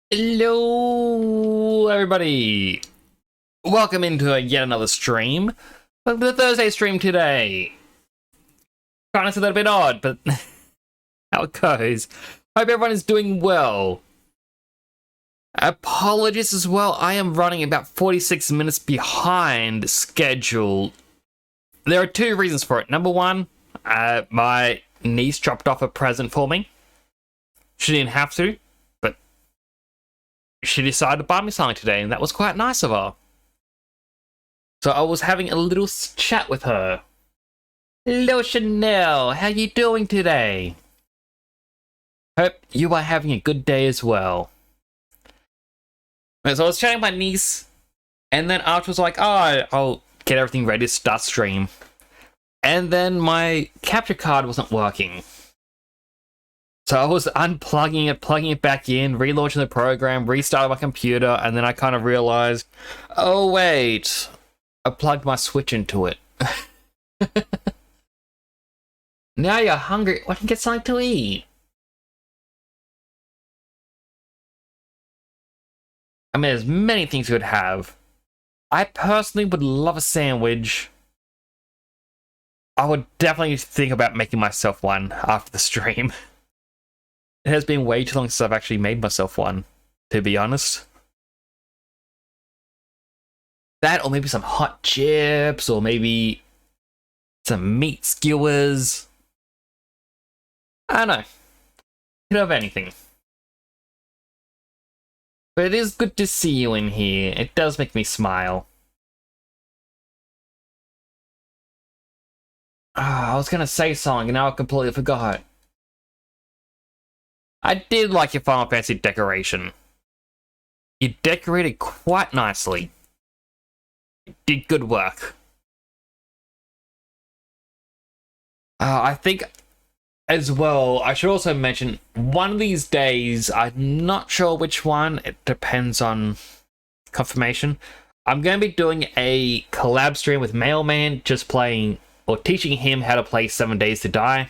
Hello, everybody. Welcome into yet another stream. Welcome to the Thursday stream today. Kind of a little bit odd, but how it goes. Hope everyone is doing well. Apologies as well. I am running about 46 minutes behind schedule. There are two reasons for it. Number one, my niece dropped off a present for me. She didn't have to, but she decided to buy me something today, and that was quite nice of her. So I was having a little chat with her. Hello, Chanel. How you doing today? Hope you are having a good day as well. So I was chatting with my niece, and then afterwards, like, oh, I'll get everything ready to start stream. And then my capture card wasn't working. So I was unplugging it, plugging it back in, relaunching the program, restarting my computer, and then I kind of realized, oh wait, I plugged my Switch into it. Now you're hungry. Why don't you get something to eat? I mean, there's many things you could have. I personally would love a sandwich. I would definitely think about making myself one after the stream. It has been way too long since I've actually made myself one, to be honest. That, or maybe some hot chips, or maybe some meat skewers. I don't know. Could have anything. But it is good to see you in here. It does make me smile. I was gonna say something and now I completely forgot. I did like your Final Fantasy decoration. You decorated quite nicely. You did good work. I think as well, I should also mention, one of these days, I'm not sure which one, it depends on confirmation, I'm going to be doing a collab stream with Mailman, just playing, or teaching him how to play 7 Days to Die.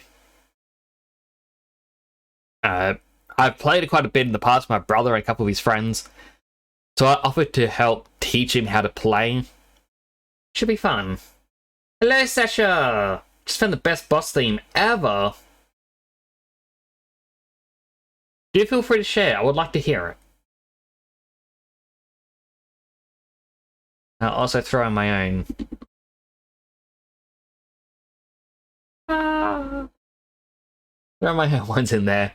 I've played it quite a bit in the past with my brother and a couple of his friends, so I offered to help teach him how to play. Should be fun. Hello, Sasha! Just found the best boss theme ever. Do feel free to share, I would like to hear it. I'll also throw in my own. Throw my own ones in there.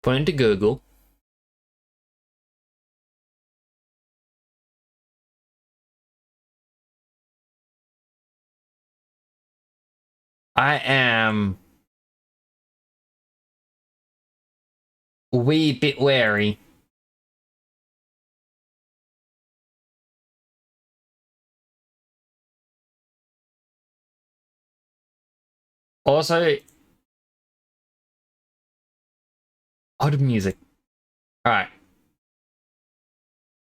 Put into Google. I am a wee bit wary. Also, odd music. Alright.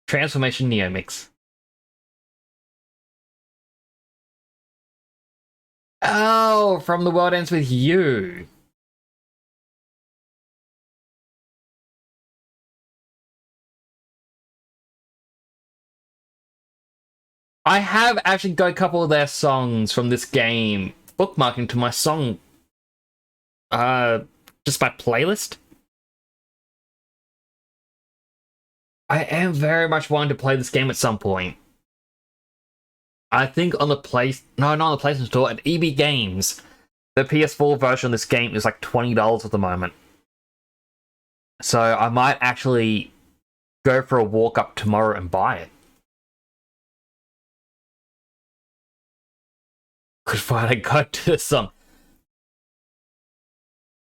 Transformation Neo Mix. Oh, from The World Ends With You. I have actually got a couple of their songs from this game bookmarked into my song, just my playlist. I am very much wanting to play this game at some point. I think on the not on the PlayStation Store, at EB Games, the PS4 version of this game is like $20 at the moment. So I might actually go for a walk up tomorrow and buy it. Could finally got to the song.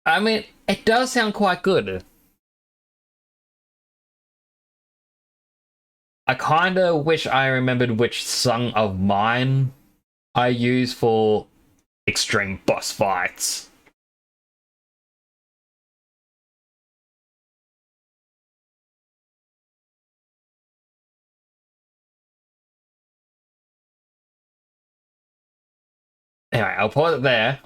I mean, it does sound quite good. I kinda wish I remembered which song of mine I use for extreme boss fights. Anyway, I'll pause it there.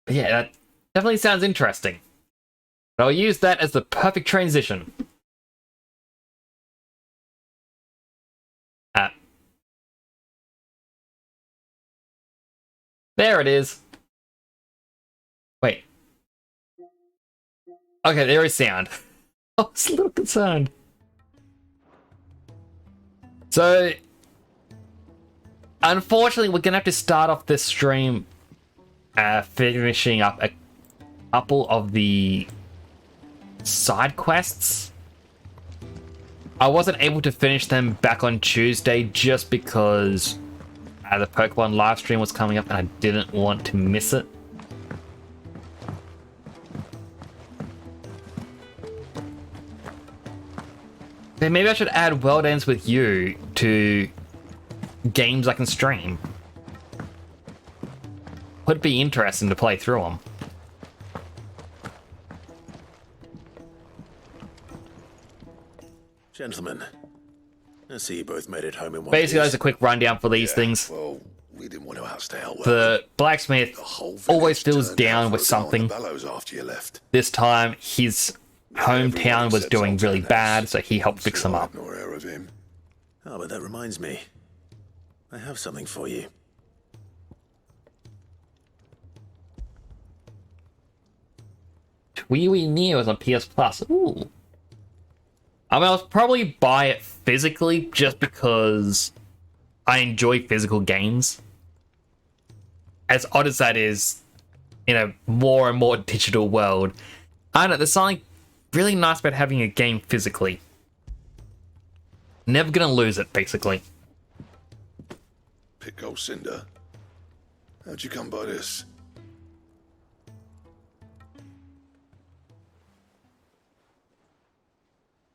Yeah, that definitely sounds interesting. But I'll use that as the perfect transition. Ah. There it is. Wait. Okay, there is sound. I was a little concerned. So, unfortunately, we're gonna have to start off this stream finishing up a couple of the side quests. I wasn't able to finish them back on Tuesday just because the Pokemon live stream was coming up and I didn't want to miss it. Then maybe I should add World Ends with You to games I can stream. Would be interesting to play through them. Gentlemen, I see you both made it home in one Basically, piece. there's a quick rundown for these things. Well, we didn't want to outstay our welcome. The blacksmith The whole village always feels turned down out with for a go on the something. bellows after you left. This time, his hometown was except doing really Sultan bad, has so he helped fix them up. nor heir of him. Oh, but that reminds me. I have something for you. Wee Wee Neo is on PS Plus. Ooh. I mean, I'll probably buy it physically just because I enjoy physical games. As odd as that is, in a more and more digital world, I don't know, there's something really nice about having a game physically. Never gonna lose it, basically. Pico Cinder. How'd you come by this?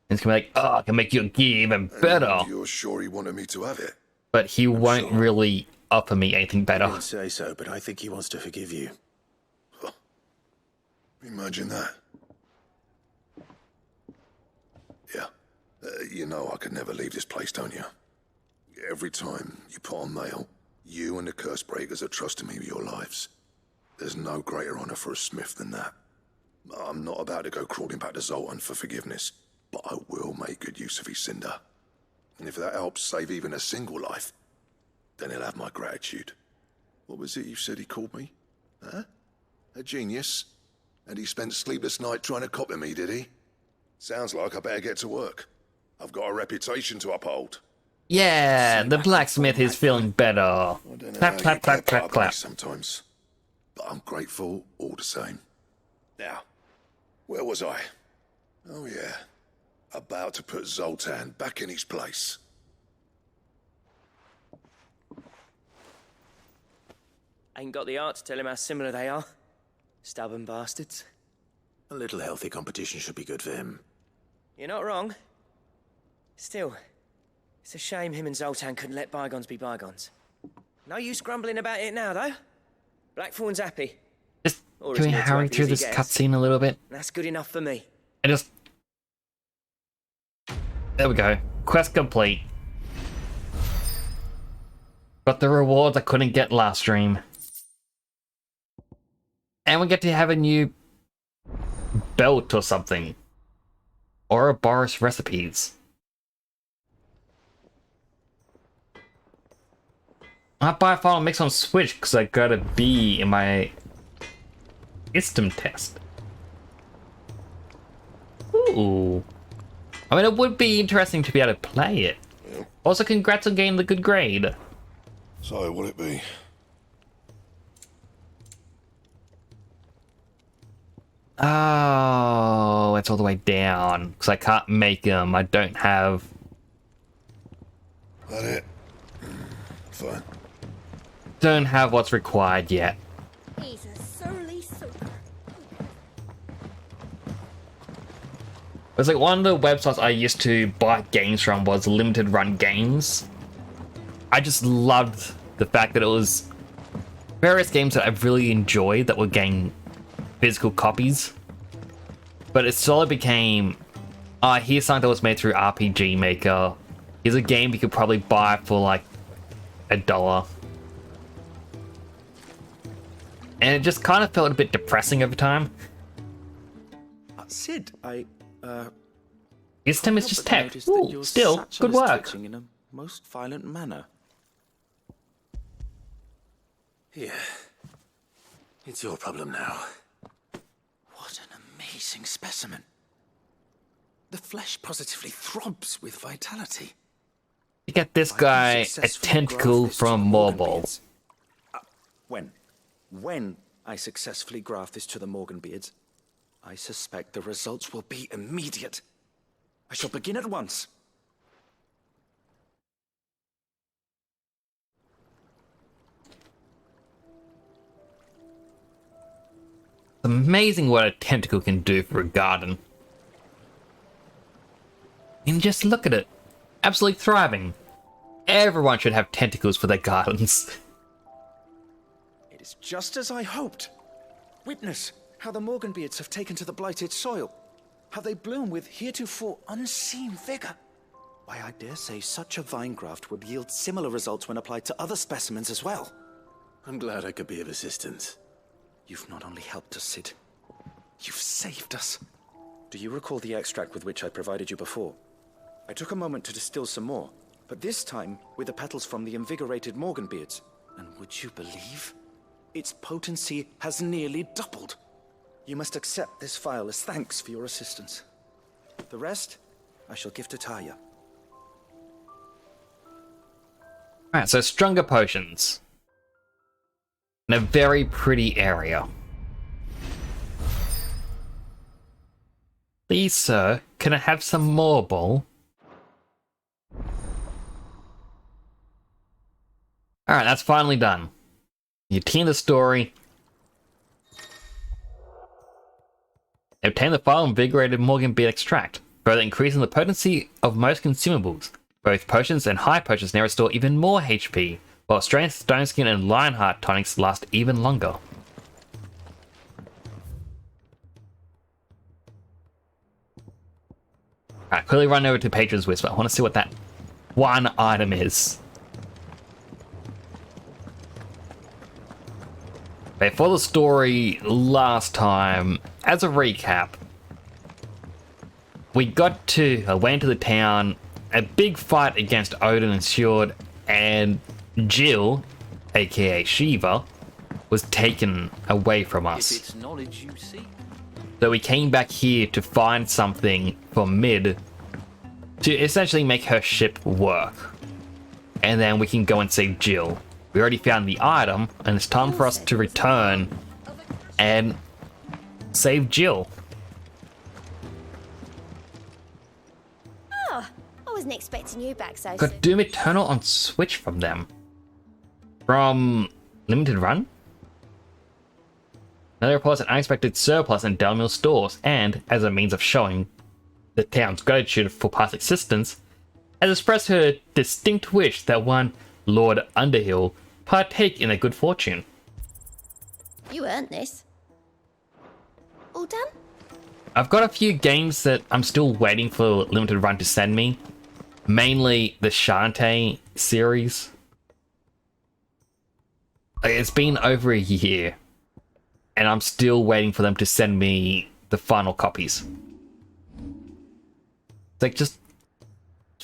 It's gonna be like, oh, I can make your game even better. You're sure he wanted me to have it? But he won't sure. really offer me anything better. I'd say so, but I think he wants to forgive you. Huh. Imagine that. Yeah. You know I could never leave this place, don't you? Every time you put on mail, you and the curse breakers are trusting me with your lives. There's no greater honor for a smith than that. I'm not about to go crawling back to Zoltan for forgiveness, but I will make good use of his cinder. And if that helps save even a single life, then he'll have my gratitude. What was it you said he called me? Huh? A genius? And he spent sleepless night trying to copy me, did he? Sounds like I better get to work. I've got a reputation to uphold. Yeah, the blacksmith is feeling better. I don't know Clap, how clap, you clap, get clap, by clap. sometimes, but I'm grateful all the same. Now, where was I? Oh yeah, about to put Zoltan back in his place. Ain't got the art to tell him how similar they are. Stubborn bastards. A little healthy competition should be good for him. You're not wrong. Still, it's a shame him and Zoltan couldn't let bygones be bygones. No use grumbling about it now, though. Blackthorn's happy. Just Or can we as near to hurry happy through as he this gets. cutscene a little bit? That's good enough for me. I just... There we go. Quest complete. Got the rewards I couldn't get last stream. And we get to have a new belt or something. Or a Boris recipes. I might buy a Final Mix on Switch because I got a B in my ISTEM test. Ooh. I mean, it would be interesting to be able to play it. Yeah. Also, congrats on getting the good grade. So, what'll it be? Oh, it's all the way down because I can't make them. I don't have. That it? Fine. Don't have what's required yet. He's a surly super. It's like one of the websites I used to buy games from was Limited Run Games. I just loved the fact that it was various games that I really enjoyed that were getting physical copies. But it slowly became, here's something that was made through RPG Maker. Here's a game you could probably buy for like $1. and it just kind of felt a bit depressing over time. Sid, This time it's just tech. noticed that Ooh, your still, satchel good is work. twitching in a most violent manner. Yeah. It's your problem now. What an amazing specimen. The flesh positively throbs with vitality. You get this I can guy a successfully tentacle graft this to from the Morble. Morganbeards. When I successfully graft this to the Morganbeards, I suspect the results will be immediate. I shall begin at once. It's amazing what a tentacle can do for a garden. And just look at it. Absolutely thriving. Everyone should have tentacles for their gardens. It is just as I hoped. Witness how the Morganbeards have taken to the blighted soil. How they bloom with heretofore unseen vigor. Why, I dare say such a vine graft would yield similar results when applied to other specimens as well. I'm glad I could be of assistance. You've not only helped us, Sid, you've saved us. Do you recall the extract with which I provided you before? I took a moment to distill some more, but this time with the petals from the invigorated Morganbeards. And would you believe? Its potency has nearly doubled. You must accept this vial as thanks for your assistance. The rest, I shall give to Taya. Alright, so stronger potions. In a very pretty area. Please, sir, can I have some Morble? Alright, that's finally done. You team the story. Obtain the file invigorated Morganbeard extract, further increasing the potency of most consumables. Both potions and high potions now restore even more HP, while strength, stone skin, and lionheart tonics last even longer. Alright, quickly run over to Patron's Whisper. I want to see what that one item is. Okay, for the story last time, as a recap, we went into the town, a big fight against Odin ensued, and Jill, aka Shiva, was taken away from us. It's knowledge you seek. So we came back here to find something for Mid to essentially make her ship work. And then we can go and save Jill. We already found the item, and it's time for us to return and save Jill. Oh, I wasn't expecting you back so soon. Got Doom Eternal on Switch from them. From Limited Run? Another reports an unexpected surplus in Delmill stores, and as a means of showing the town's gratitude for past existence, has expressed her distinct wish that one Lord Underhill partake in a good fortune. You earned this. All done? I've got a few games that I'm still waiting for Limited Run to send me. Mainly the Shantae series. It's been over a year, and I'm still waiting for them to send me the final copies. It's like, just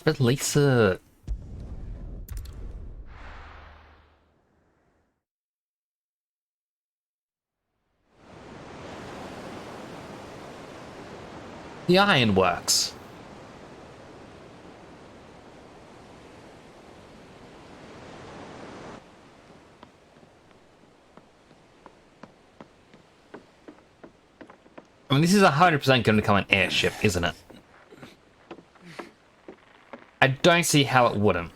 release it. The Ironworks. I mean, this is 100% going to become an airship, isn't it? I don't see how it wouldn't.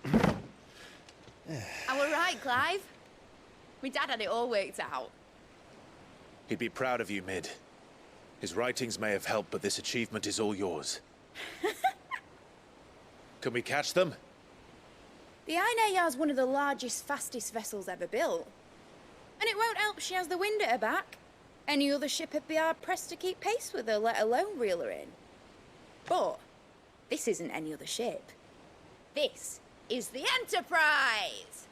Am I right, Clive? My dad had it all worked out. He'd be proud of you, Mid. His writings may have helped, but this achievement is all yours. Can we catch them? The Iron Air Yard's one of the largest, fastest vessels ever built. And it won't help she has the wind at her back. Any other ship would be hard-pressed to keep pace with her, let alone reel her in. But this isn't any other ship. This is the Enterprise!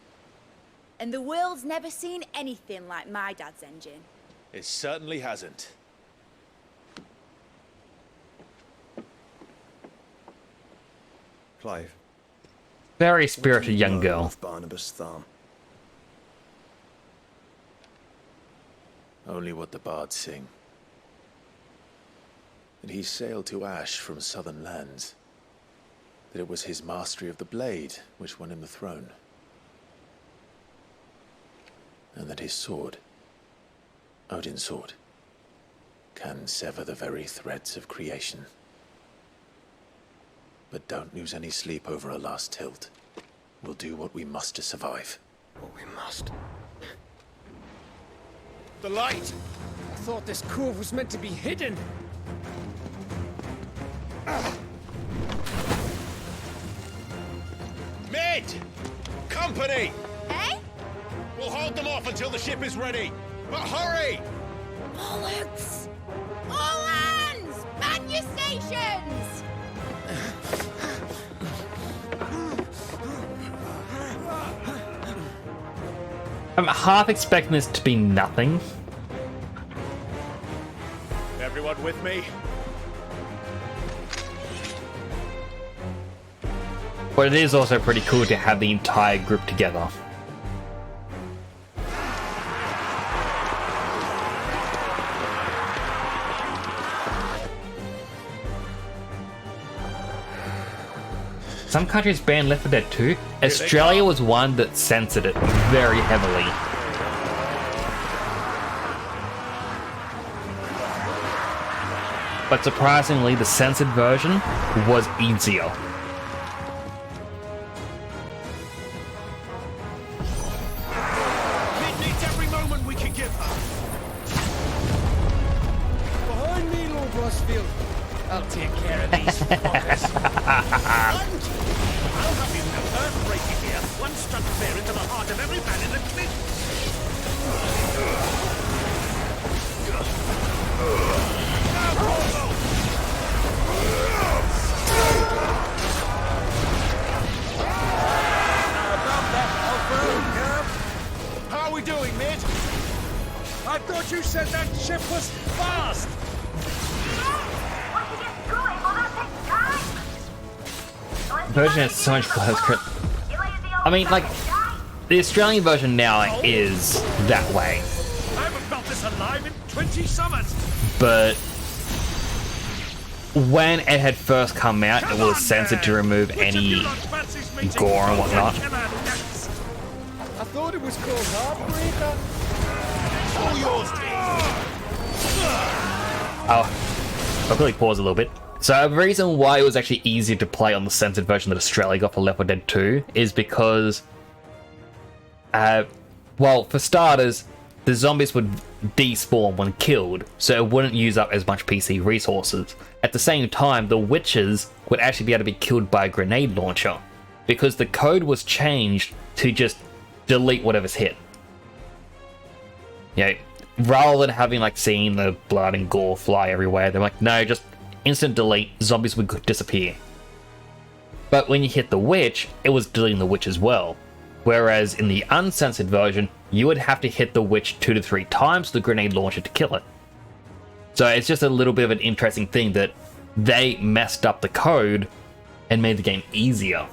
And the world's never seen anything like my dad's engine. It certainly hasn't. Clive. Very spirited young girl. Of Barnabas Thorn. Only what the bards sing. That he sailed to Ash from southern lands. That it was his mastery of the blade which won him the throne. And that his sword, Odin's sword, can sever the very threads of creation. But don't lose any sleep over a last tilt. We'll do what we must to survive. What we must. The light! I thought this cove was meant to be hidden. Mid! Company! Eh? We'll hold them off until the ship is ready. But hurry! Bollocks! All hands! Man your stations! I'm half expecting this to be nothing. Everyone with me? But it is also pretty cool to have the entire group together. Some countries banned Left 4 Dead 2. Australia was one that censored it very heavily. But surprisingly, the censored version was easier. Mid needs every moment we can give her. Behind me, Lord Rossfield. I'll take care of these fuckers. I'll have you know, earthbreaking here. One struck fair into the heart of every man in the cliff. How are we doing, Mid? I thought you said that ship was fast. Version has so much close. I mean, like, the Australian version now is that way, I haven't felt this alive in 20 summers. but when it had first come out, it was censored to remove any gore and whatnot. I thought it was called Heartbreaker. All yours, I'll quickly pause a little bit. So the reason why it was actually easier to play on the censored version that Australia got for Left 4 Dead 2 is because, well, for starters, the zombies would despawn when killed, so it wouldn't use up as much PC resources. At the same time, the witches would actually be able to be killed by a grenade launcher, because the code was changed to just delete whatever's hit. You know, rather than having, like, seeing the blood and gore fly everywhere, they're like, no, just instant delete, zombies would disappear. But when you hit the witch, it was deleting the witch as well. Whereas in the uncensored version, you would have to hit the witch 2 to 3 times the grenade launcher to kill it. So it's just a little bit of an interesting thing that they messed up the code and made the game easier.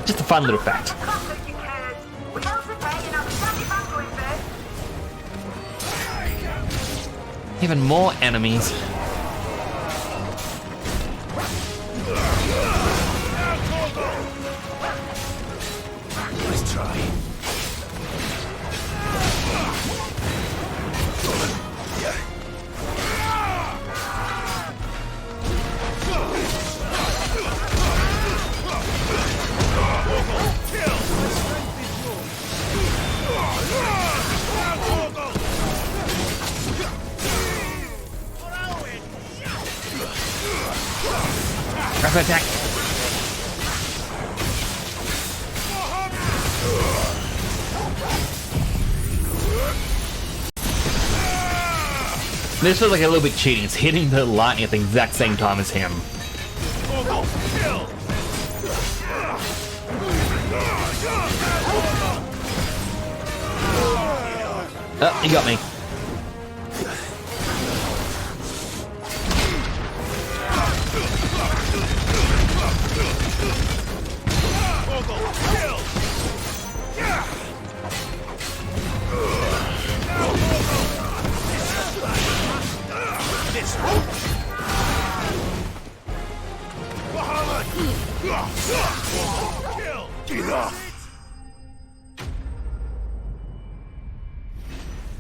Just a fun little fact. Even more enemies. Let's try. Rapid attack. This feels like a little bit cheating. It's hitting the lightning at the exact same time as him. Oh, he got me.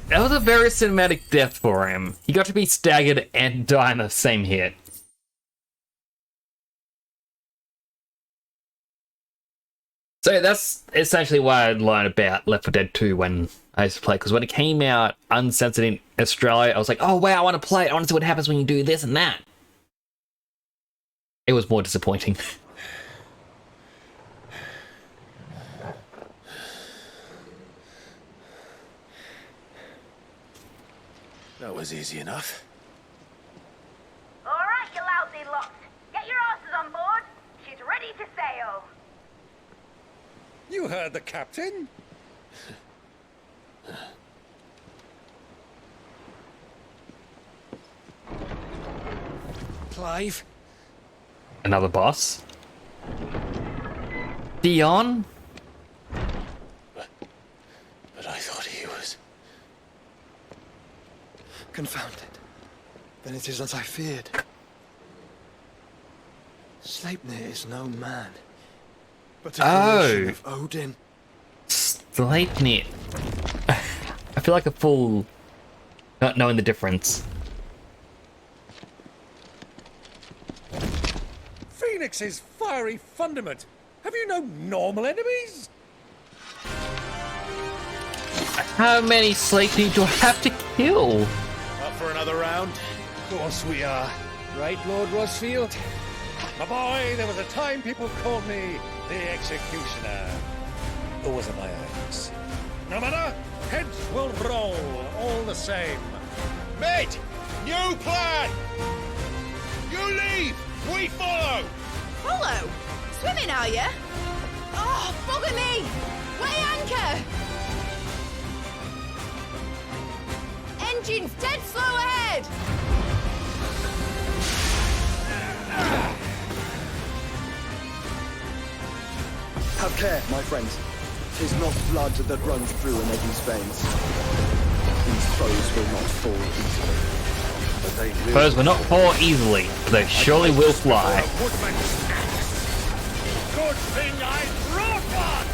That was a very cinematic death for him. He got to be staggered and die in the same hit. So that's essentially why I learned about Left 4 Dead 2 when I used to play, because when it came out uncensored in Australia, I was like, oh wow, I want to play it. I want to see what happens when you do this and that. It was more disappointing. That was easy enough. All right, you lousy lot. Get your asses on board. She's ready to sail. You heard the captain. Clive? Another boss? Dion? But I thought he was... Confounded. Then it is as I feared. Sleipnir is no man, but a creation of Odin. Sleipnir. I feel like a fool not knowing the difference. Phoenix's fiery fundament. Have you no normal enemies? How many Sleipnir do I have to kill? Up for another round? Of course we are. Right, Lord Rosfield? My boy, there was a time people called me the Executioner. Or was it my eyes? No matter, heads will roll all the same. Mate! New plan! You leave! We follow! Follow? Swimming, are you? Oh, bugger me! Weigh anchor! Engine's dead slow ahead! Have care, my friends. 'Tis not blood that runs through an Eddie's veins. These foes will not fall easily. But they will. Foes will not fall easily, but they surely will fly. Good thing I brought one!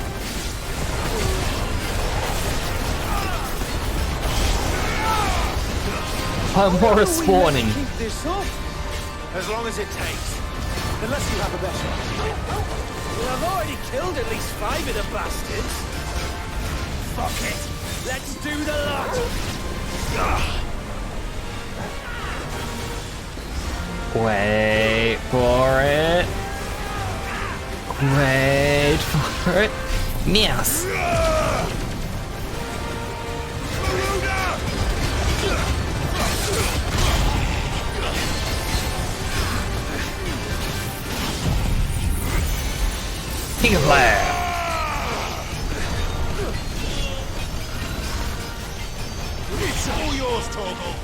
More spawning. Keep this up. As long as it takes. Unless you have a better. Well, I've already killed at least 5 of the bastards. Fuck it. Let's do the lot. Wait for it. Wait for it. Yes. King of Fire. It's all yours, Torgal.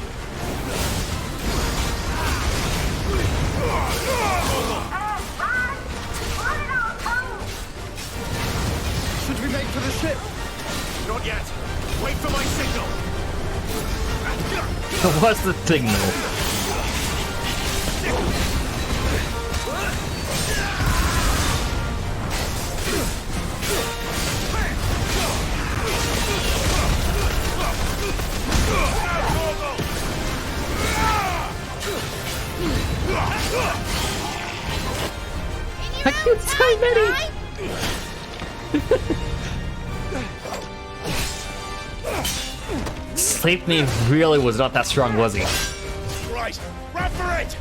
Should we make for the ship? Not yet. Wait for my signal. What's the signal? I killed so many! Sleipnir really was not that strong, was he? Right. Run for it!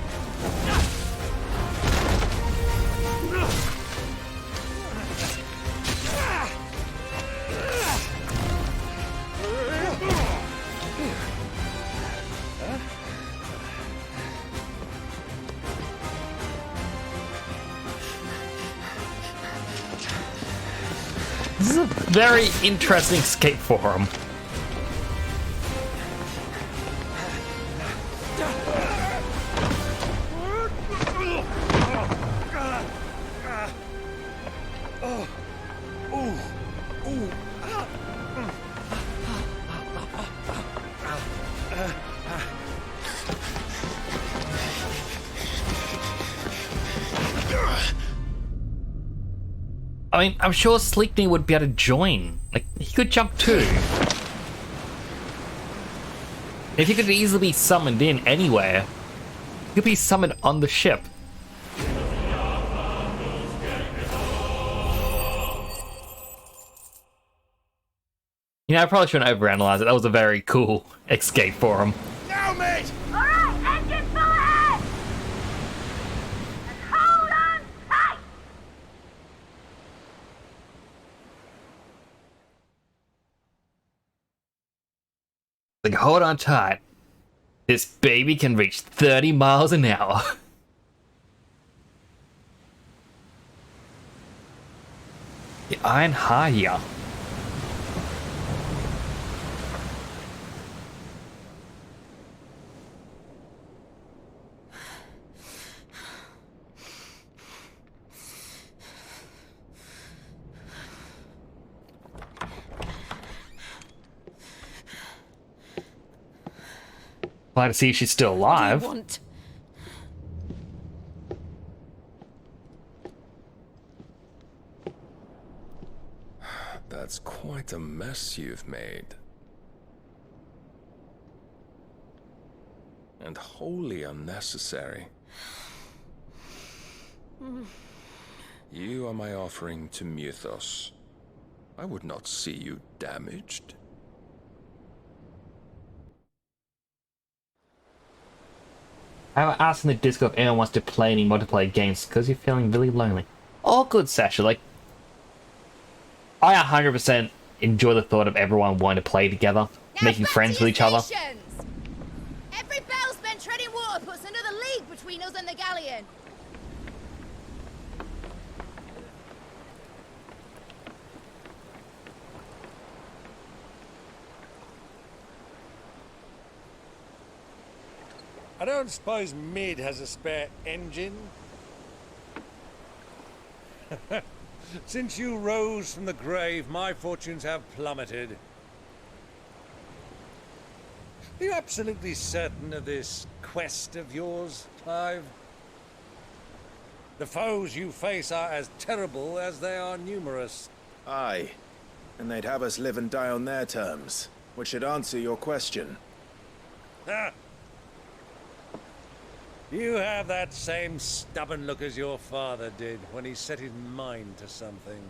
This is a very interesting escape for him. I mean, I'm sure Sleekney would be able to join. Like, he could jump too. If he could easily be summoned in anywhere, he could be summoned on the ship. You know, I probably shouldn't overanalyze it. That was a very cool escape for him. Now, mate! All right, engine full ahead! And hold on tight! Like, hold on tight. This baby can reach 30 miles an hour. The Iron Harrier. Glad to see she's still alive. Want? That's quite a mess you've made. And wholly unnecessary. You are my offering to Mythos. I would not see you damaged. I was asking the Discord if anyone wants to play any multiplayer games because you're feeling really lonely. All good, Sasha. Like, I 100% enjoy the thought of everyone wanting to play together, making friends with each other. Every bellsman treading water puts another league between us and the galleon. I don't suppose Mid has a spare engine? Since you rose from the grave, my fortunes have plummeted. Are you absolutely certain of this quest of yours, Clive? The foes you face are as terrible as they are numerous. Aye. And they'd have us live and die on their terms, which should answer your question. Ha! You have that same stubborn look as your father did when he set his mind to something.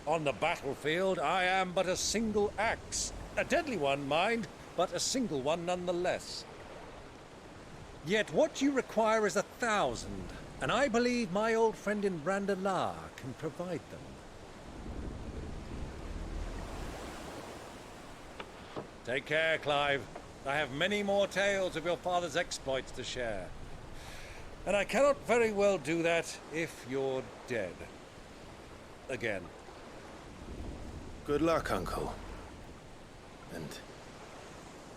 On the battlefield, I am but a single axe. A deadly one, mind, but a single one nonetheless. Yet what you require is 1,000, and I believe my old friend in Brandalar can provide them. Take care, Clive. I have many more tales of your father's exploits to share. And I cannot very well do that if you're dead. Again. Good luck, Uncle. And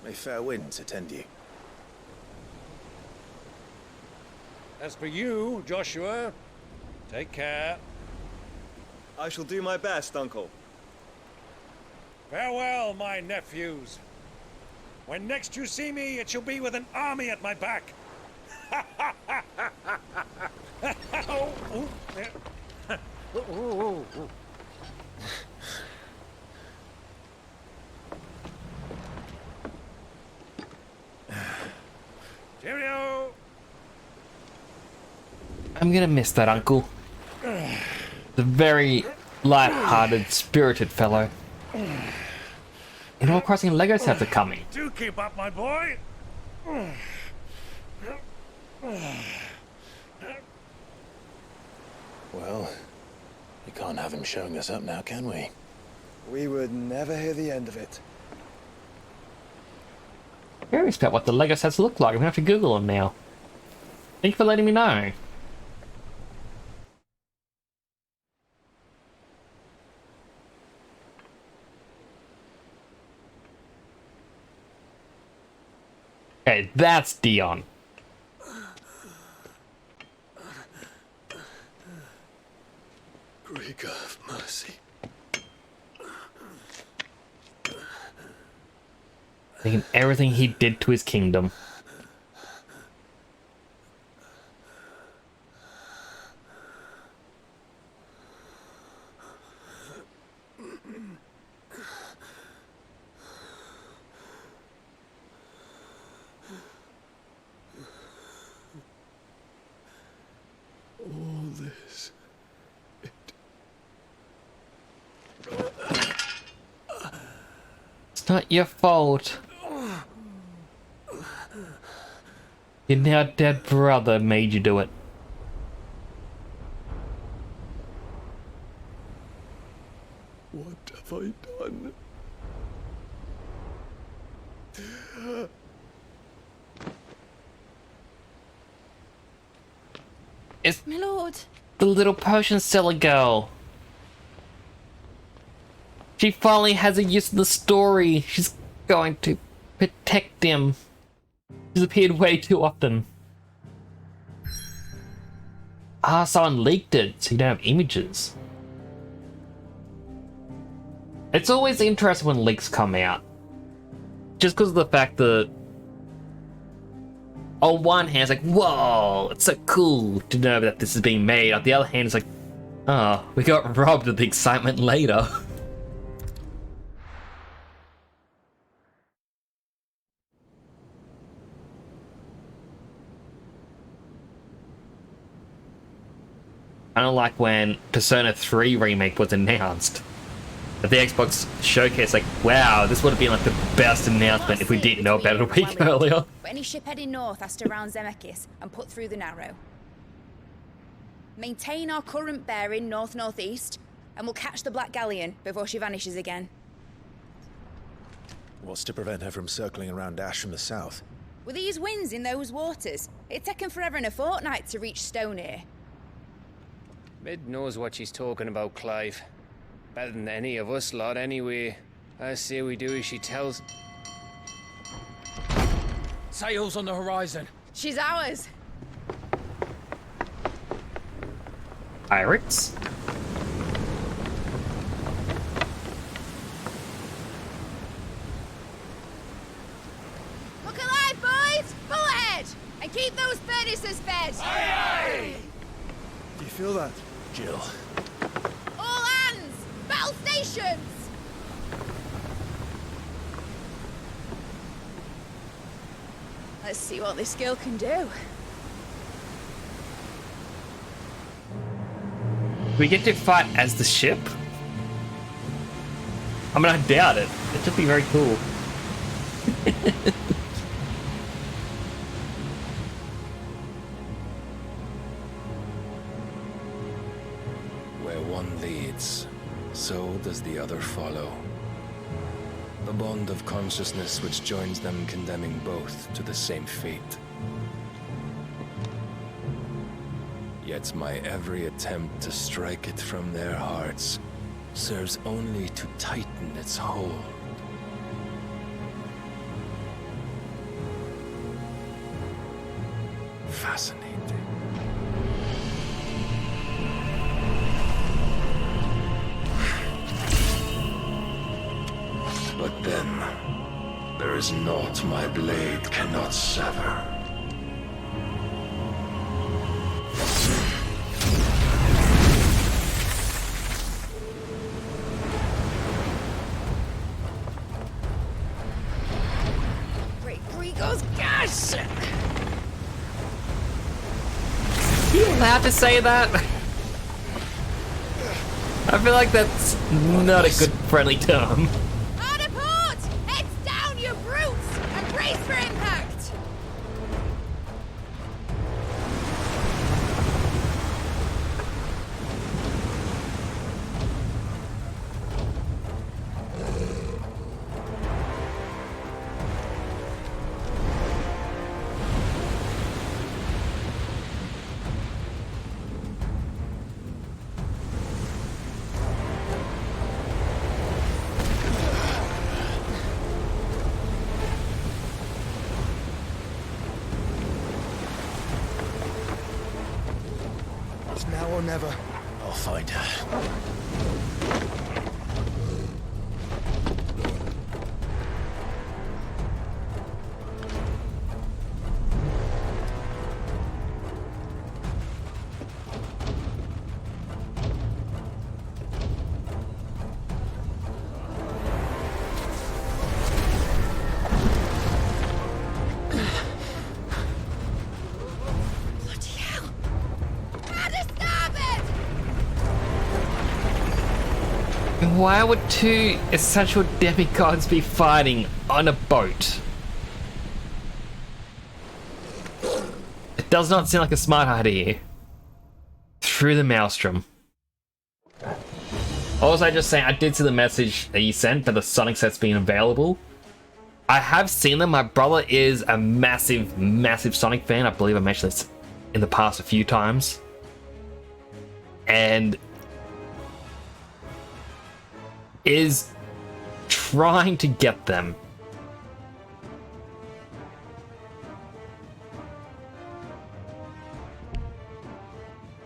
may fair winds attend you. As for you, Joshua, take care. I shall do my best, Uncle. Farewell, my nephews. When next you see me, it shall be with an army at my back. Oh, oh, yeah. Oh, oh, oh. Cheerio! I'm gonna miss that uncle. The very light-hearted, spirited fellow. Animal Crossing Lego sets are coming. Do keep up, my boy. Well, we can't have him showing us up now, can we? We would never hear the end of it. Curious about what the Lego sets look like. I'm gonna have to Google them now. Thank you for letting me know. Okay, that's Dion. Greek of mercy. Thinking everything he did to his kingdom. All this. It's not your fault. Your now dead brother made you do it. What have I done? It's My lord. the little potion seller girl. She finally has a use in the story. She's going to protect him. She's appeared way too often. Ah, someone leaked it, so you don't have images. It's always interesting when leaks come out. Just because of the fact that on one hand, it's like, whoa, it's so cool to know that this is being made. On the other hand, it's like, oh, we got robbed of the excitement later. Kind of like when Persona 3 remake was announced. At the Xbox showcase, like, wow, this would have been like the best announcement if we didn't know about it a week earlier. But any ship heading north has to round Zemeckis and put through the Narrow. Maintain our current bearing north-northeast, and we'll catch the Black Galleon before she vanishes again. What's to prevent her from circling around Ash from the south? With these winds in those waters, it'd taken forever and a fortnight to reach Stonehenge. Mid knows what she's talking about, Clive. Better than any of us lot, anyway. I say we do as she tells. Sails on the horizon. She's ours. Pirates? Look alive, boys! Pull ahead! And keep those furnaces fed! Aye, Do you feel that? Jill. All hands! Battle stations! Let's see what this girl can do. We get to fight as the ship? I mean, I doubt it. It should be very cool. Where one leads, so does the other follow. The bond of consciousness which joins them condemning both to the same fate. Yet my every attempt to strike it from their hearts serves only to tighten its hold. Fascinating. But then, there is naught my blade cannot sever. Great Grigos, gosh! Are you allowed to say that? I feel like that's not a good friendly term. Hard a port! Heads down, you brutes! And brace for impact! or never. I'll find her. Bloody hell! How to stop it! Why would two essential demigods be fighting on a boat? It does not seem like a smart idea. Through the maelstrom. Also, just saying, I did see the message that you sent that the Sonic set's being available. I have seen them. My brother is a massive, massive Sonic fan. I believe I mentioned this in the past a few times. And is trying to get them.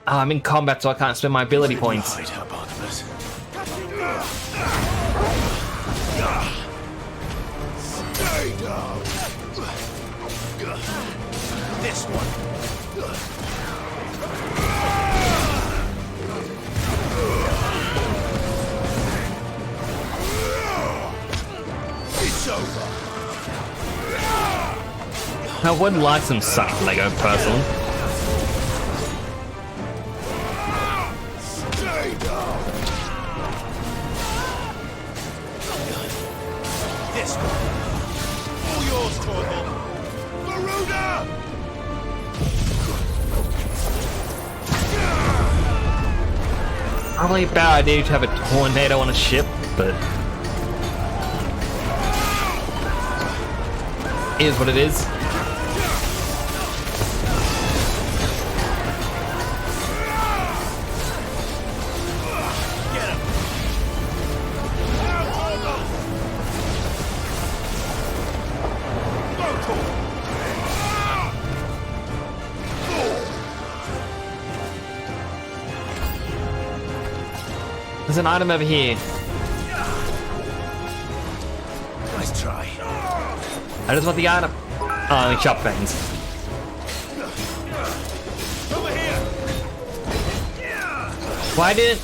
Oh, I'm in combat, so I can't spend my ability points. Hide her, Barnabas. Stay down! This one. It's over! I would like some Sonic Lego personally. Stay down! This one. All yours, Torgal! Garuda! Probably a bad idea to have a tornado on a ship, but it is what it is. There's an item over here. Nice try. I just want the item. Oh, only chop things. Over here! Why didn't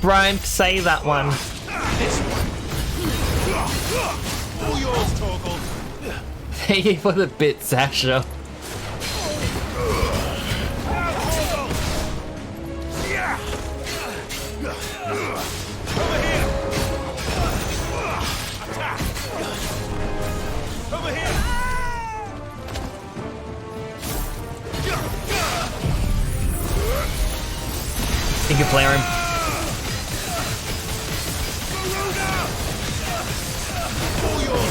Brian say that one? All yours, Torgal! Thank you for the bit, Sasha. Over here! Attack! Over here! You can flare him. All yours,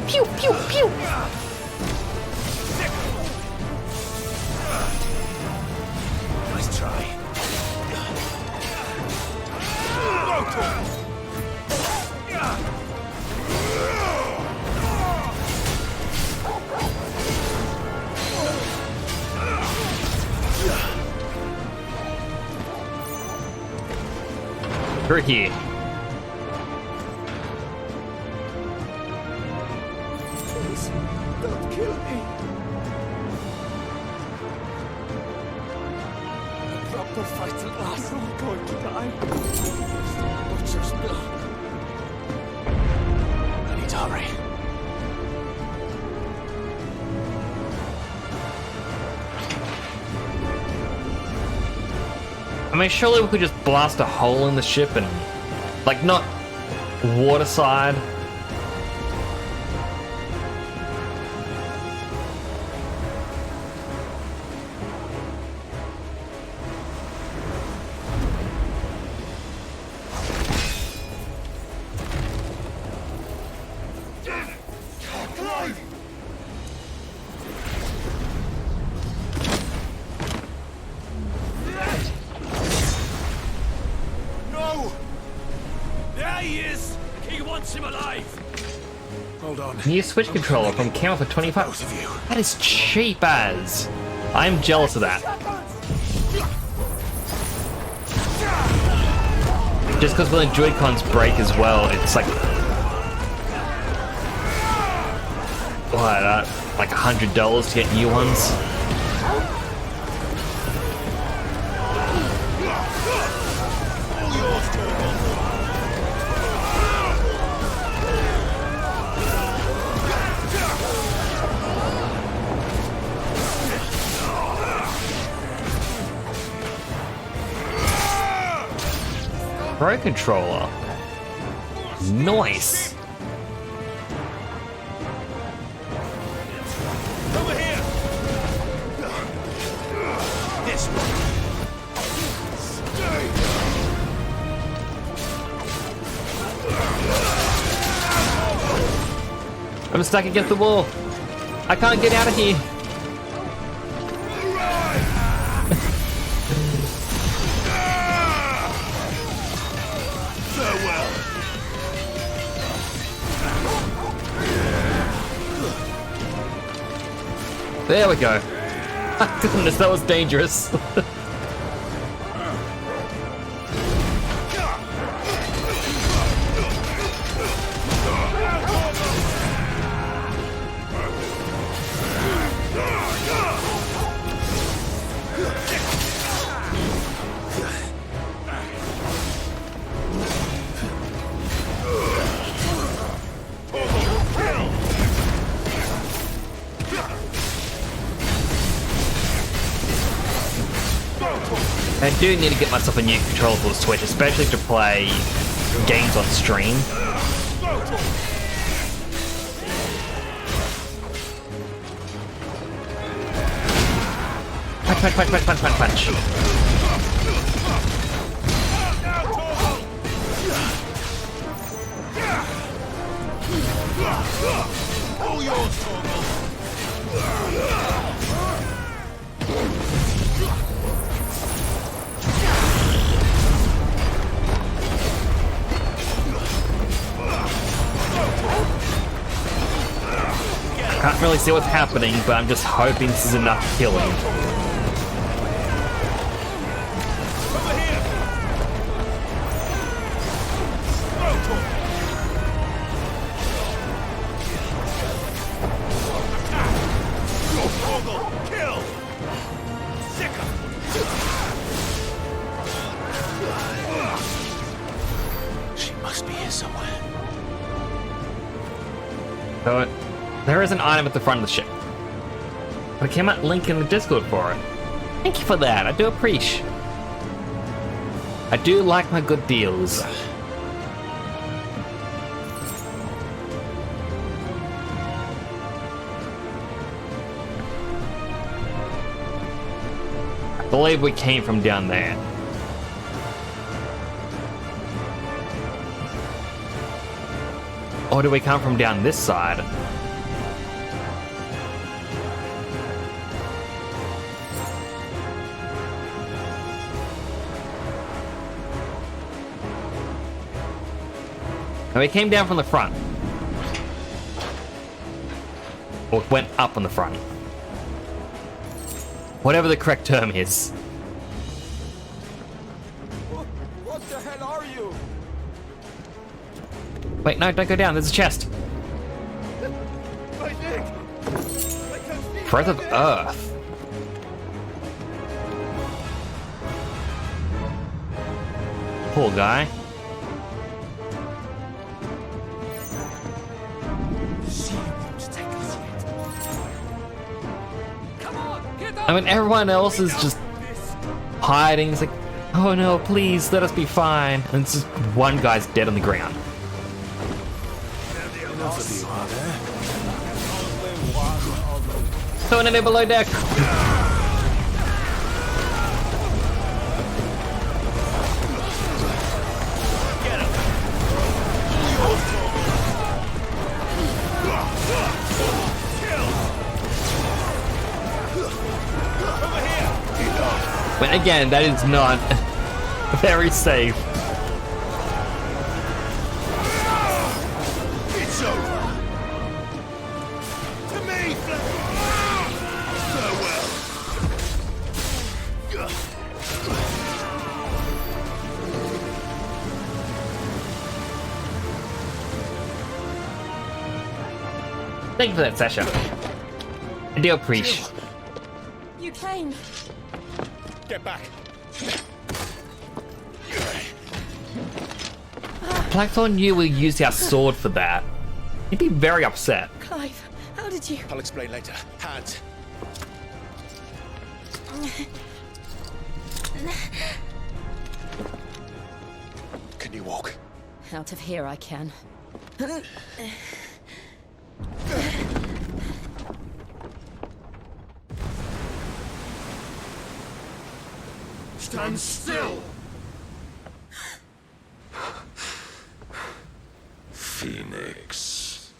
Pew, pew, pew! Nice try. You're here. Please, don't kill me. Drop the fight at last. I'm going to die. Butcher's blood. I need to hurry. I mean, surely we could just blast a hole in the ship and, like, not waterside. him alive. Hold on. New Switch controller from Camel for 25. That is cheap as. I'm jealous of that. Just because when the Joy-Cons break as well, it's like what, like $100 to get new ones. Pro controller. Nice. Over here. This I'm stuck against the wall. I can't get out of here. There we go. Goodness, that was dangerous. I do need to get myself a new controller for the Switch, especially to play games on stream. Punch, punch, punch, punch, punch, punch, punch. all yours, Torgal. Can't really see what's happening, but I'm just hoping this is enough killing. Over here. Torgal, kill. Sicker. She must be here somewhere. So there is an item at the front of the ship. But I came out link in the Discord for it. Thank you for that. I do appreciate. I do like my good deals. I believe we came from down there. Or do we come from down this side? And we came down from the front. Or went up on the front. Whatever the correct term is. What the hell are you? Wait, no, don't go down. There's a chest. My leg. I can't feel Breath my of leg. Earth. Poor guy. I mean, everyone else is just hiding. It's like, oh no, please, let us be fine. And it's just one guy's dead on the ground. Enough of you, are there? So enemy below deck. But again, that is not very safe. Thank you for that, Sasha. I do appreciate. You came. Get back. Blackthorn knew we used our sword for that. He'd be very upset. Clive, how did you? I'll explain later. Hands. Can you walk? Out of here I can. Stand still! Phoenix,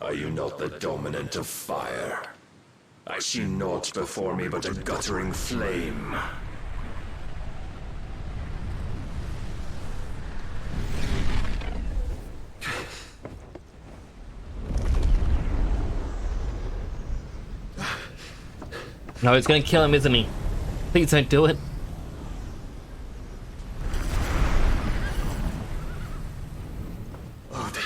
are you not the dominant of fire? I see naught before me but a guttering flame. No, it's gonna kill him, isn't he? Please don't do it. Odin.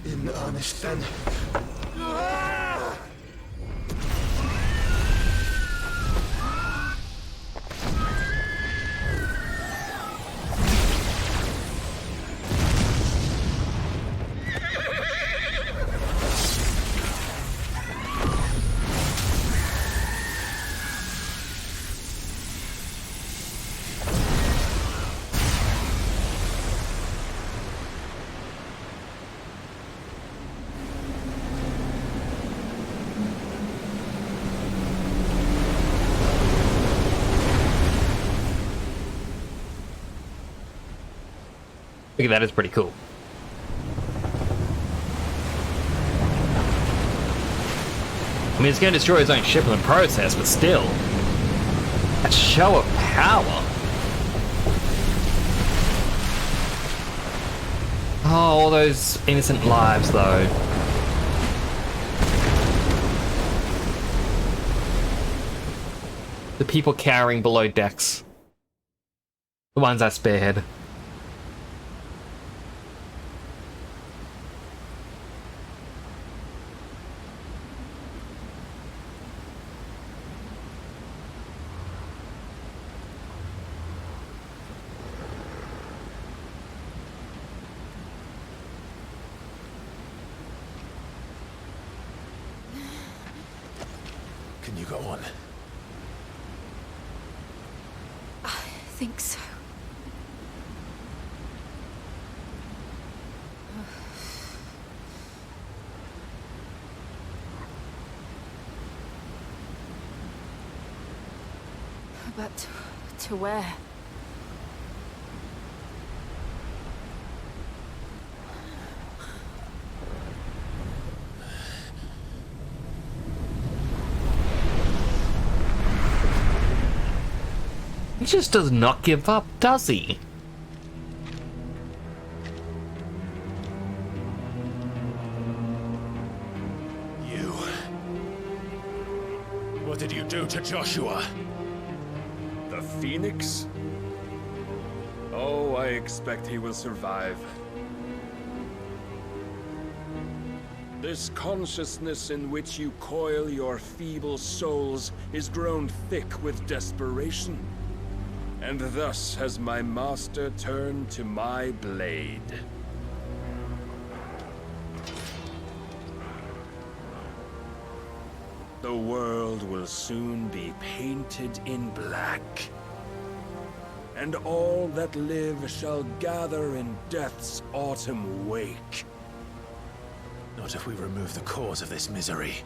In earnest then. Look at that, it's pretty cool. I mean, it's going to destroy his own ship in the process, but still. A show of power. Oh, all those innocent lives, though. The people cowering below decks. The ones I spared. Can you go on? I think so. But to where? He just does not give up, does he? You. What did you do to Joshua? The Phoenix? Oh, I expect he will survive. This consciousness in which you coil your feeble souls is grown thick with desperation. And thus has my master turned to my blade. The world will soon be painted in black. And all that live shall gather in death's autumn wake. Not if we remove the cause of this misery.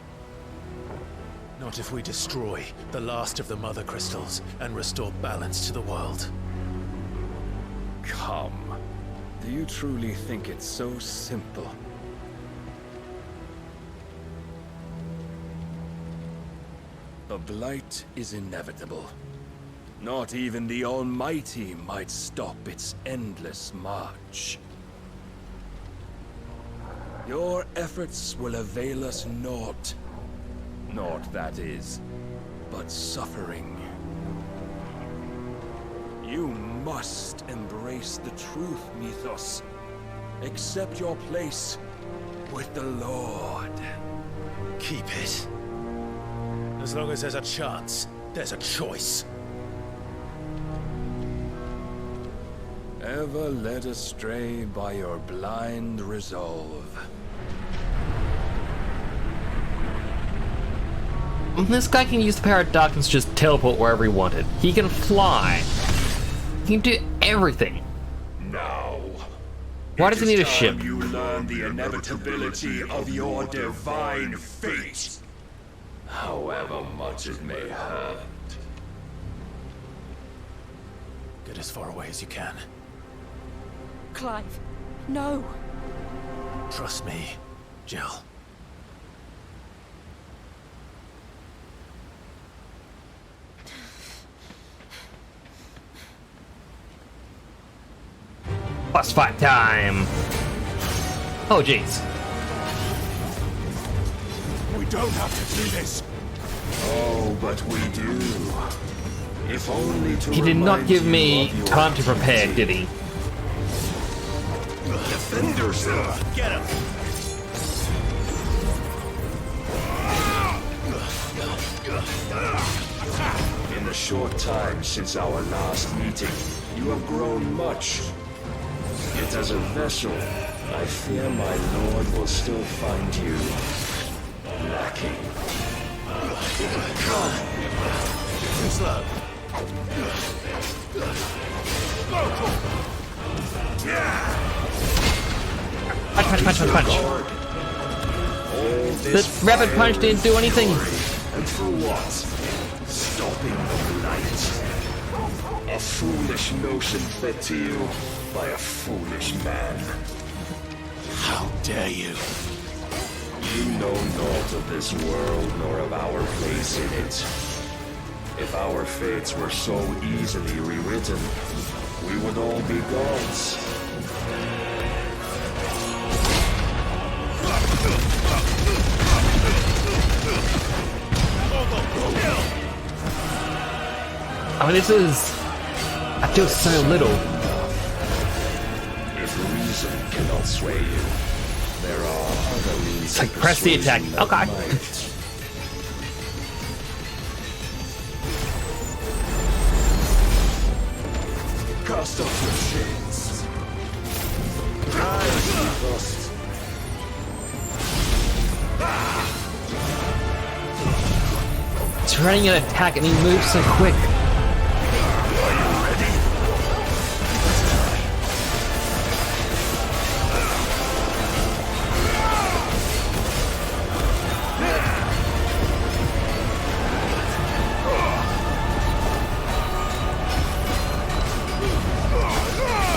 Not if we destroy the last of the Mother Crystals and restore balance to the world. Come. Do you truly think it's so simple? The Blight is inevitable. Not even the Almighty might stop its endless march. Your efforts will avail us naught. Naught, that is, but suffering. You must embrace the truth, Mythos. Accept your place with the Lord. Keep it. As long as there's a chance, there's a choice. Ever led astray by your blind resolve. This guy can use the power of darkness to just teleport wherever he wanted. He can fly. He can do everything. Now, Why does he need a ship? you learn the inevitability of your divine fate, however much it may hurt. Get as far away as you can. Clive, no. Trust me, Jill. Boss fight time. Oh, jeez. We don't have to do this. Oh, but we do. If only to He did not remind give you me of your time to prepare, did he? Defend yourself. Get him! In the short time since our last meeting, you have grown much. Yet as a vessel, I fear my lord will still find you lacking. Come. Too slow. Punch. The rapid punch didn't do anything. And for what? Stopping the light. A foolish notion fed to you by a foolish man. How dare you? You know naught of this world nor of our place in it. If our fates were so easily rewritten, we would all be gods. I mean, this is... I feel so little. If reason cannot sway you, there are other means. It's like press the attack. Okay. Cast off your shades. Rise, Mythos. He's running an attack and he moves so quick. Are you ready?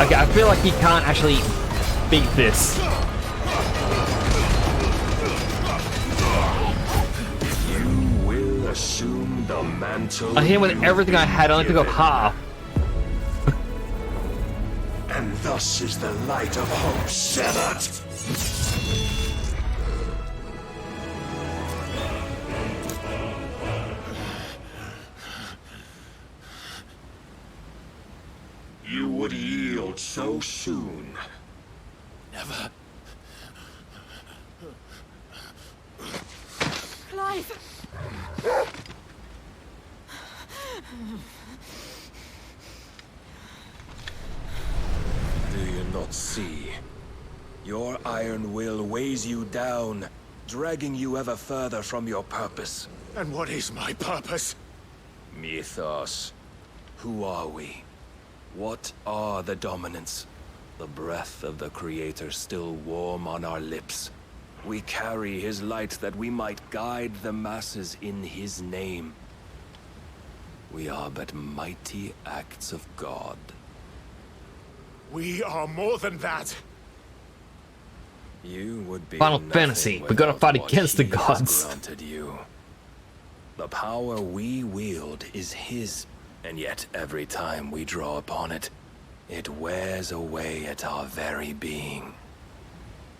Okay, I feel like he can't actually beat this. You will assume the mantle. I hit him with everything I had, I only took up half. And thus is the light of hope severed. You would yield so soon. Never. Clive! Do you not see? Your iron will weighs you down, dragging you ever further from your purpose. And what is my purpose? Mythos. Who are we? What are the dominants? The breath of the Creator still warm on our lips. We carry his light that we might guide the masses in his name. We are but mighty acts of God. We are more than that. You would be Final nothing Fantasy, we gotta without fight what against the he has gods. granted you. The power we wield is his, and yet every time we draw upon it, it wears away at our very being.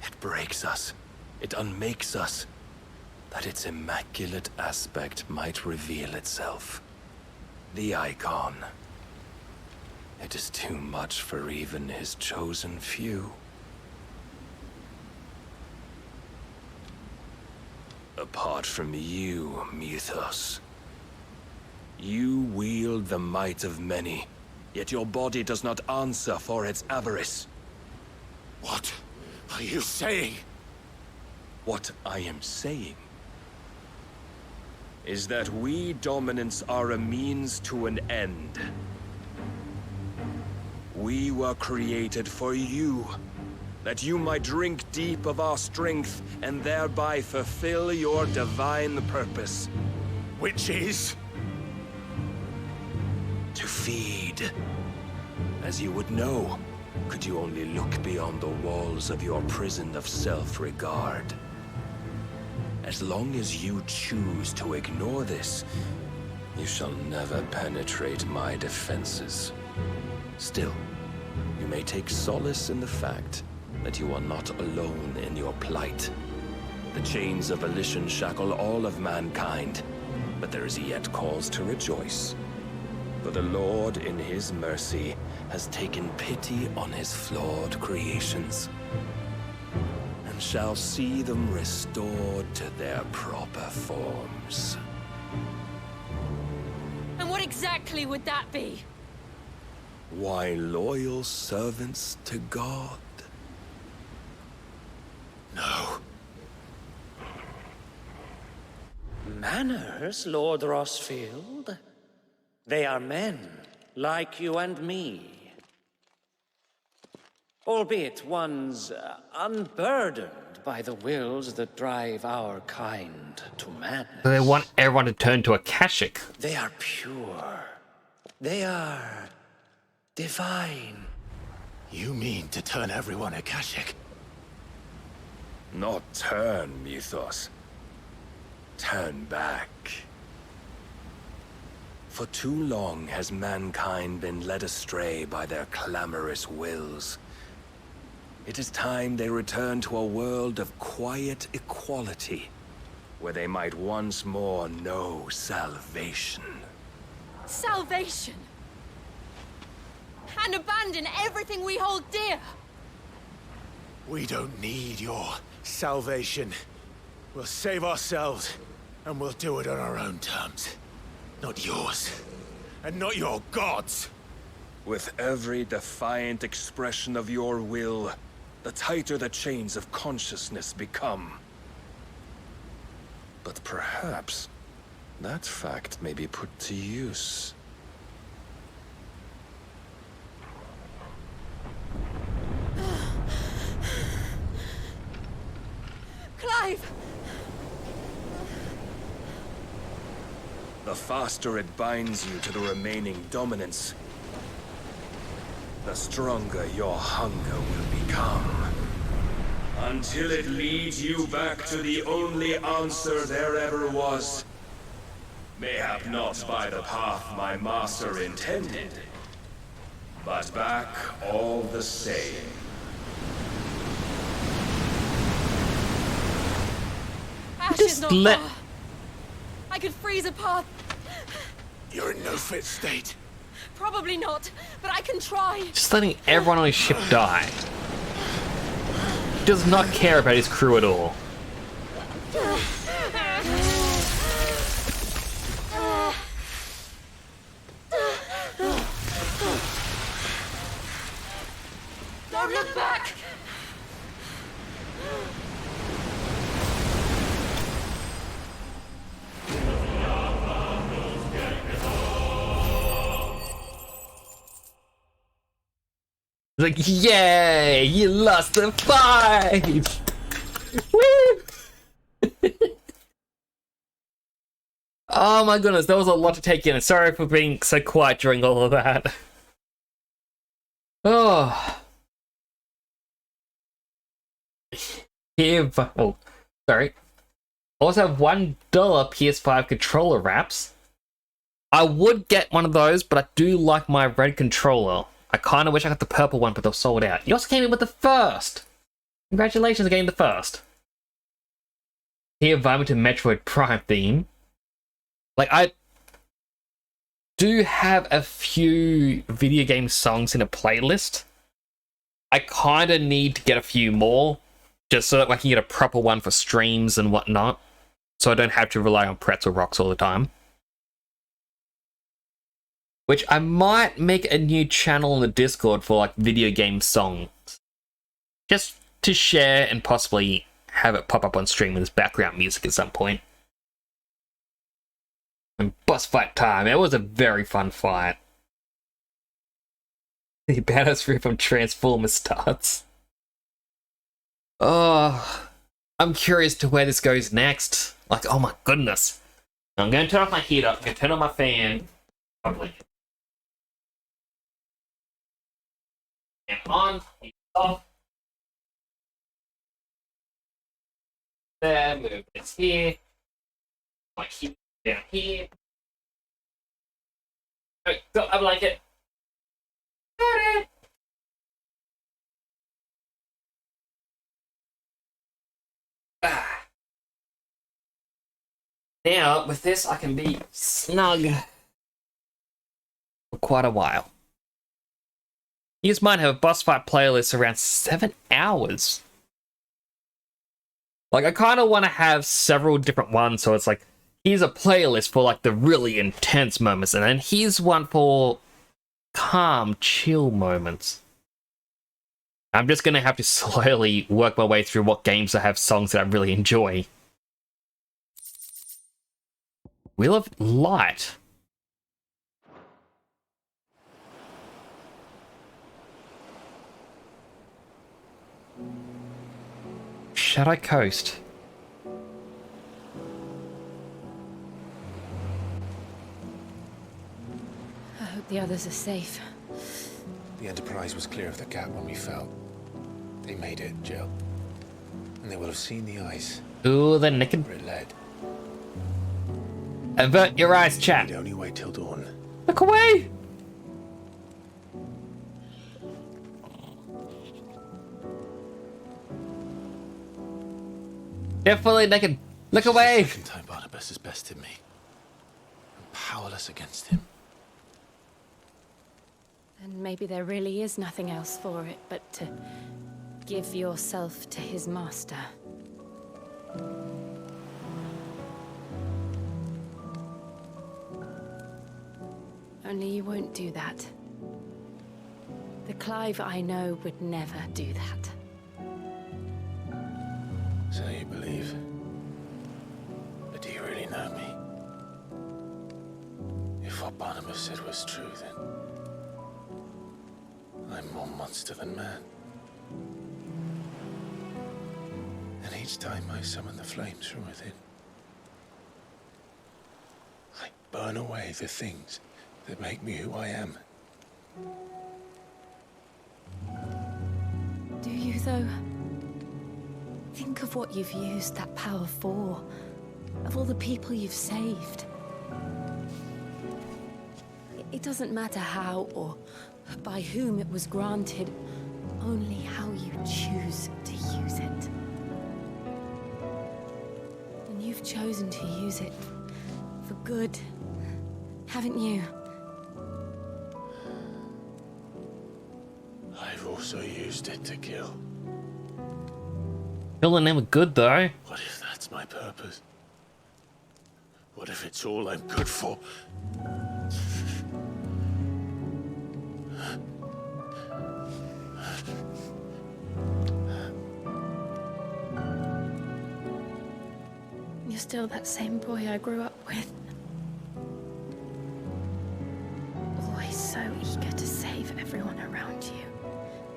It breaks us, it unmakes us, that its immaculate aspect might reveal itself. The icon. It is too much for even his chosen few. Apart from you, Mythos, you wield the might of many, yet your body does not answer for its avarice. What are you saying? What I am saying is that we dominants are a means to an end. We were created for you, that you might drink deep of our strength and thereby fulfill your divine purpose. Which is? To feed. As you would know, could you only look beyond the walls of your prison of self-regard. As long as you choose to ignore this, you shall never penetrate my defenses. Still, you may take solace in the fact that you are not alone in your plight. The chains of volition shackle all of mankind, but there is yet cause to rejoice. For the Lord, in his mercy, has taken pity on his flawed creations, and shall see them restored to their proper forms. And what exactly would that be? Why, loyal servants to God. No. Manners, Lord Rossfield? They are men, like you and me. Albeit ones unburdened by the wills that drive our kind to madness. They want everyone to turn to Akashic. They are pure. They are divine. You mean to turn everyone Akashic? Not turn, Mythos. Turn back. For too long has mankind been led astray by their clamorous wills. It is time they return to a world of quiet equality, where they might once more know salvation. Salvation! And abandon everything we hold dear! We don't need your salvation. We'll save ourselves, and we'll do it on our own terms. Not yours. And not your gods! With every defiant expression of your will, the tighter the chains of consciousness become. But perhaps that fact may be put to use. Clive! The faster it binds you to the remaining dominance, the stronger your hunger will become. Until it leads you back to the only answer there ever was. Mayhap not by the path my master intended, but back all the same. Ashes not far. I could freeze a path. You're in no fit state. Probably not, but I can try. Just letting everyone on his ship die. He does not care about his crew at all. Don't look back! Like, yay! You lost the fight! Woo! Oh my goodness, that was a lot to take in. Sorry for being so quiet during all of that. Oh. Here, oh, sorry. Also have $1 PS5 controller wraps. I would get one of those, but I do like my red controller. I kind of wish I got the purple one, but they're sold out. You also came in with the first! Congratulations on getting the first. Here, vibing to Metroid Prime theme. Like, do have a few video game songs in a playlist. I kind of need to get a few more, just so that I can get a proper one for streams and whatnot, so I don't have to rely on pretzel rocks all the time. Which I might make a new channel in the Discord for, like, video game songs. Just to share and possibly have it pop up on stream with background music at some point. And boss fight time. It was a very fun fight. The badass rip from Transformers starts. Oh, I'm curious to where this goes next. Like, oh my goodness. I'm going to turn off my heater. I'm going to turn on my fan. Probably. And on. Heat off. There. Move this here. My heat down here. Okay, so I like it. Now, with this, I can be snug for quite a while. You just might have a boss fight playlist around 7 hours. Like, I kind of want to have several different ones, so it's like, here's a playlist for, like, the really intense moments, and then here's one for calm, chill moments. I'm just going to have to slowly work my way through what games I have songs that I really enjoy. Wheel of Light. Shadow Coast. I hope the others are safe. The Enterprise was clear of the gap when we fell. They made it, Jill. And they will have seen the ice. Ooh, the naked. Where it led. Avert your eyes, chat. We'd only wait till dawn. Look away! Definitely naked. Look away! The second time Barnabas has bested me. I'm powerless against him. And maybe there really is nothing else for it but to give yourself to his master. Only you won't do that. The Clive I know would never do that. So you believe? But do you really know me? If what Barnabas said was true, then I'm more monster than man. And each time I summon the flames from within, I burn away the things that make me who I am. Do you, though? Think of what you've used that power for. Of all the people you've saved. It doesn't matter how or by whom it was granted, only how you choose to use it. And you've chosen to use it for good, haven't you? I've also used it to kill. Killing them good, though. What if that's my purpose? What if it's all I'm good for? You're still that same boy I grew up with. Always so eager to save everyone around you,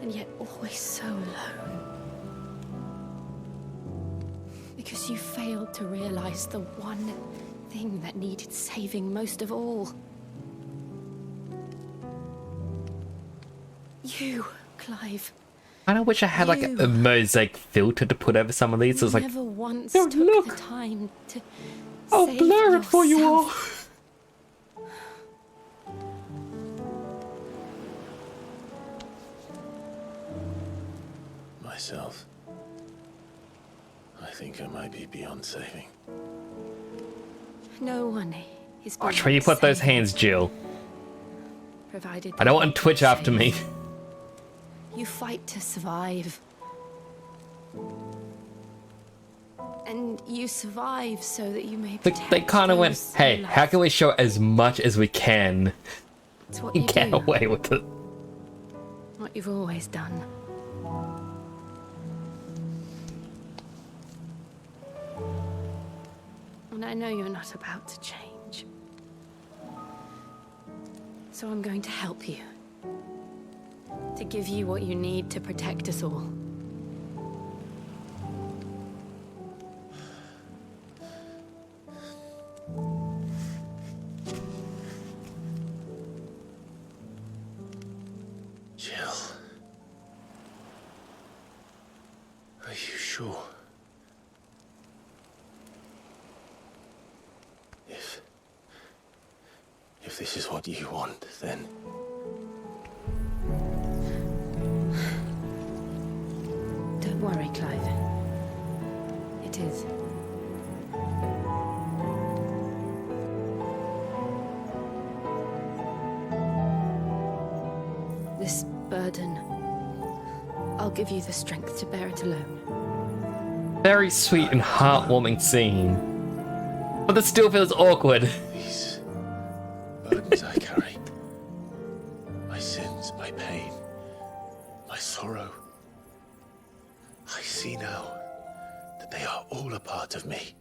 and yet always so alone. Because you failed to realize the one thing that needed saving most of all. You, Clive. I wish I had like a mosaic filter to put over some of these. So it's like, Never once oh, took look. the time to I'll save blur it for you all. yourself. Myself. I think I might be beyond saving. No one is. Watch where you put those hands, Jill. Provided I don't want Twitch after me. you fight to survive. And you survive so that you may protect They kind of went, those hey, you how love. can we show as much as we can It's what and you get do. away with it? What you've always done. And I know you're not about to change. So I'm going to help you. To give you what you need to protect us all. Jill. Are you sure? If this is what you want, then... Don't worry, Clive. It is. This burden, I'll give you the strength to bear it alone. Very sweet and heartwarming scene. But it still feels awkward. These burdens I carry, my sins, my pain, my sorrow, I see now that they are all a part of me.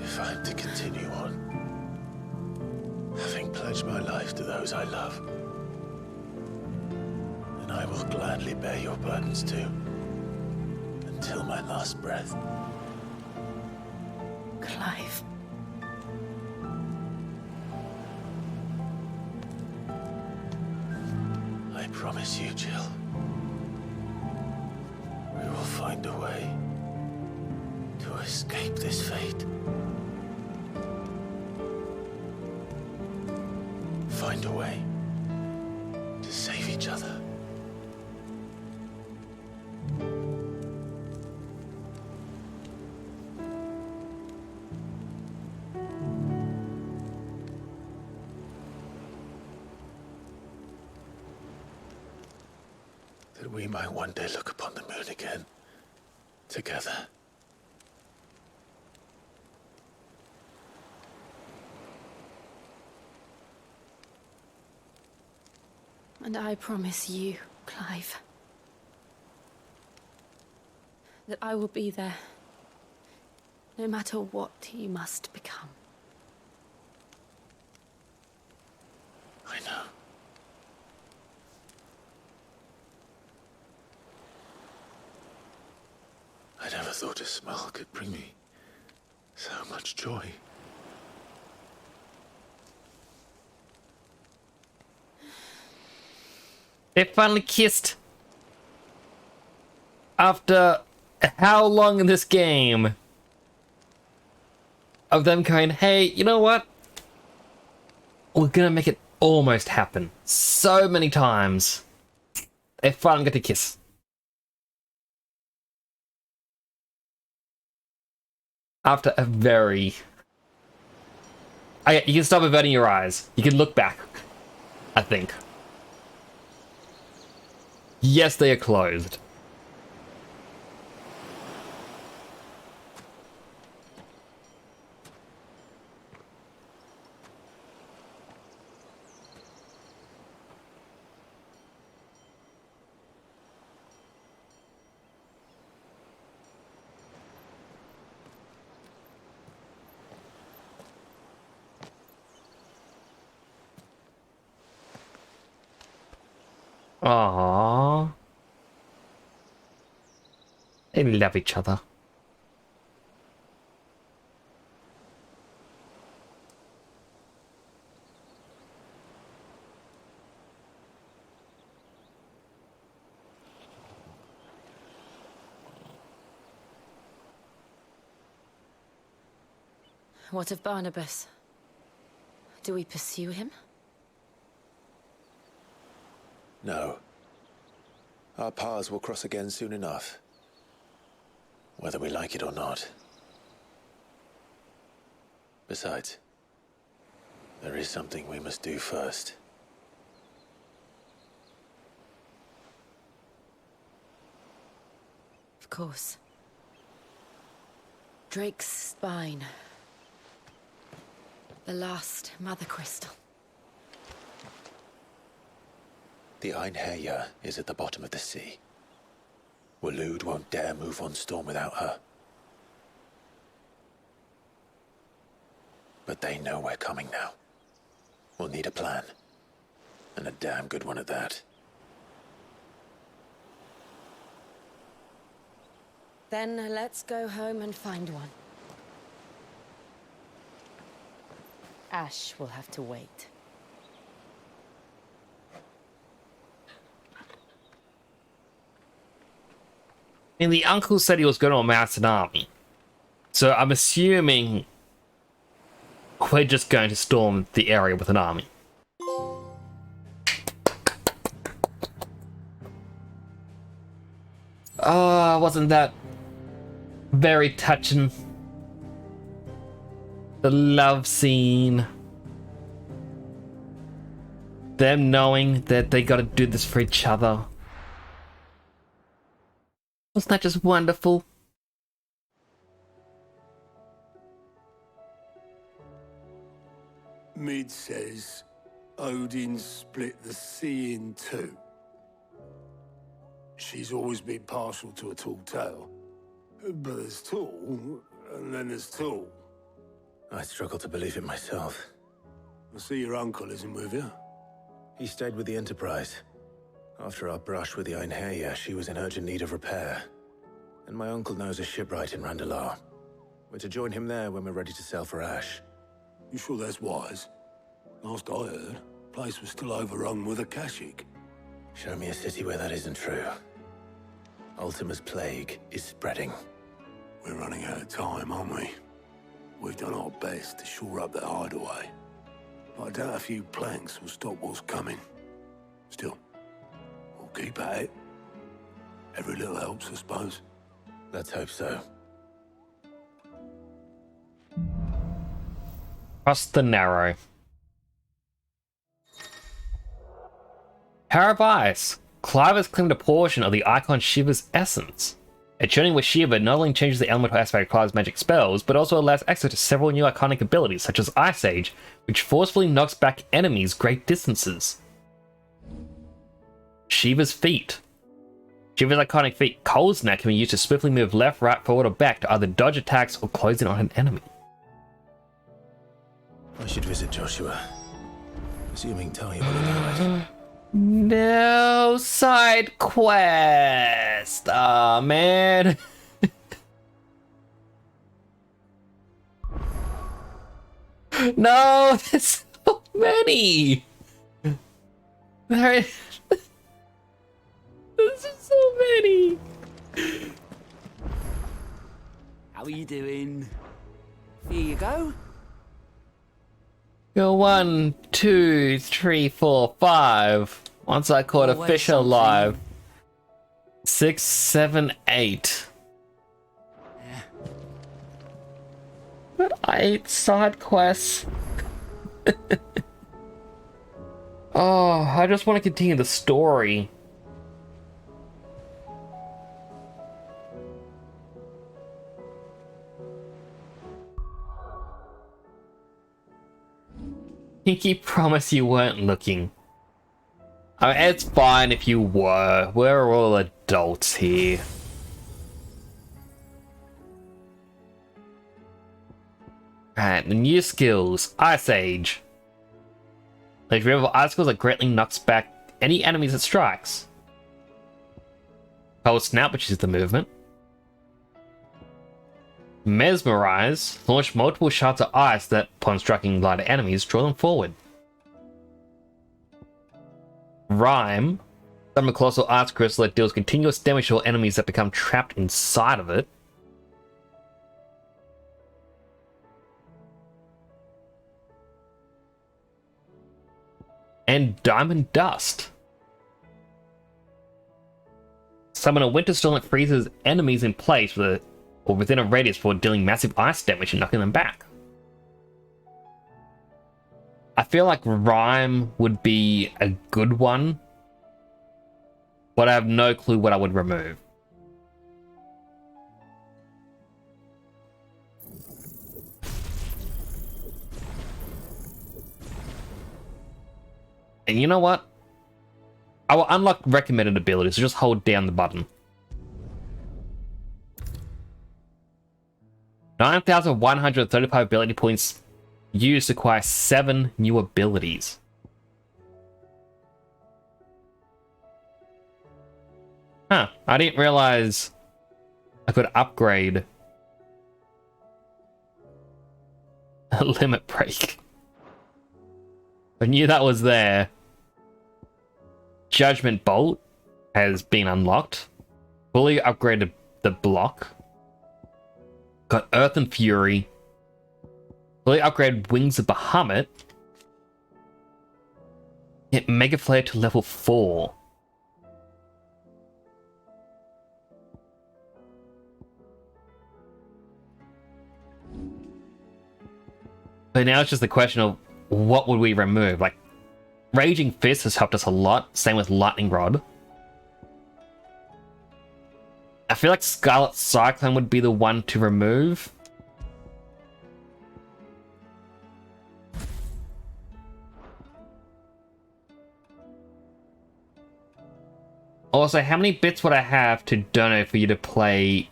If I'm to continue on, having pledged my life to those I love, then I will gladly bear your burdens too, until my last breath. Clive. I promise you, Jill, we will find a way to escape this fate. Find a way to save each other. That we might one day look upon the moon again, together. And I promise you, Clive, that I will be there, no matter what you must become. I know. I never thought a smile could bring me so much joy. They finally kissed. After how long in this game of them going, hey, you know what? We're gonna make it almost happen. So many times. They finally got to kiss. After a very... Okay, you can stop averting your eyes. You can look back, I think. Yes, they are closed. Aww. They love each other. What of Barnabas? Do we pursue him? No. Our paths will cross again soon enough. Whether we like it or not. Besides, there is something we must do first. Of course. Drake's spine. The last Mother Crystal. The Einherjar is at the bottom of the sea. Waloed won't dare move on Storm without her. But they know we're coming now. We'll need a plan. And a damn good one at that. Then let's go home and find one. Ash will have to wait. I mean, the uncle said he was going to amass an army. So I'm assuming we're just going to storm the area with an army. Oh, wasn't that very touching? The love scene. Them knowing that they gotta do this for each other. Wasn't that just wonderful? Mid says Odin split the sea in two. She's always been partial to a tall tale. But there's tall, and then there's tall. I struggle to believe it myself. I see your uncle isn't with you. He stayed with the Enterprise. After our brush with the Einherjar, she was in urgent need of repair. And my uncle knows a shipwright in Randalar. We're to join him there when we're ready to sail for Ash. You sure that's wise? Last I heard, the place was still overrun with Akashic. Show me a city where that isn't true. Ultima's plague is spreading. We're running out of time, aren't we? We've done our best to shore up that hideaway. But I doubt a few planks will stop what's coming. Still, we'll keep at it. Every little helps, I suppose. Let's hope so. Across the Narrow. Pair of Eyes. Clive has claimed a portion of the icon Shiva's essence. A journey with Shiva not only changes the elemental aspect of Clive's magic spells, but also allows access to several new iconic abilities, such as Ice Age, which forcefully knocks back enemies great distances. Shiva's Feet. Shiva's iconic feat, Cole's Neck, can be used to swiftly move left, right, forward, or back to either dodge attacks or close in on an enemy. I should visit Joshua. Assuming Talia will allow it. No side quest. Aw, man. No, there's so many. There's so many. How are you doing? Here you go. Go 1, 2, 3, 4, 5. Once I caught a fish alive. 6, 7, 8. Yeah. But 8 side quests. Oh, I just want to continue the story. Pinky promised you weren't looking. I mean, it's fine if you were. We're all adults here. Alright, the new skills. Ice Age. Like, if you have icicles that greatly knocks back any enemies it strikes. Cold Snap, which is the movement. Mesmerize, launch multiple shards of ice that, upon striking lighter enemies, draw them forward. Rhyme, summon a colossal ice crystal that deals continuous damage to all enemies that become trapped inside of it. And Diamond Dust. Summon a winter storm that freezes enemies in place or within a radius for dealing massive ice damage and knocking them back. I feel like Rhyme would be a good one, but I have no clue what I would remove. And you know what? I will unlock recommended abilities, so just hold down the button. 9,135 ability points used to acquire 7 new abilities. Huh, I didn't realize I could upgrade a limit break. I knew that was there. Judgment Bolt has been unlocked. Fully upgraded the block. Got Earth and Fury. Fully upgraded Wings of Bahamut. Get Mega Flare to level 4. But now it's just the question of what would we remove? Like, Raging Fist has helped us a lot. Same with Lightning Rod. I feel like Scarlet Cyclone would be the one to remove. Also, how many bits would I have to donate for you to play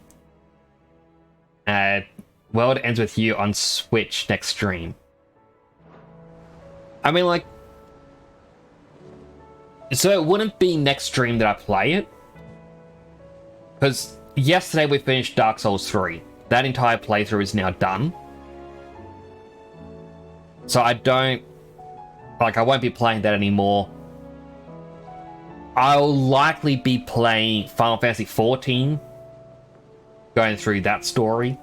World Ends With You on Switch next stream? I mean, like, so it wouldn't be next stream that I play it. Because yesterday we finished Dark Souls 3. That entire playthrough is now done. So I won't be playing that anymore. I'll likely be playing Final Fantasy XIV. Going through that story.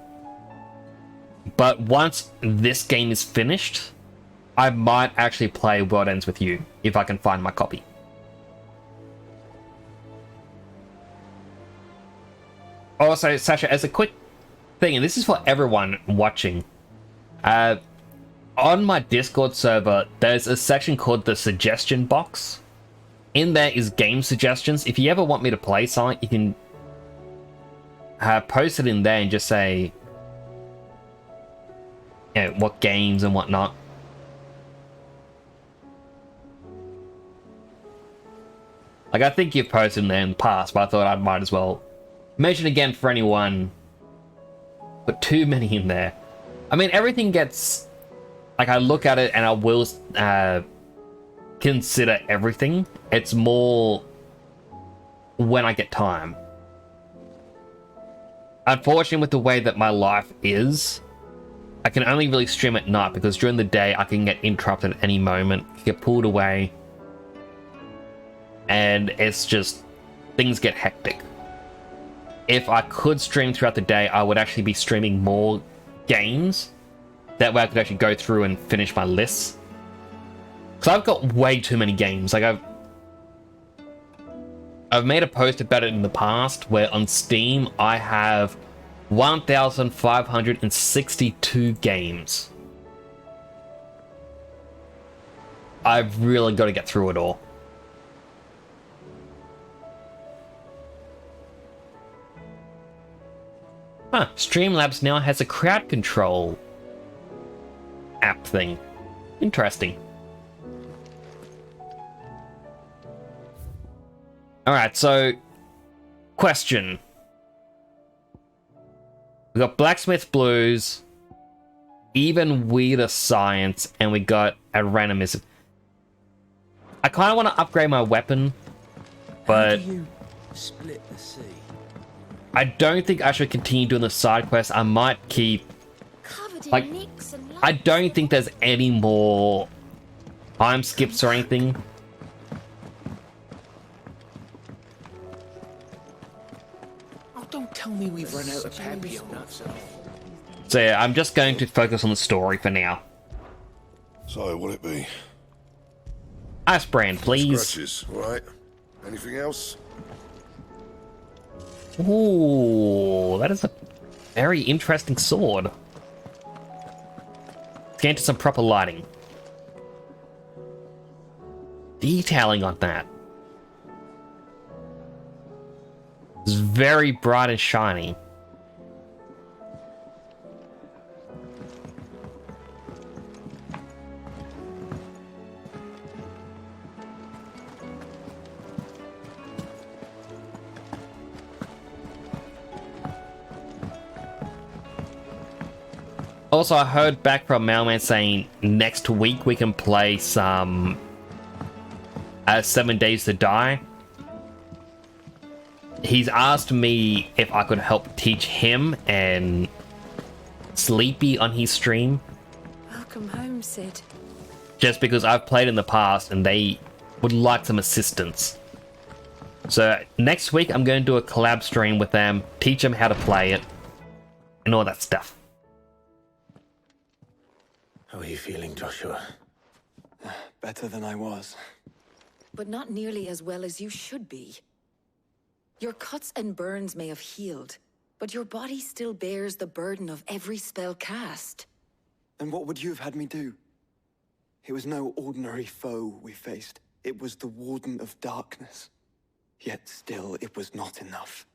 But once this game is finished, I might actually play World Ends With You, if I can find my copy. Also, Sasha, as a quick thing, and this is for everyone watching, on my Discord server, there's a section called the Suggestion Box. In there is game suggestions. If you ever want me to play something, you can post it in there and just say, you know, what games and whatnot. Like, I think you've posted in there in the past, but I thought I might as well mention again for anyone. But too many in there. I mean, everything gets... Like, I look at it and I will consider everything. It's more when I get time. Unfortunately, with the way that my life is, I can only really stream at night because during the day I can get interrupted at any moment, get pulled away, and it's just, things get hectic. If I could stream throughout the day, I would actually be streaming more games. That way I could actually go through and finish my lists. Because I've got way too many games. Like, I've made a post about it in the past, where on Steam I have 1,562 games. I've really got to get through it all. Huh, Streamlabs now has a crowd control app thing. Interesting. Alright, so, question. We got Blacksmith Blues, even weirder science, and we got a randomism. I kind of want to upgrade my weapon, but How do you split the sea? I don't think I should continue doing the side quest. I might keep... Like, I don't think there's any more time skips or anything. Oh, don't tell me we've run out of papillon nuts. So yeah, I'm just going to focus on the story for now. So, what'll it be? Ice brand, please. Scratches, right? Anything else? Ooh, that is a very interesting sword. Let's get into some proper lighting. Detailing on that. It's very bright and shiny. Also, I heard back from Mailman saying next week we can play some 7 Days to Die. He's asked me if I could help teach him and Sleepy on his stream. Welcome home, Sid. Just because I've played in the past and they would like some assistance. So next week I'm going to do a collab stream with them, teach them how to play it, and all that stuff. How are you feeling, Joshua? Better than I was. But not nearly as well as you should be. Your cuts and burns may have healed, but your body still bears the burden of every spell cast. Then what would you have had me do? It was no ordinary foe we faced. It was the Warden of Darkness. Yet still, it was not enough.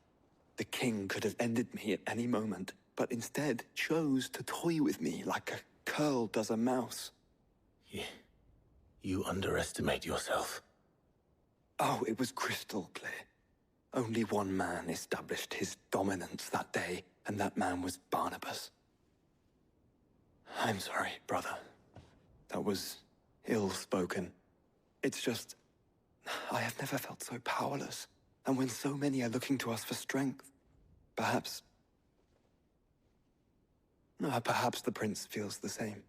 The king could have ended me at any moment, but instead chose to toy with me like a curl does a mouse. You underestimate yourself. Oh, it was crystal clear. Only one man established his dominance that day, and that man was Barnabas. I'm sorry, brother. That was ill-spoken. It's just... I have never felt so powerless. And when so many are looking to us for strength, perhaps the prince feels the same.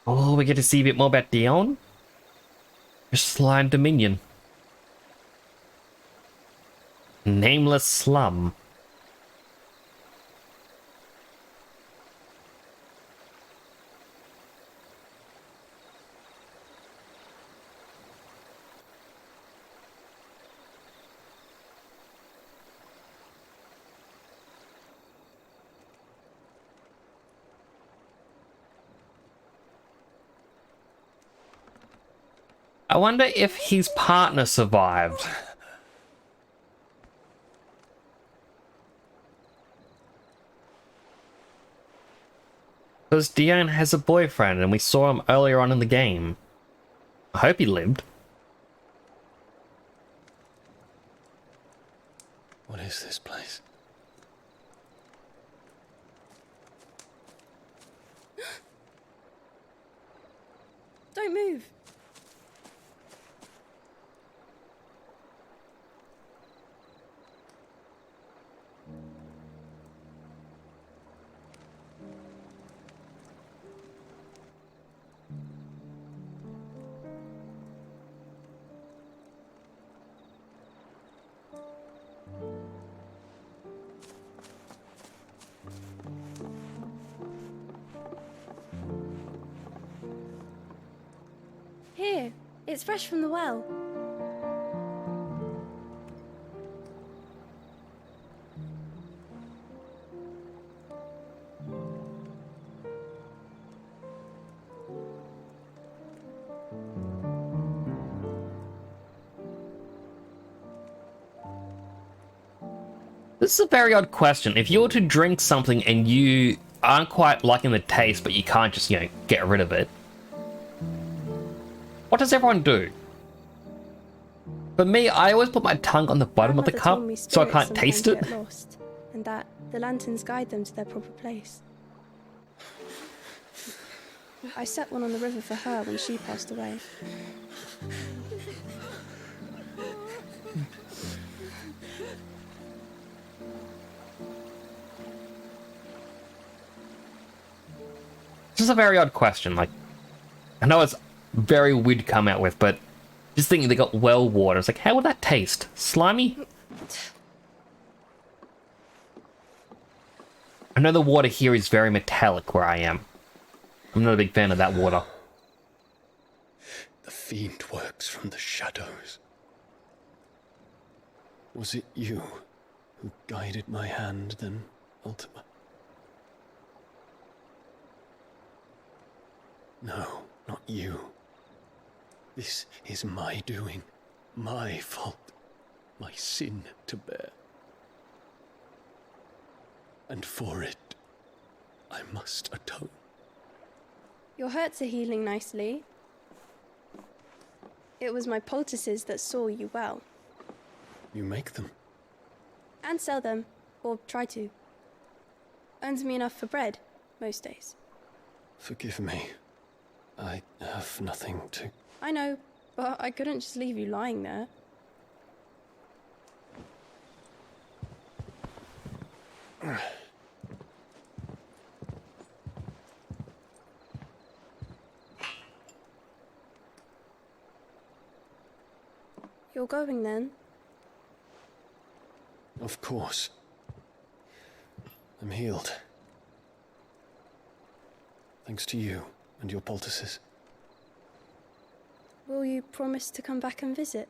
Oh, we get to see a bit more about Dion? Slime Dominion. Nameless Slum. I wonder if his partner survived. Because Dion has a boyfriend and we saw him earlier on in the game. I hope he lived. What is this place? Don't move. Here, it's fresh from the well. This is a very odd question. If you were to drink something and you aren't quite liking the taste, but you can't just, get rid of it, what does everyone do? For me, I always put my tongue on the bottom of the cup so I can't taste it. Get lost, and that the lanterns guide them to their proper place. I set one on the river for her when she passed away. This is a very odd question. Like, I know it's very weird to come out with, but just thinking they got well water. It's like, how would that taste? Slimy? I know the water here is very metallic where I am. I'm not a big fan of that water. The fiend works from the shadows. Was it you who guided my hand then, Ultima? No, not you. This is my doing, my fault, my sin to bear. And for it, I must atone. Your hurts are healing nicely. It was my poultices that saw you well. You make them? And sell them, or try to. Earns me enough for bread, most days. Forgive me. I have nothing to... I know, but I couldn't just leave you lying there. You're going then? Of course. I'm healed. Thanks to you and your poultices. Will you promise to come back and visit?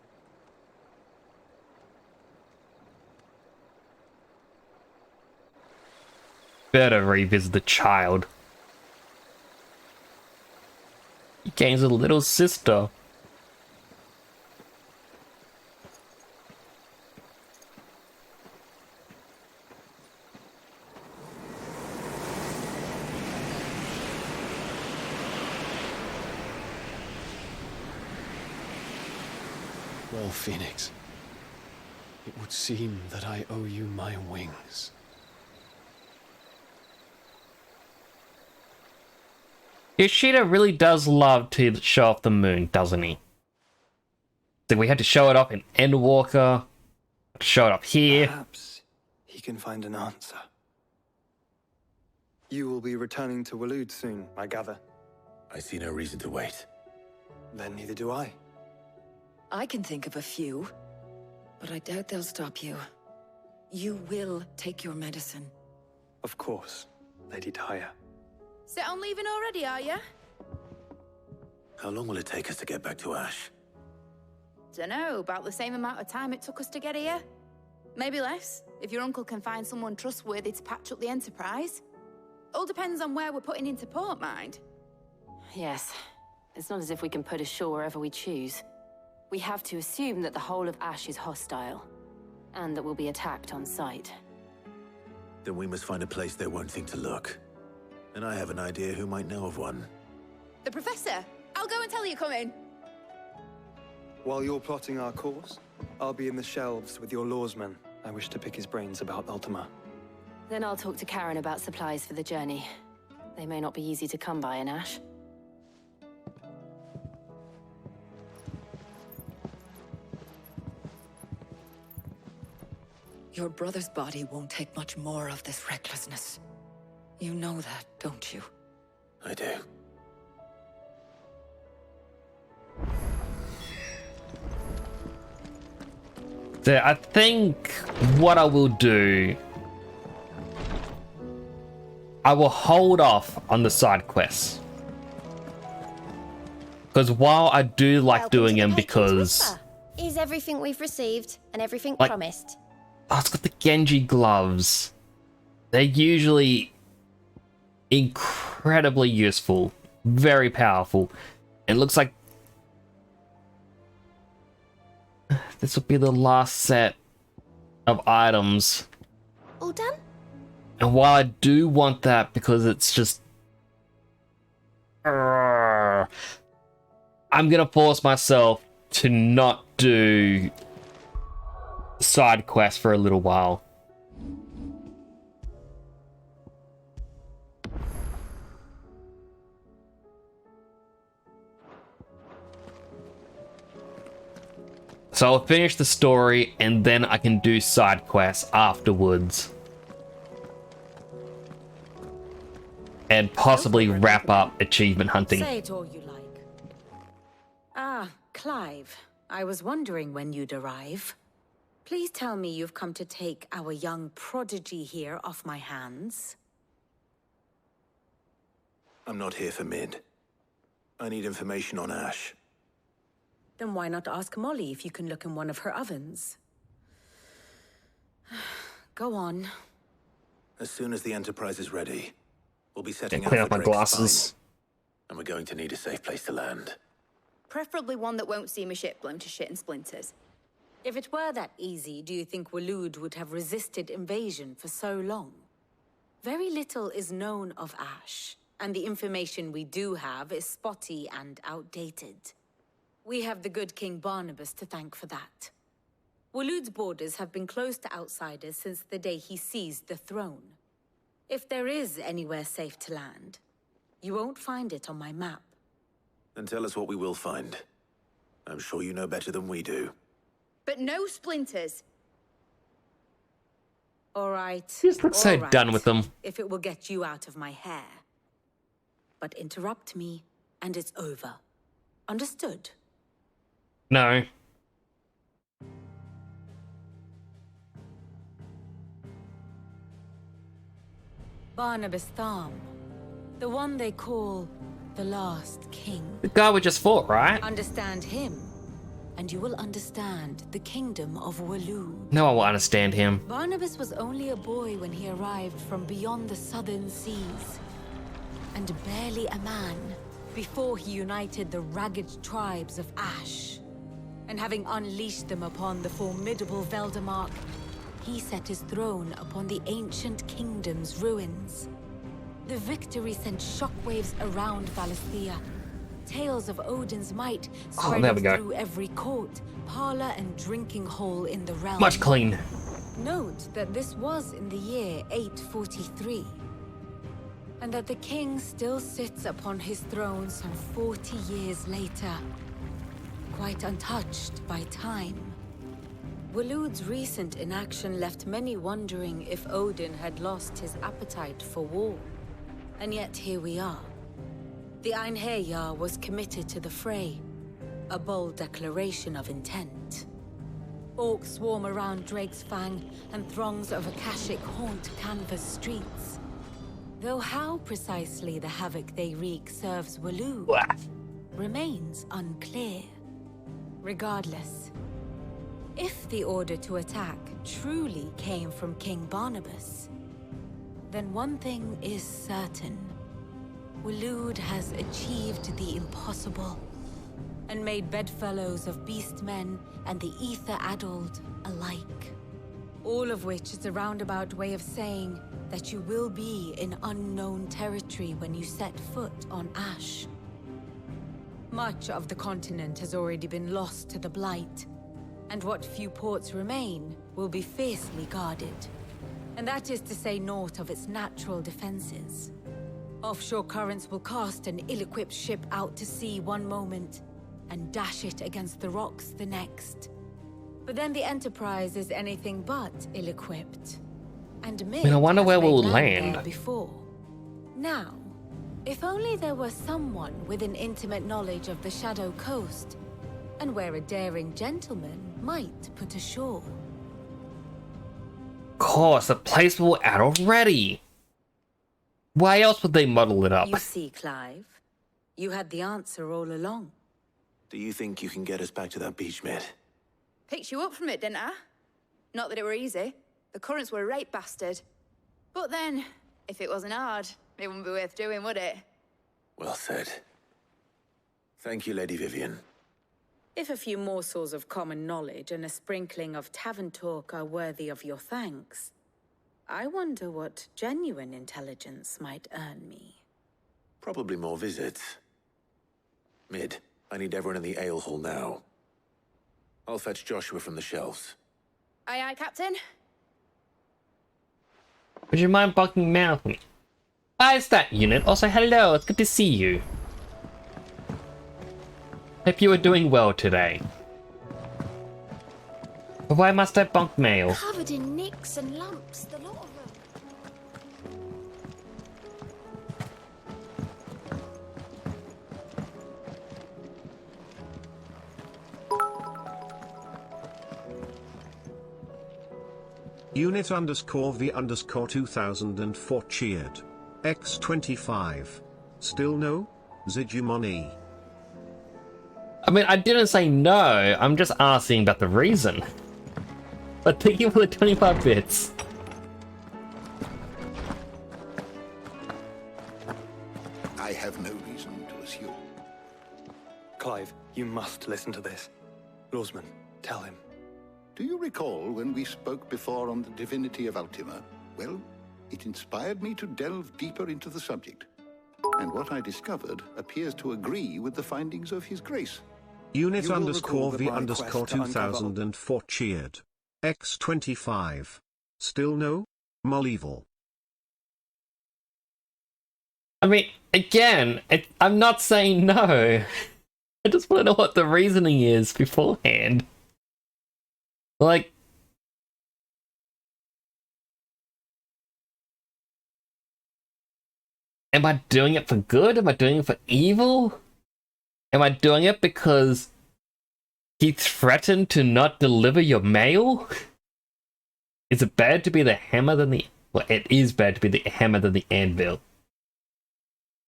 Better revisit the child. He gains a little sister. Well, Phoenix, it would seem that I owe you my wings. Yoshida really does love to show off the moon, doesn't he? So we had to show it off in Endwalker, show it up here. Perhaps he can find an answer. You will be returning to Waloed soon, I gather. I see no reason to wait. Then neither do I. I can think of a few, but I doubt they'll stop you. You will take your medicine. Of course, Lady Daya. Set on leaving already, are you? How long will it take us to get back to Ash? Dunno, about the same amount of time it took us to get here. Maybe less, if your uncle can find someone trustworthy to patch up the Enterprise. All depends on where we're putting into port, mind. Yes. It's not as if we can put ashore wherever we choose. We have to assume that the whole of Ash is hostile, and that we'll be attacked on sight. Then we must find a place they won't think to look. And I have an idea who might know of one. The Professor! I'll go and tell you come in. While you're plotting our course, I'll be in the shelves with your lawsman. I wish to pick his brains about Ultima. Then I'll talk to Karen about supplies for the journey. They may not be easy to come by in Ash. Your brother's body won't take much more of this recklessness. You know that, don't you? I do. So I think what I will do, I will hold off on the side quests. Because while I do like doing them because... Is everything we've received and everything Like- promised? Oh, it's got the Genji gloves. They're usually incredibly useful, very powerful. And it looks like this will be the last set of items. All done? And while I do want that because it's just... I'm gonna force myself to not do side quests for a little while. So I'll finish the story and then I can do side quests afterwards. And possibly wrap up achievement hunting. Say it all you like. Ah, Clive. I was wondering when you'd arrive. Please tell me you've come to take our young prodigy here off my hands. I'm not here for Mid. I need information on Ash. Then why not ask Molly if you can look in one of her ovens? Go on. As soon as the Enterprise is ready, we'll be setting out Clean for up my Drake's glasses. Spine. And we're going to need a safe place to land. Preferably one that won't see my ship blown to shit and splinters. If it were that easy, do you think Waloed would have resisted invasion for so long? Very little is known of Ash, and the information we do have is spotty and outdated. We have the good King Barnabas to thank for that. Waloed's borders have been closed to outsiders since the day he seized the throne. If there is anywhere safe to land, you won't find it on my map. Then tell us what we will find. I'm sure you know better than we do. But no splinters. All right. Just looks so done with them. If it will get you out of my hair. But interrupt me, and it's over. Understood? No. Barnabas Tharm. The one they call the Last King. The guy we just fought, right? Understand him, and you will understand the kingdom of Waloed. No one will understand him. Barnabas was only a boy when he arrived from beyond the southern seas, and barely a man before he united the ragged tribes of Ash. And having unleashed them upon the formidable Veldamark, he set his throne upon the ancient kingdom's ruins. The victory sent shockwaves around Valisthea. Tales of Odin's might spread through every court, parlor, and drinking hole in the realm. Much clean. Note that this was in the year 843, and that the king still sits upon his throne some 40 years later, quite untouched by time. Waloed's recent inaction left many wondering if Odin had lost his appetite for war. And yet here we are. The Einherjar was committed to the fray, a bold declaration of intent. Orcs swarm around Drake's Fang, and throngs of Akashic haunt Canvas streets. Though how precisely the havoc they wreak serves Waloed remains unclear. Regardless, if the order to attack truly came from King Barnabas, then one thing is certain. Waloed has achieved the impossible, and made bedfellows of beastmen and the ether-addled alike. All of which is a roundabout way of saying that you will be in unknown territory when you set foot on Ash. Much of the continent has already been lost to the Blight, and what few ports remain will be fiercely guarded. And that is to say naught of its natural defenses. Offshore currents will cast an ill-equipped ship out to sea one moment, and dash it against the rocks the next. But then the Enterprise is anything but ill-equipped. And Mid I wonder has where made we'll there land. before. Now, if only there were someone with an intimate knowledge of the Shadow Coast, and where a daring gentleman might put ashore. Of course, the place we were at already. Why else would they muddle it up? You see, Clive, you had the answer all along. Do you think you can get us back to that beach, Mid? Picked you up from it, didn't I? Not that it were easy. The currents were a right bastard. But then, if it wasn't hard, it wouldn't be worth doing, would it? Well said. Thank you, Lady Vivian. If a few morsels of common knowledge and a sprinkling of tavern talk are worthy of your thanks, I wonder what genuine intelligence might earn me. Probably more visits. Mid, I need everyone in the ale hall now. I'll fetch Joshua from the shelves. Aye, aye, Captain. Would you mind bucking mouth me? Hi, it's that unit. Also, hello. It's good to see you. Hope you are doing well today. But why must I bunk mail? Covered in nicks and lumps, the lot of them. Unit underscore V underscore 2004 cheered. X25. Still no? Zigumoni. I mean, I didn't say no. I'm just asking about the reason. But thank you for the 25 bits. I have no reason to assume. Clive, you must listen to this. Lawsman, tell him. Do you recall when we spoke before on the divinity of Ultima? Well, it inspired me to delve deeper into the subject. And what I discovered appears to agree with the findings of His Grace. Unit underscore V underscore 2004 cheered. X25. Still no? Molevil. I mean, again, I'm not saying no. I just want to know what the reasoning is beforehand. Like, am I doing it for good? Am I doing it for evil? Am I doing it because he threatened to not deliver your mail? Is it bad to be the hammer than the... Well, it is bad to be the hammer than the anvil.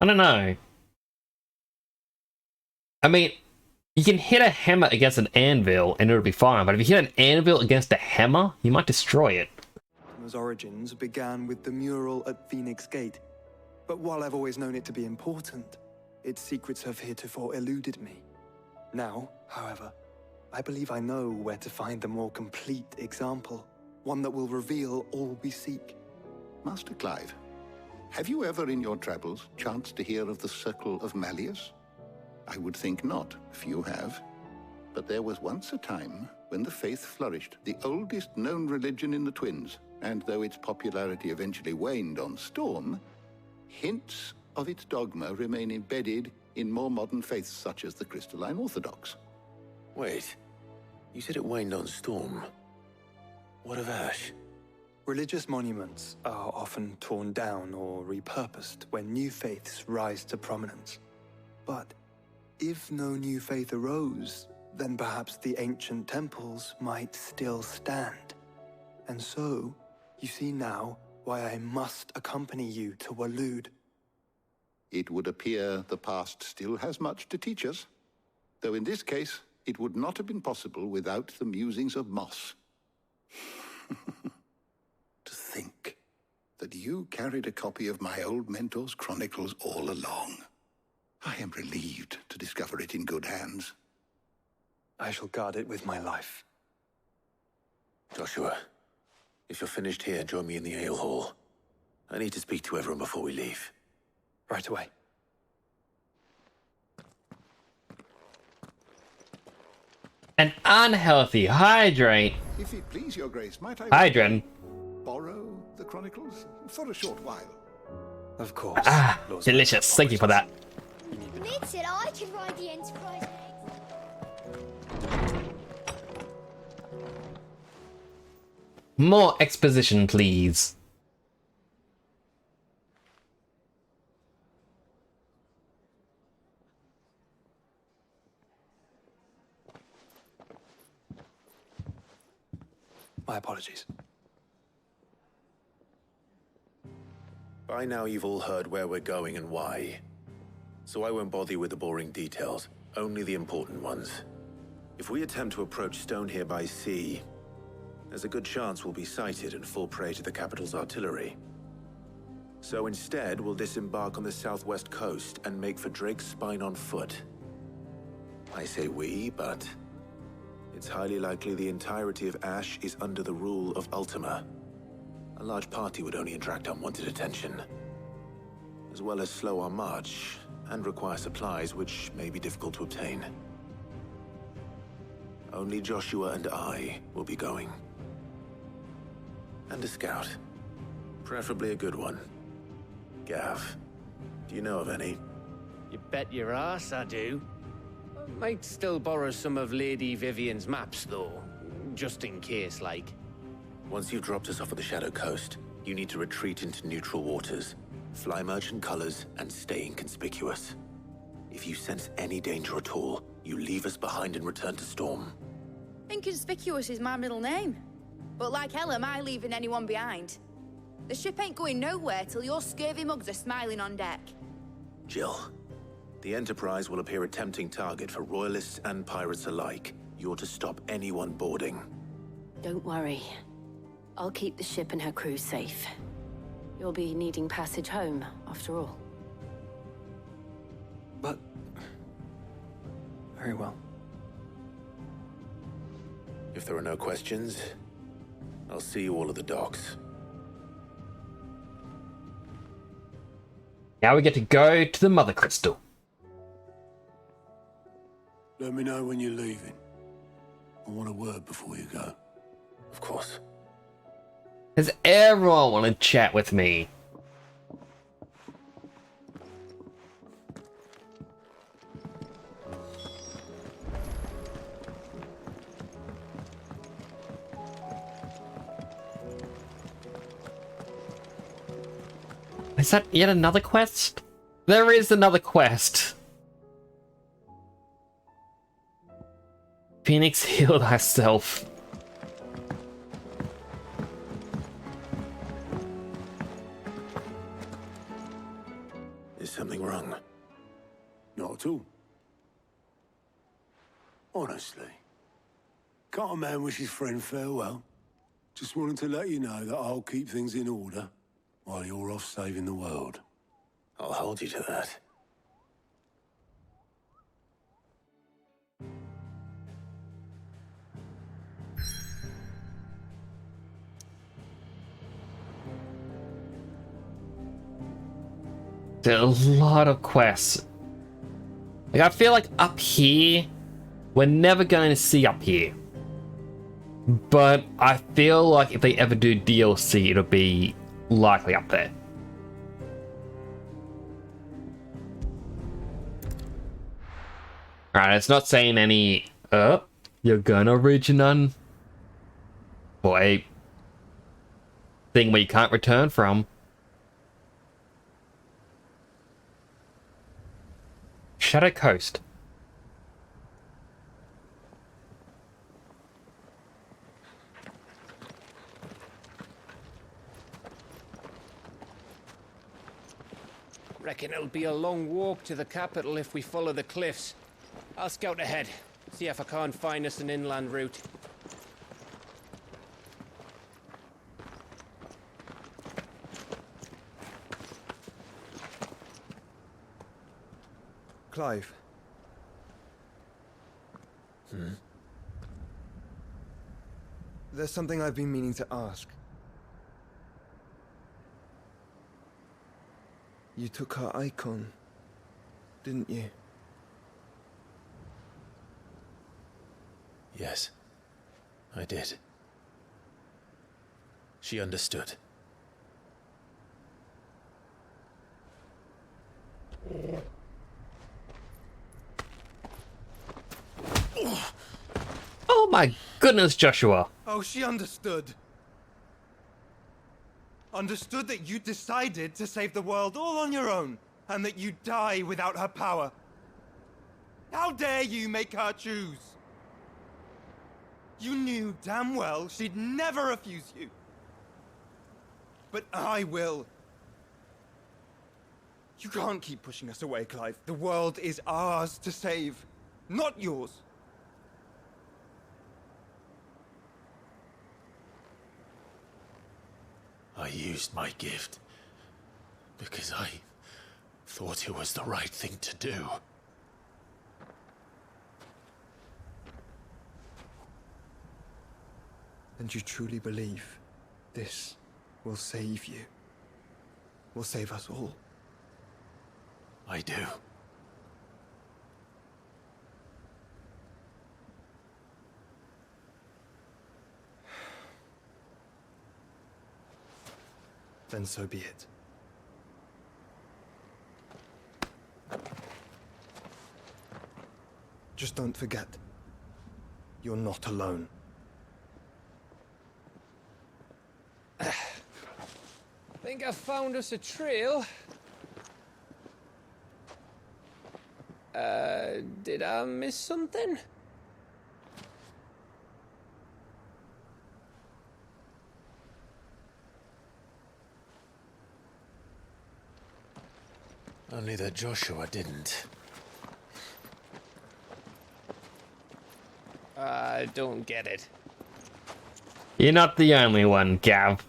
I don't know. I mean, you can hit a hammer against an anvil and it'll be fine, but if you hit an anvil against a hammer, you might destroy it. Ultima's origins began with the mural at Phoenix Gate. But while I've always known it to be important, its secrets have heretofore eluded me. Now, however, I believe I know where to find the more complete example, one that will reveal all we seek. Master Clive, have you ever in your travels chanced to hear of the Circle of Malleus? I would think not, if you have. But there was once a time when the faith flourished, the oldest known religion in the Twins, and though its popularity eventually waned on Storm, hints of its dogma remain embedded in more modern faiths such as the Crystalline Orthodox. Wait, you said it waned on Storm. What of Ash? Religious monuments are often torn down or repurposed when new faiths rise to prominence. But if no new faith arose, then perhaps the ancient temples might still stand. And so, you see now why I must accompany you to Waloed. It would appear the past still has much to teach us, though in this case, it would not have been possible without the musings of Moss. To think that you carried a copy of my old mentor's chronicles all along. I am relieved to discover it in good hands. I shall guard it with my life. Joshua, if you're finished here, join me in the ale hall. I need to speak to everyone before we leave. Right away. An unhealthy hydrate. If it please your grace, might I Hydrant. borrow the chronicles for a short while? Of course. Ah, delicious. Thank you for that. Ned said I could ride the Enterprise. More exposition, please. My apologies. By now you've all heard where we're going and why. So I won't bother you with the boring details, only the important ones. If we attempt to approach Stone here by sea, there's a good chance we'll be sighted and fall prey to the capital's artillery. So instead, we'll disembark on the southwest coast and make for Drake's Spine on foot. I say we, but it's highly likely the entirety of Ash is under the rule of Ultima. A large party would only attract unwanted attention, as well as slow our march and require supplies which may be difficult to obtain. Only Joshua and I will be going. And a scout. Preferably a good one. Gav, do you know of any? You bet your ass I do. Might still borrow some of Lady Vivian's maps, though. Just in case, like. Once you've dropped us off at the Shadow Coast, you need to retreat into neutral waters, fly merchant colors, and stay inconspicuous. If you sense any danger at all, you leave us behind and return to Storm. Inconspicuous is my middle name. But like hell am I leaving anyone behind. The ship ain't going nowhere till your scurvy mugs are smiling on deck. Jill, the Enterprise will appear a tempting target for royalists and pirates alike. You're to stop anyone boarding. Don't worry. I'll keep the ship and her crew safe. You'll be needing passage home, after all. But... very well. If there are no questions, I'll see you all at the docks. Now we get to go to the Mother Crystal. Let me know when you're leaving. I want a word before you go. Of course. Does everyone want to chat with me? Is that yet another quest? There is another quest. Phoenix, heal thyself. Is something wrong? Not at all. Honestly. Can't a man wish his friend farewell? Just wanted to let you know that I'll keep things in order while you're off saving the world. I'll hold you to that. There are a lot of quests. Like, I feel like up here, we're never going to see up here. But I feel like if they ever do DLC, it'll be likely up there. Alright, it's not saying any, you're gonna reach none. Or a thing where you can't return from. Shadow Coast. Reckon it'll be a long walk to the capital if we follow the cliffs. I'll scout ahead, see if I can't find us an inland route. Clive. There's something I've been meaning to ask. You took her icon, didn't you? Yes, I did. She understood. Oh my goodness, Joshua. Oh, she understood. Understood that you decided to save the world all on your own, and that you'd die without her power. How dare you make her choose? You knew damn well she'd never refuse you. But I will. You can't keep pushing us away, Clive. The world is ours to save, not yours. I used my gift because I thought it was the right thing to do. And you truly believe this will save you? Will save us all? I do. Then so be it. Just don't forget, you're not alone. Think I found us a trail. Did I miss something? Only that Joshua didn't. I don't get it. You're not the only one, Gav.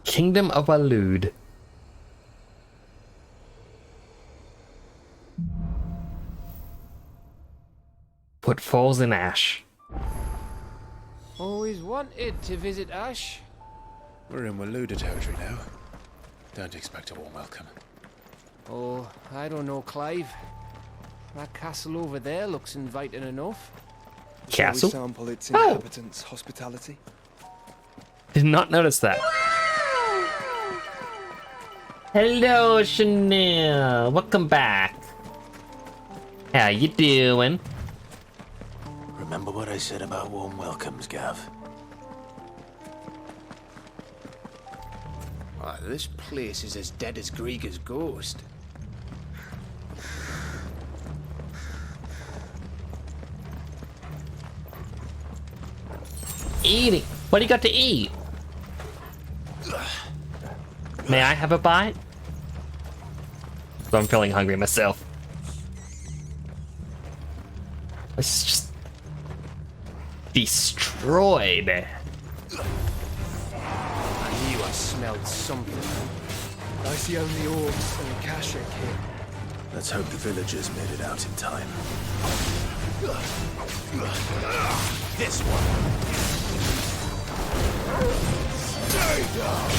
Kingdom of Alud. Footfalls in Ash. Always wanted to visit Ash. We're in Waluda territory now. Don't expect a warm welcome. Oh, I don't know, Clive. That castle over there looks inviting enough. Castle? Shall we sample its inhabitants' hospitality? Did not notice that. Hello, Chanel. Welcome back. How you doing? Remember what I said about warm welcomes, Gav? Oh, this place is as dead as Greagor's ghost. Eating. What do you got to eat? May I have a bite? So I'm feeling hungry myself. This is just destroyed. I knew I smelled something. I see only orcs and Akashic here. Let's hope the villagers made it out in time. This one. Stay down.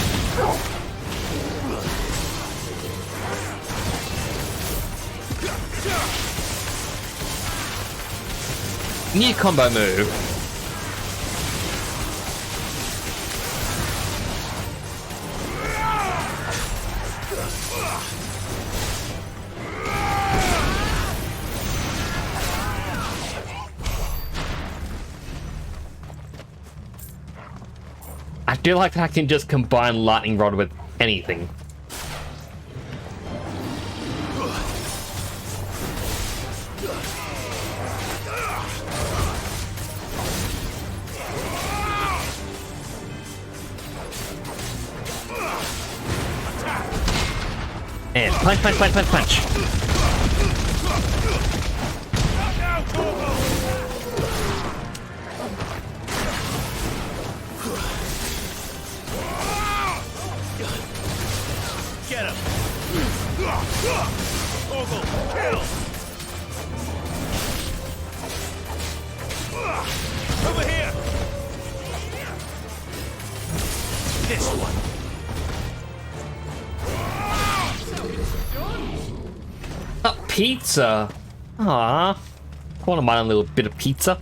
New combo move. I do like that I can just combine lightning rod with anything. And punch, punch, punch, punch, punch. Get him! Ogle, kill! Over here! This one. Oh, pizza. Aww. I wouldn't mind a little bit of pizza.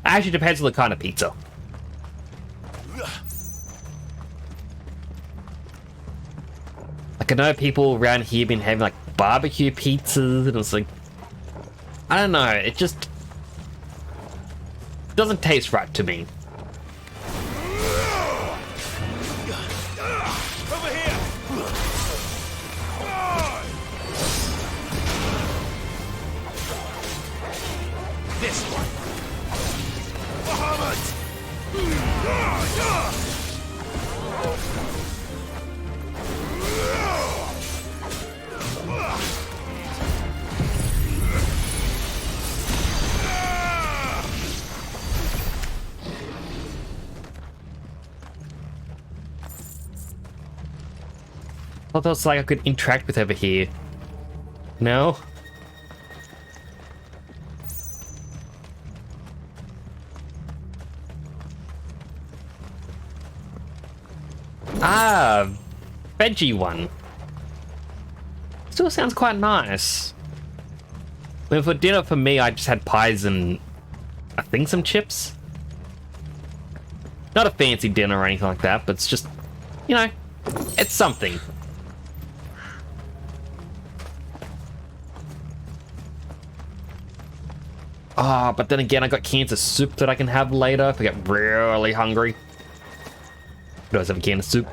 Actually, depends on the kind of pizza. Like, I know people around here been having like barbecue pizzas, and it's like, I don't know, it just doesn't taste right to me. Over here! This one. Bahamut! I thought there was like I could interact with over here. No? Ah, veggie one. Still sounds quite nice. I mean, for dinner for me, I just had pies and I think some chips. Not a fancy dinner or anything like that, but it's just, you know, it's something. Ah, but then again, I got cans of soup that I can have later if I get really hungry. Do I have a can of soup?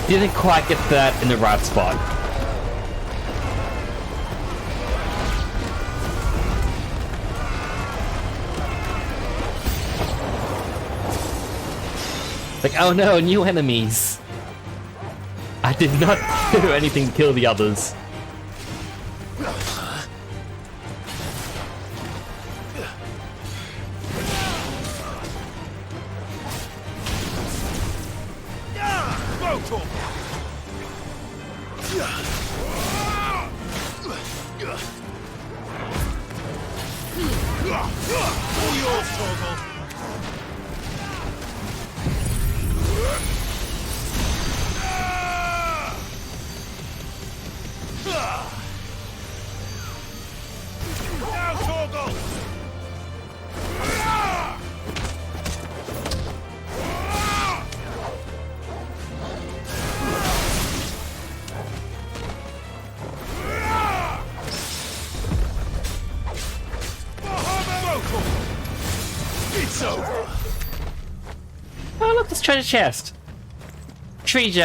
Didn't quite get that in the right spot. Like, oh no, new enemies. I did not do anything to kill the others. Oh look, this treasure chest. Treasure.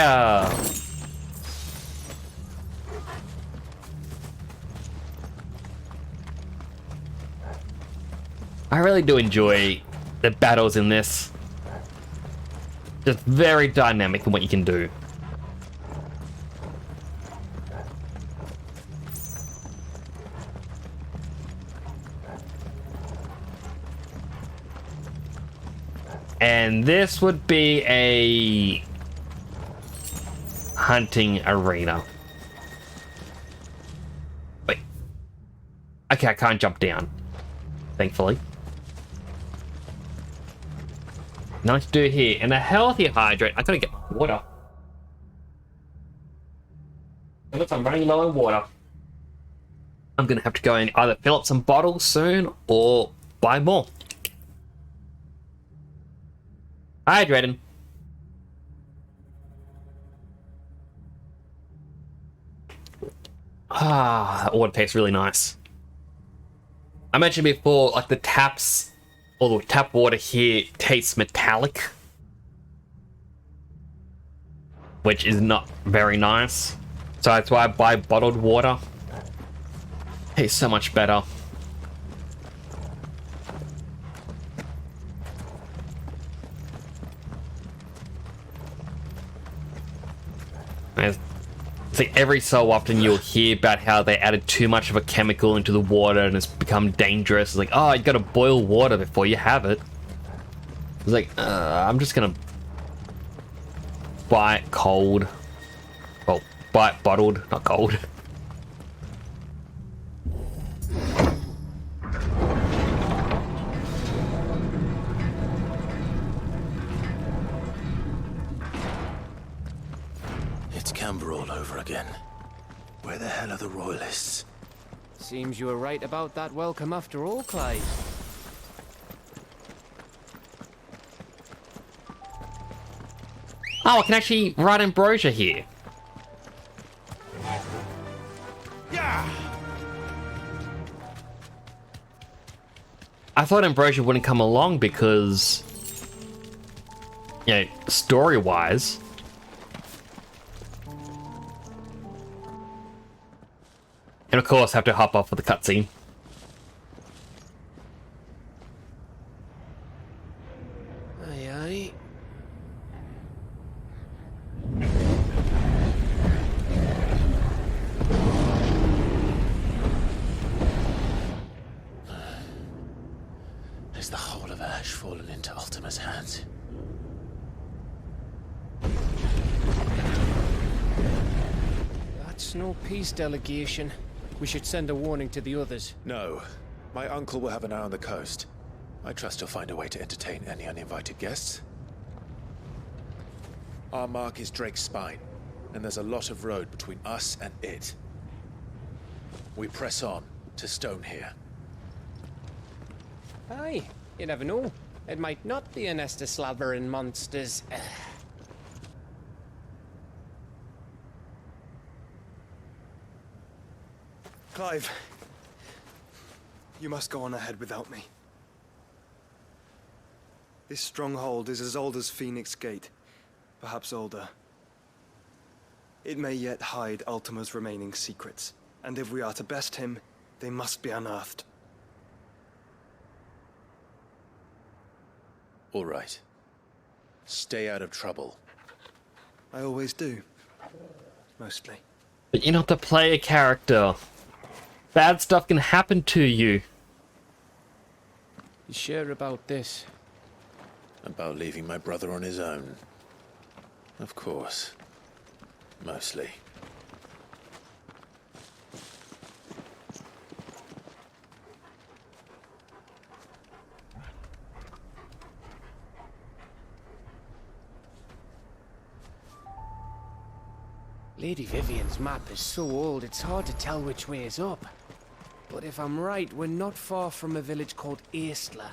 I really do enjoy the battles in this. Just very dynamic in what you can do. And this would be a hunting arena. Wait. Okay, I can't jump down. Thankfully. Nice to do here. And a healthy hydrate. I gotta get water. Unless I'm running low on water. I'm gonna have to go and either fill up some bottles soon or buy more. Hydrating. Ah, that water tastes really nice. I mentioned before, like the taps, or the tap water here tastes metallic, which is not very nice. So that's why I buy bottled water. Tastes so much better. It's like every so often you'll hear about how they added too much of a chemical into the water and it's become dangerous. It's like, oh, you gotta boil water before you have it. It's like, I'm just gonna buy it cold. Well, buy it bottled, not cold. Camber all over again. Where the hell are the royalists? Seems you were right about that welcome after all, Clive. Oh, I can actually write ambrosia here. Yeah. I thought ambrosia wouldn't come along because, you know, story-wise. And of course, have to hop off for the cutscene. Aye, aye. Has the whole of Ash fallen into Ultima's hands? That's no peace delegation. We should send a warning to the others. No. My uncle will have an eye on the coast. I trust he'll find a way to entertain any uninvited guests. Our mark is Drake's spine. and there's a lot of road between us and it. We press on to Stone here. Aye, you never know. It might not be a nest of slabbering monsters. Clive, you must go on ahead without me. This stronghold is as old as Phoenix Gate, perhaps older. It may yet hide Ultima's remaining secrets, and if we are to best him, they must be unearthed. All right. Stay out of trouble. I always do. Mostly. But you're not the player character. Bad stuff can happen to you. You sure about this? About leaving my brother on his own. Of course. Mostly. Lady Vivian's map is so old it's hard to tell which way is up. But if I'm right, we're not far from a village called Aistla.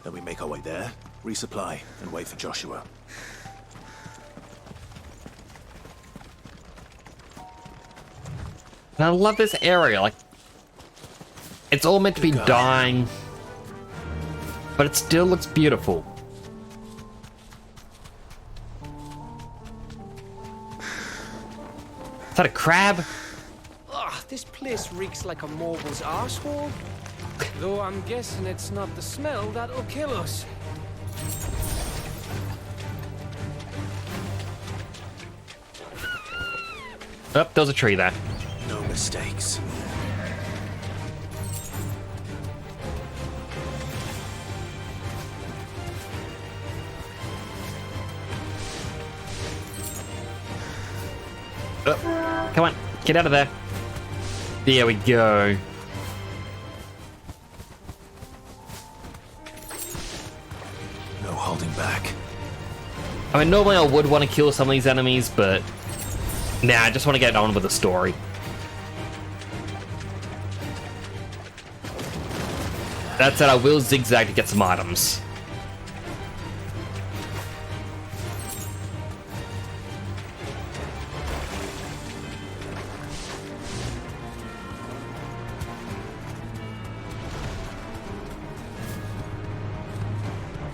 Then we make our way there, resupply, and wait for Joshua. And I love this area, like, it's all meant to be dying, but it still looks beautiful. Is that a crab? Ugh, this place reeks like a morble's arsehole. Though I'm guessing it's not the smell that'll kill us. Oh, there's a tree there. No mistakes. Oh, come on, get out of there. There we go. No holding back. I mean, normally I would want to kill some of these enemies, but nah, I just want to get on with the story. That said, I will zigzag to get some items.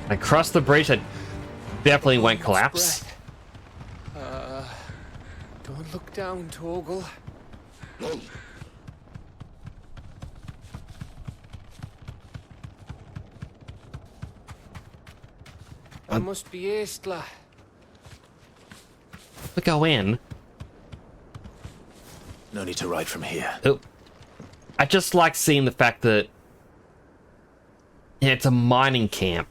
Across the bridge, I definitely won't collapse. Don't look down, Torgal. That must be Aistla. We go in. No need to ride from here. Oh. I just like seeing the fact that it's a mining camp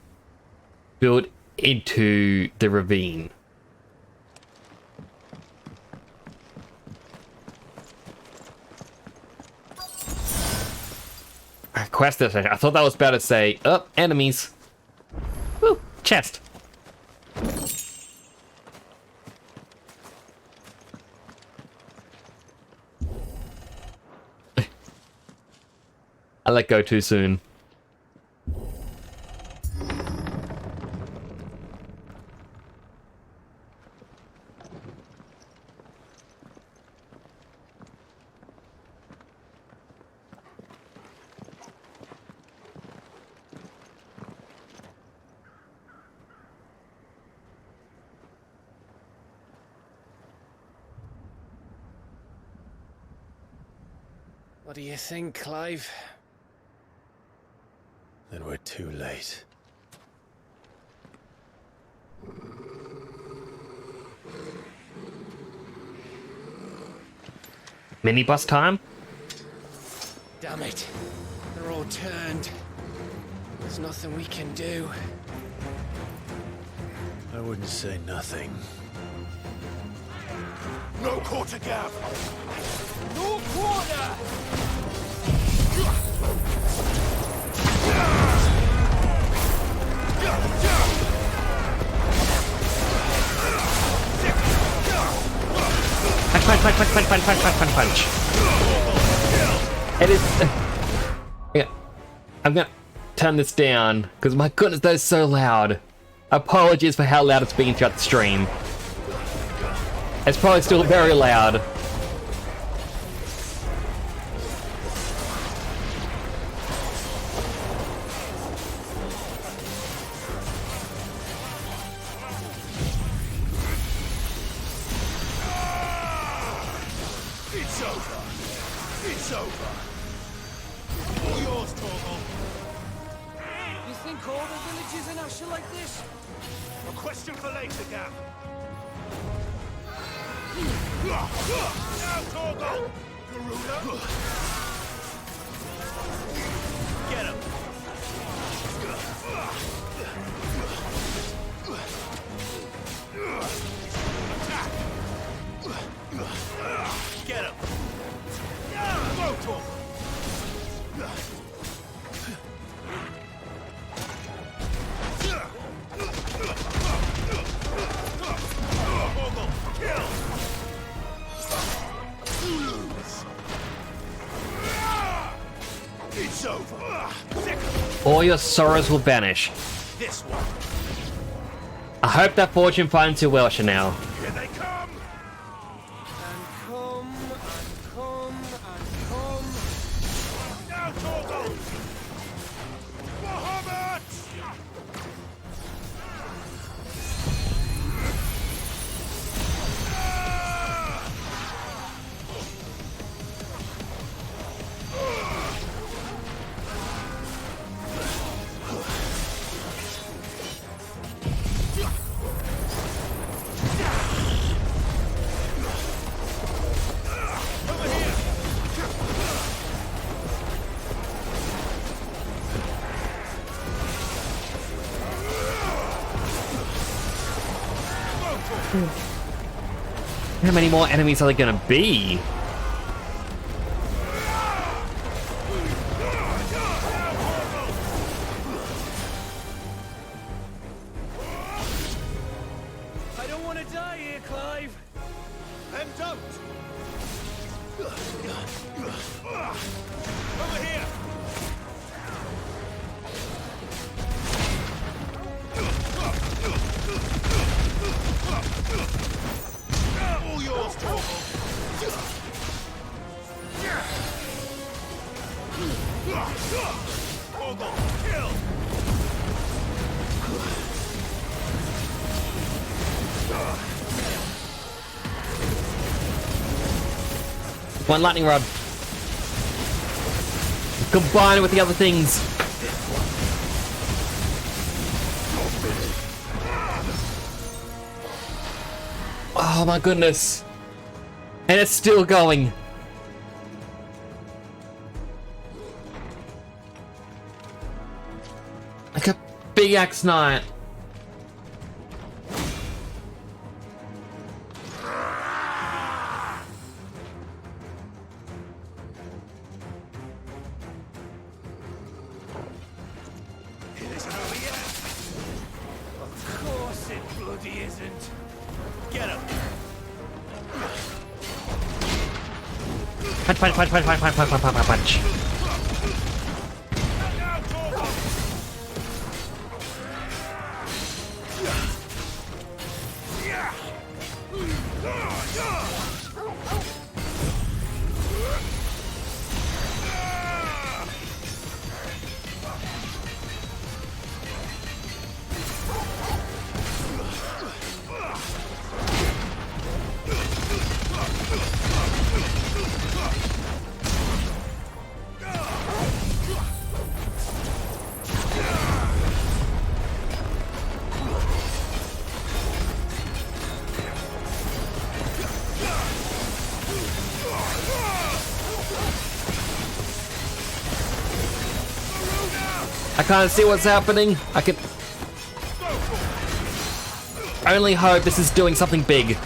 built into the ravine. Quest destination. I thought that was about to say, oh, enemies. Woo, chest. I let go too soon. What do you think, Clive? Then we're too late. Mini bus time? Damn it. They're all turned. There's nothing we can do. I wouldn't say nothing. No quarter gap! No quarter! punch, punch, punch, punch, punch, punch, punch, punch, punch, punch. It is... Yeah. I'm gonna turn this down, because my goodness, that is so loud. Apologies for how loud it's been throughout the stream. It's probably still very loud. It's over. It's over. All yours, Torgal. You think all the villages in Ash are like this? A question for later, Gap. Now, Torgal! Garuda! Get him! Attack! Get him! Go, Torgal! Kill! It's over. All your sorrows will vanish. This one. I hope that fortune finds you well, Chanel. Here they come. Now, Torgal. Bahamut! How many more enemies are there gonna be? I don't want to die here, Clive. Then don't. Over here. All yours, Torgal. Torgal, kill. One lightning rod. Combine it with the other things. Oh my goodness. And it's still going. Like a big axe knight. It isn't over yet. Of course it bloody isn't. Get him. Punch, punch, punch, punch, punch, punch, punch, punch, punch, punch. Now, Torgal. I can't see what's happening. I can only hope this is doing something big.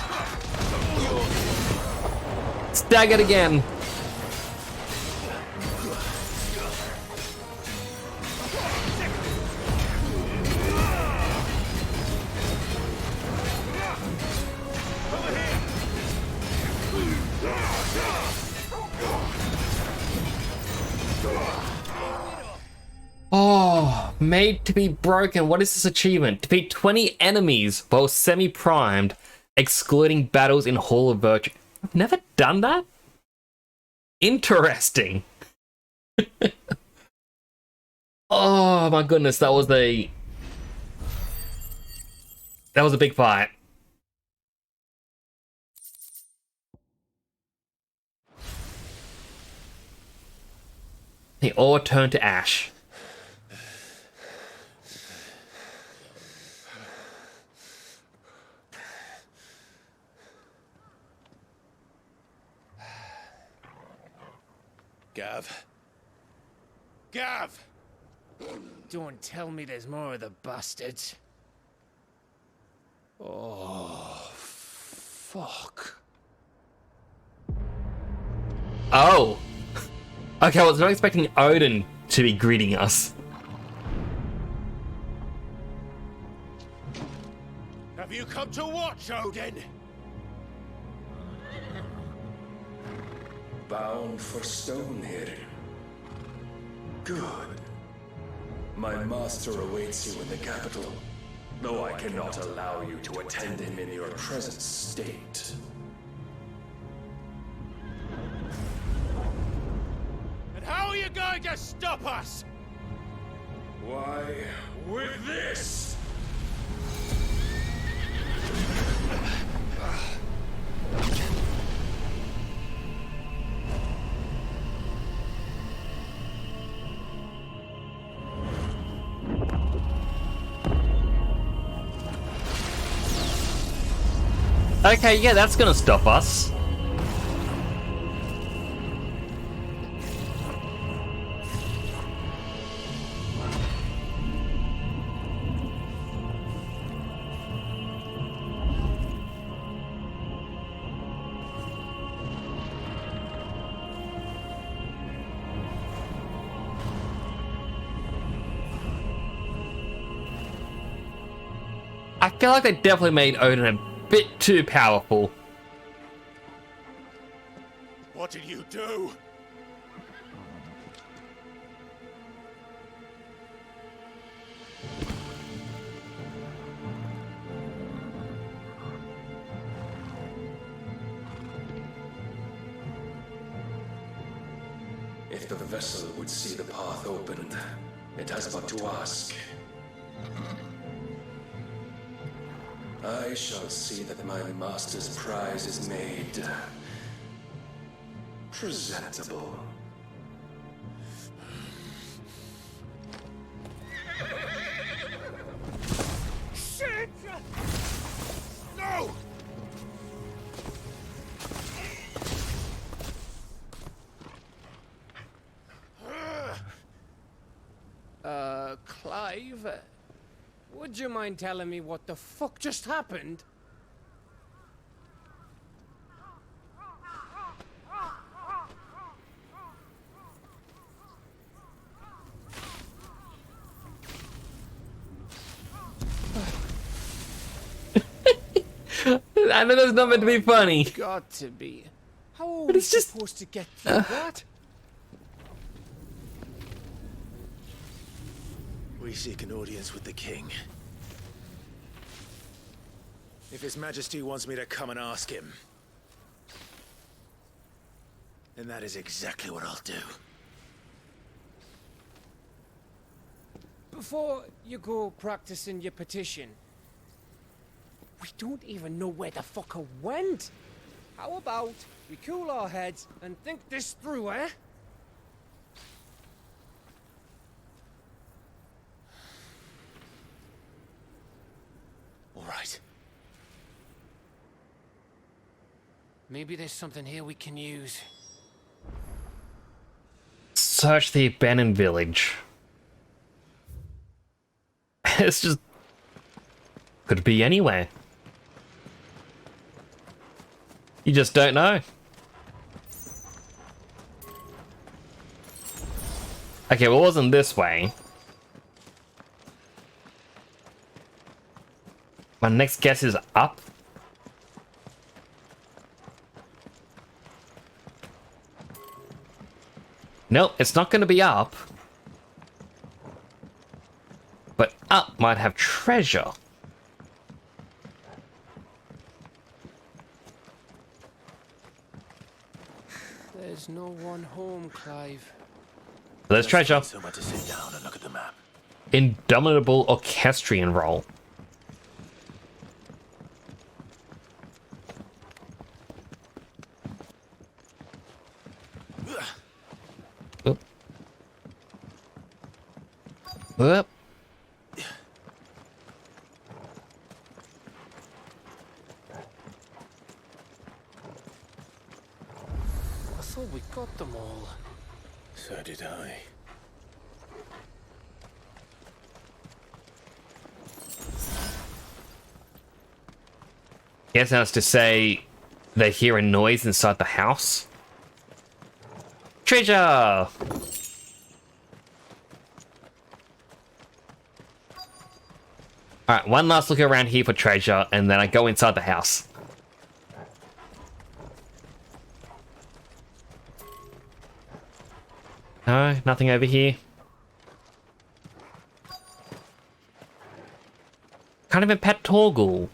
Staggered again. Made to be broken. What is this achievement? Defeat 20 enemies while semi-primed, excluding battles in Hall of Virtue. I've never done that? Interesting. Oh my goodness, that was a big fight. They all turned to ash. Gav. Gav! Don't tell me there's more of the bastards. Oh, fuck. Oh. Okay, I was not expecting Odin to be greeting us. Have you come to watch, Odin? Bound for stone here. Good. My master awaits you in the capital, though I cannot allow you to attend him in your present state. And how are you going to stop us? Why, with this! Okay, yeah, that's gonna stop us. I feel like they definitely made Odin a bit too powerful. What did you do? If the vessel would see the path opened, it has but to ask. I shall see that my master's prize is made presentable. Shit! No! Clive, would you mind telling me what the fuck just happened? I know that's not meant to be funny. Got to be. How are But we it's just- supposed to get through that? We seek an audience with the king. If His Majesty wants me to come and ask him, then that is exactly what I'll do. Before you go practicing your petition, we don't even know where the fucker went. How about we cool our heads and think this through, eh? All right. Maybe there's something here we can use. Search the abandoned village. It's just... could be anywhere. You just don't know. Okay, well, it wasn't this way. My next guess is up. Nope, it's not going to be up. up might have treasure. There's no one home, Clive. There's treasure. Somewhere to sit down and look at the map. Indomitable orchestrion roll. Oop. Oop. I thought we got them all. So did I. Guess that's to say they hear a noise inside the house. Treasure! Alright, one last look around here for treasure, and then I go inside the house. No, nothing over here. Can't even pet Torgal.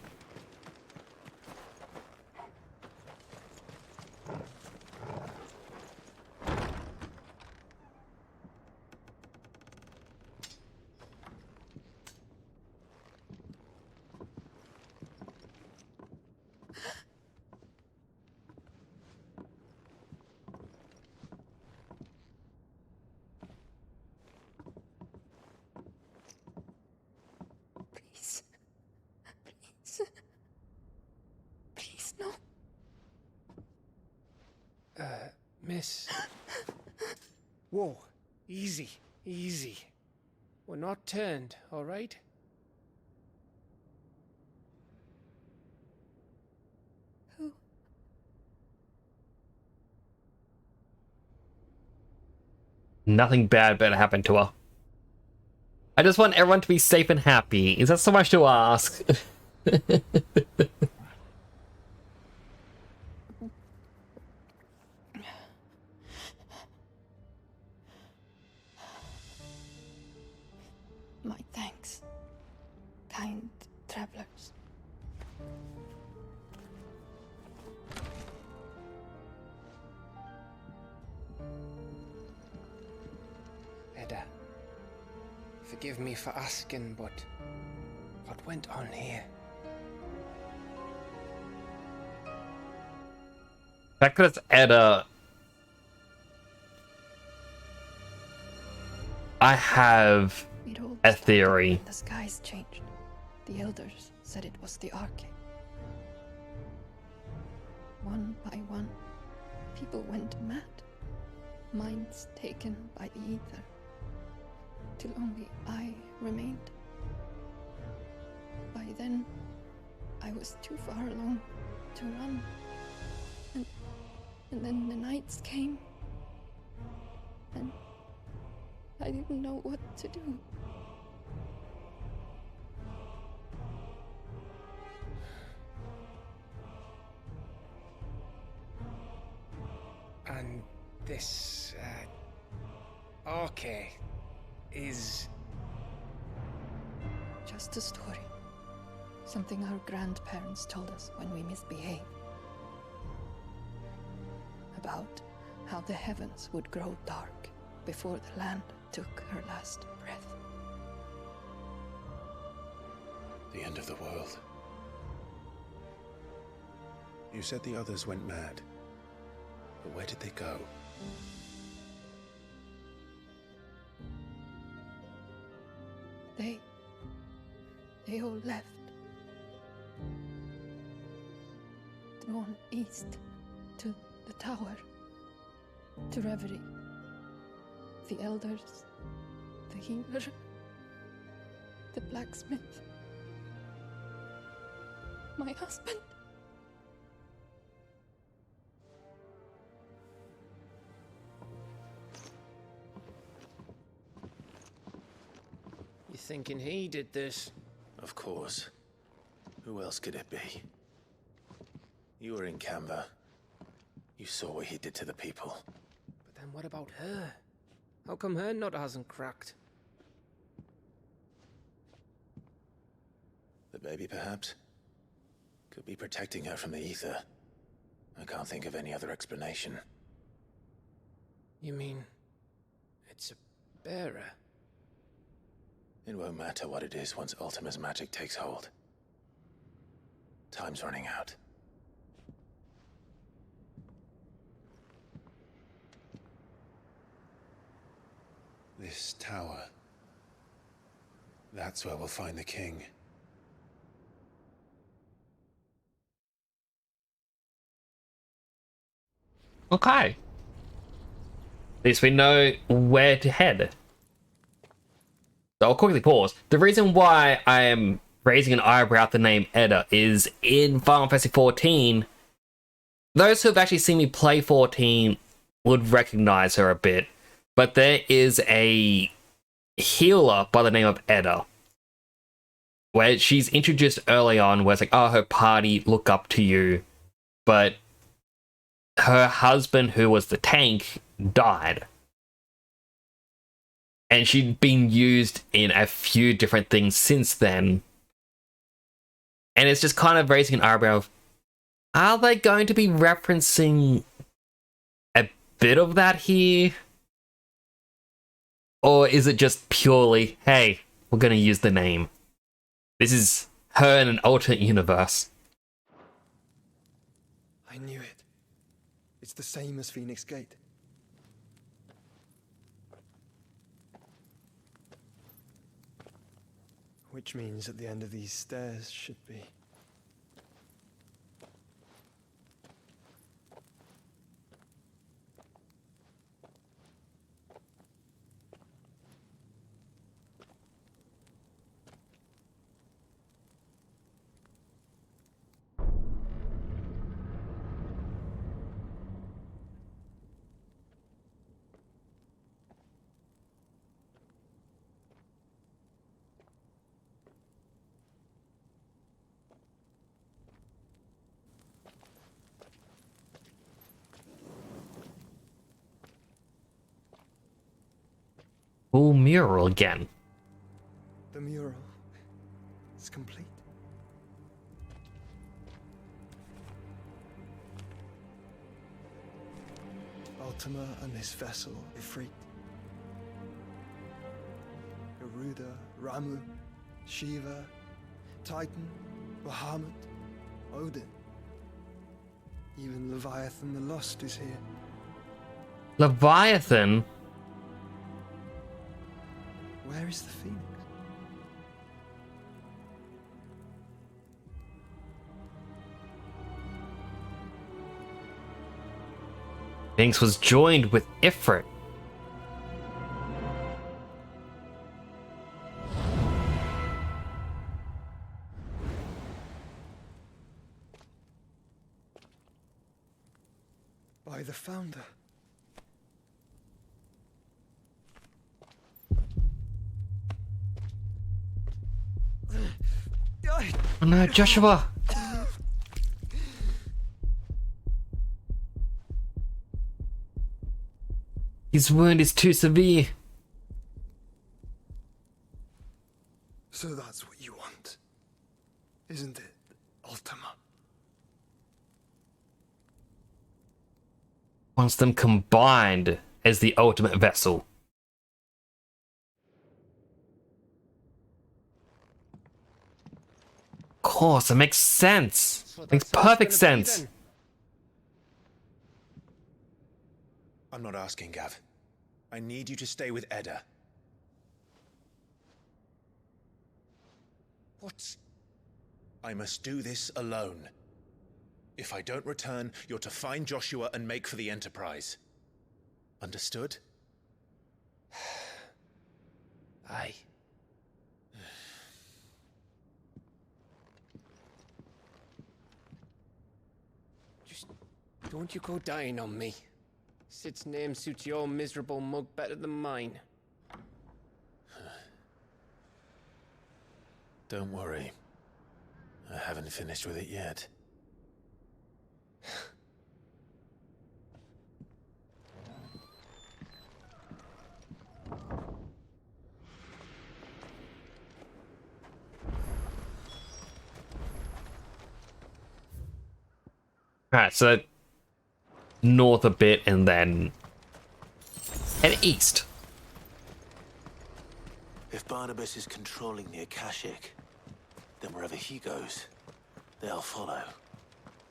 Please. Please. Please, no. Miss. Whoa. Easy. Easy. We're not turned, all right? Who? Nothing bad better happen to her. I just want everyone to be safe and happy. Is that so much to ask? My thanks, kind travelers. Edda, forgive me for asking, but what went on here? That could Edda. I have It all a theory. The skies changed. The elders said it was the Arcade. One by one, people went mad. Minds taken by the ether. Till only I remained. By then, I was too far along to run. And then the nights came. And I didn't know what to do. And this, Arcade is... Just a story. Something our grandparents told us when we misbehaved. About how the heavens would grow dark before the land took her last breath. The end of the world. You said the others went mad. But where did they go? They all left. Drawn east to the tower, to reverie. The elders, the healer, the blacksmith, my husband. You thinking he did this? Of course. Who else could it be? You were in Canva. You saw what he did to the people. But then what about her? How come her nut hasn't cracked? baby, perhaps? Could be protecting her from the ether. I can't think of any other explanation. You mean... it's a bearer? It won't matter what it is once Ultima's magic takes hold. Time's running out. This tower. That's where we'll find the king. Okay. At least we know where to head. So I'll quickly pause. The reason why I am raising an eyebrow at the name Edda is in Final Fantasy XIV, those who have actually seen me play 14 would recognize her a bit, but there is a healer by the name of Edda, where she's introduced early on, where it's like, oh, her party look up to you, but her husband, who was the tank, died. And she'd been used in a few different things since then. And it's just kind of raising an eyebrow of, are they going to be referencing a bit of that here? Or is it just purely, hey, we're going to use the name? This is her in an alternate universe. I knew it. It's the same as Phoenix Gate. Which means at the end of these stairs should be... Full mural again. The mural is complete. Ultima and his vessel, Ifrit. Garuda, Ramu, Shiva, Titan, Bahamut, Odin. Even Leviathan the Lost is here. Leviathan? Where is the Phoenix? Phoenix was joined with Ifrit. By the Founder. Oh no, Joshua! His wound is too severe. So that's what you want, isn't it, Ultima? Wants them combined as the ultimate vessel. Of course, it makes sense. Makes perfect sense. I'm not asking, Gav. I need you to stay with Edda. What? I must do this alone. If I don't return, you're to find Joshua and make for the Enterprise. Understood? Aye. Just don't you go dying on me. Sid's name suits your miserable mug better than mine. Don't worry. I haven't finished with it yet. Alright, so north a bit and then head east. If Barnabas is controlling the Akashic, then wherever he goes, they'll follow.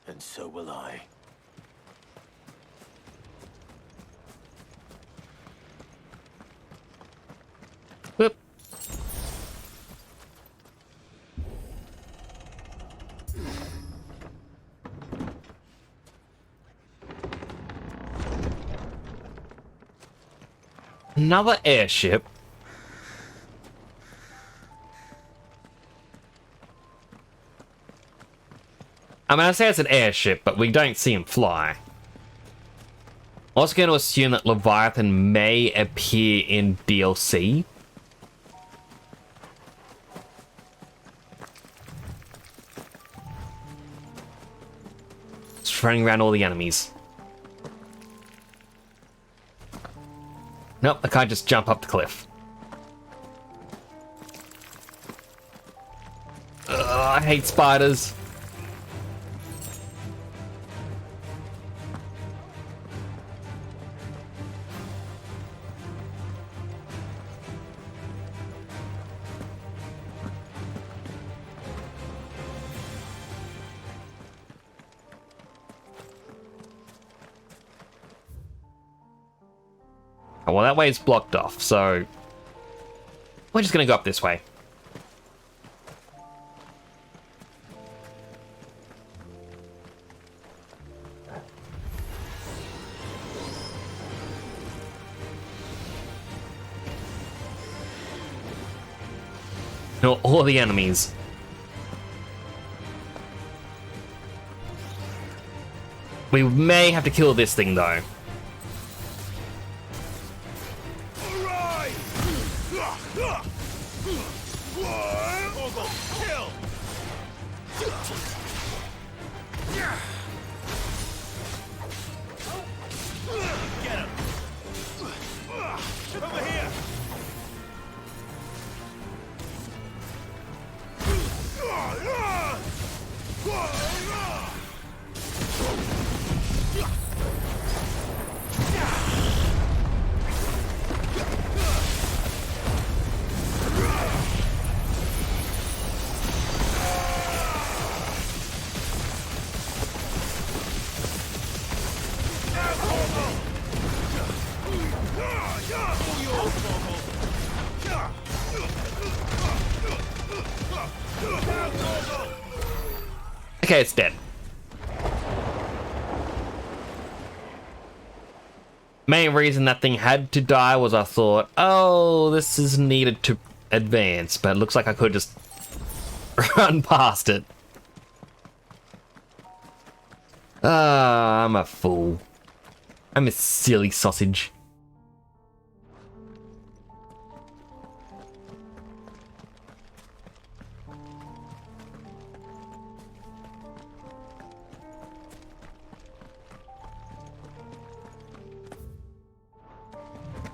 And so will I. Whoop. Another airship. I mean, I say it's an airship, but we don't see him fly. Also going to assume that Leviathan may appear in DLC. Just running around all the enemies. Nope, I can't just jump up the cliff. Ugh, I hate spiders. Oh, well, that way is blocked off, so we're just gonna go up this way. No, all the enemies. We may have to kill this thing, though. Okay, it's dead. Main reason that thing had to die was I thought, oh, this is needed to advance, but it looks like I could just run past it. Ah, I'm a fool. I'm a silly sausage.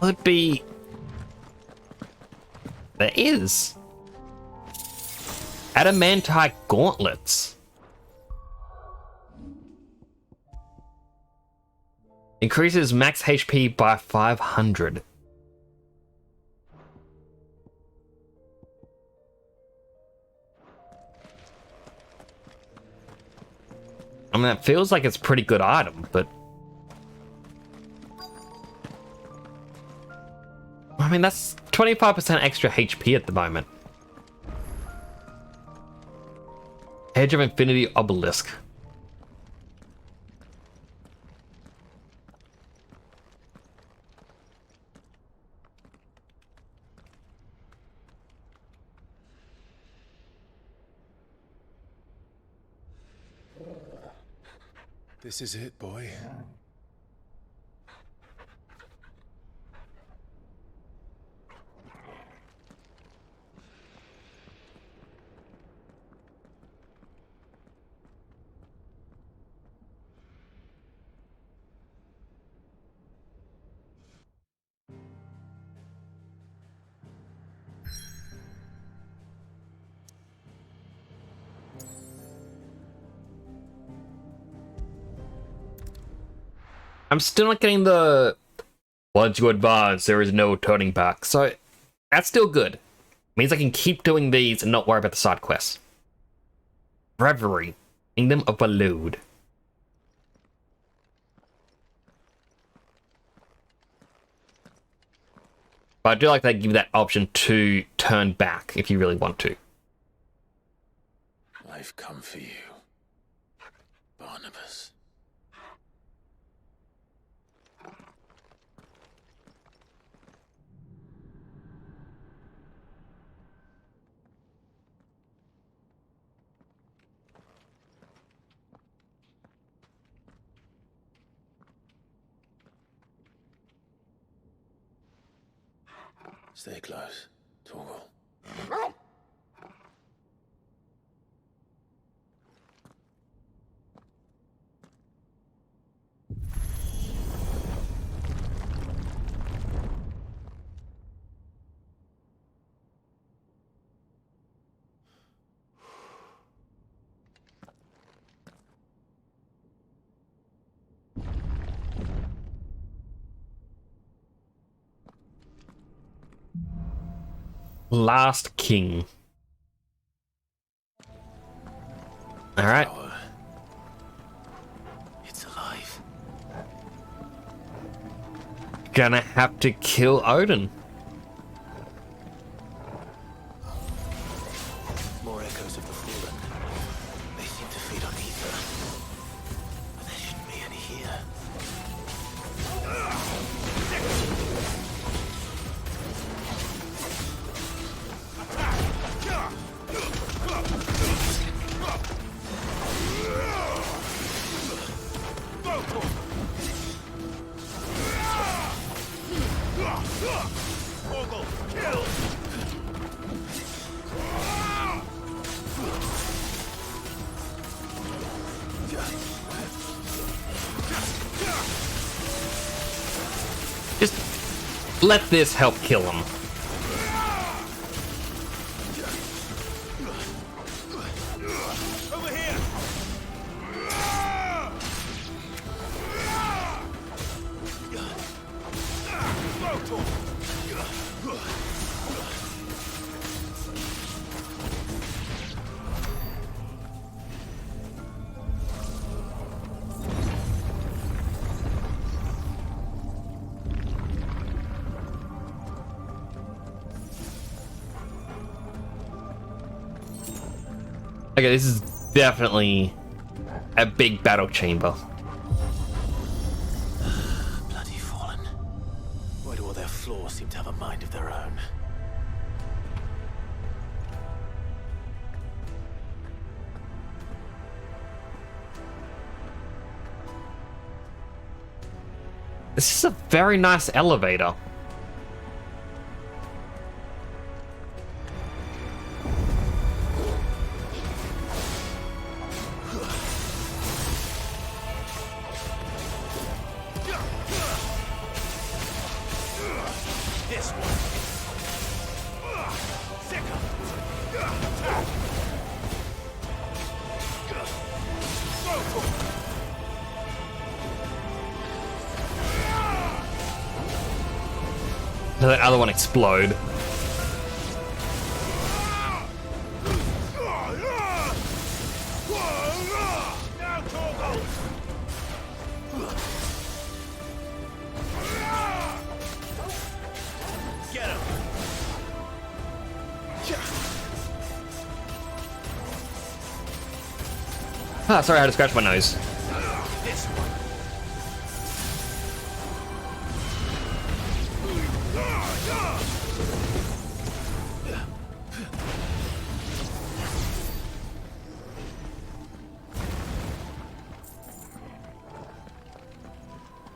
Could be. There is. Adamantite gauntlets. Increases max HP by 500. I mean, that feels like it's a pretty good item, but I mean, that's 25% extra HP at the moment. Edge of Infinity Obelisk. This is it, boy. I'm still not getting the once you advance, there is no turning back. So that's still good. Means I can keep doing these and not worry about the side quests. Reverie, Kingdom of Balud. But I do like they give you that option to turn back if you really want to. I've come for you, Barnabas. Stay close, Torgal. Last King. Alright. It's alive. Gonna have to kill Odin. More echoes of the fallen. They seem to feed on ether. But there shouldn't be any here. Just let this help kill him. Over here! Okay, this is definitely a big battle chamber. Bloody fallen. Why do all their flaws seem to have a mind of their own? This is a very nice elevator. This one. Let that other one explode. Get him. Ah, sorry, I had to scratch my nose. This one.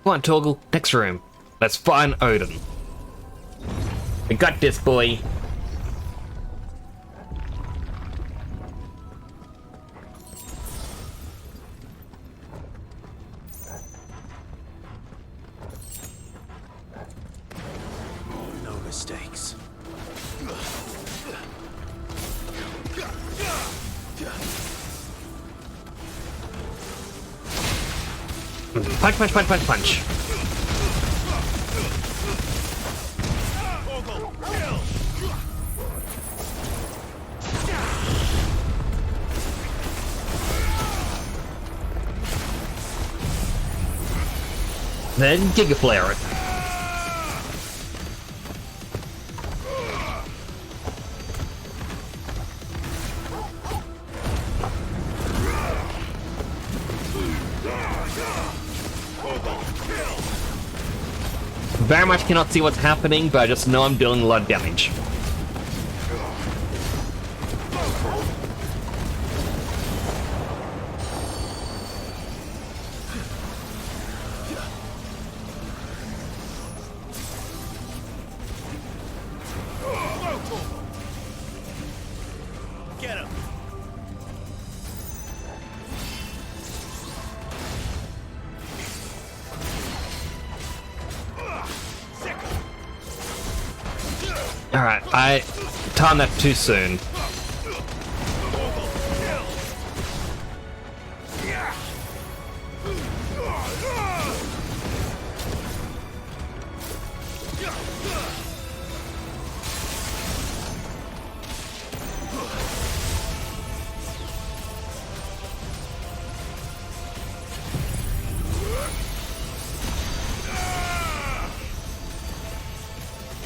Come on, Torgal, next room. Let's find Odin. We got this, boy. No mistakes. Punch, punch, punch, punch, punch. Then Giga Flare it. Very much cannot see what's happening, but I just know I'm dealing a lot of damage. Get him! Alright, I timed that too soon.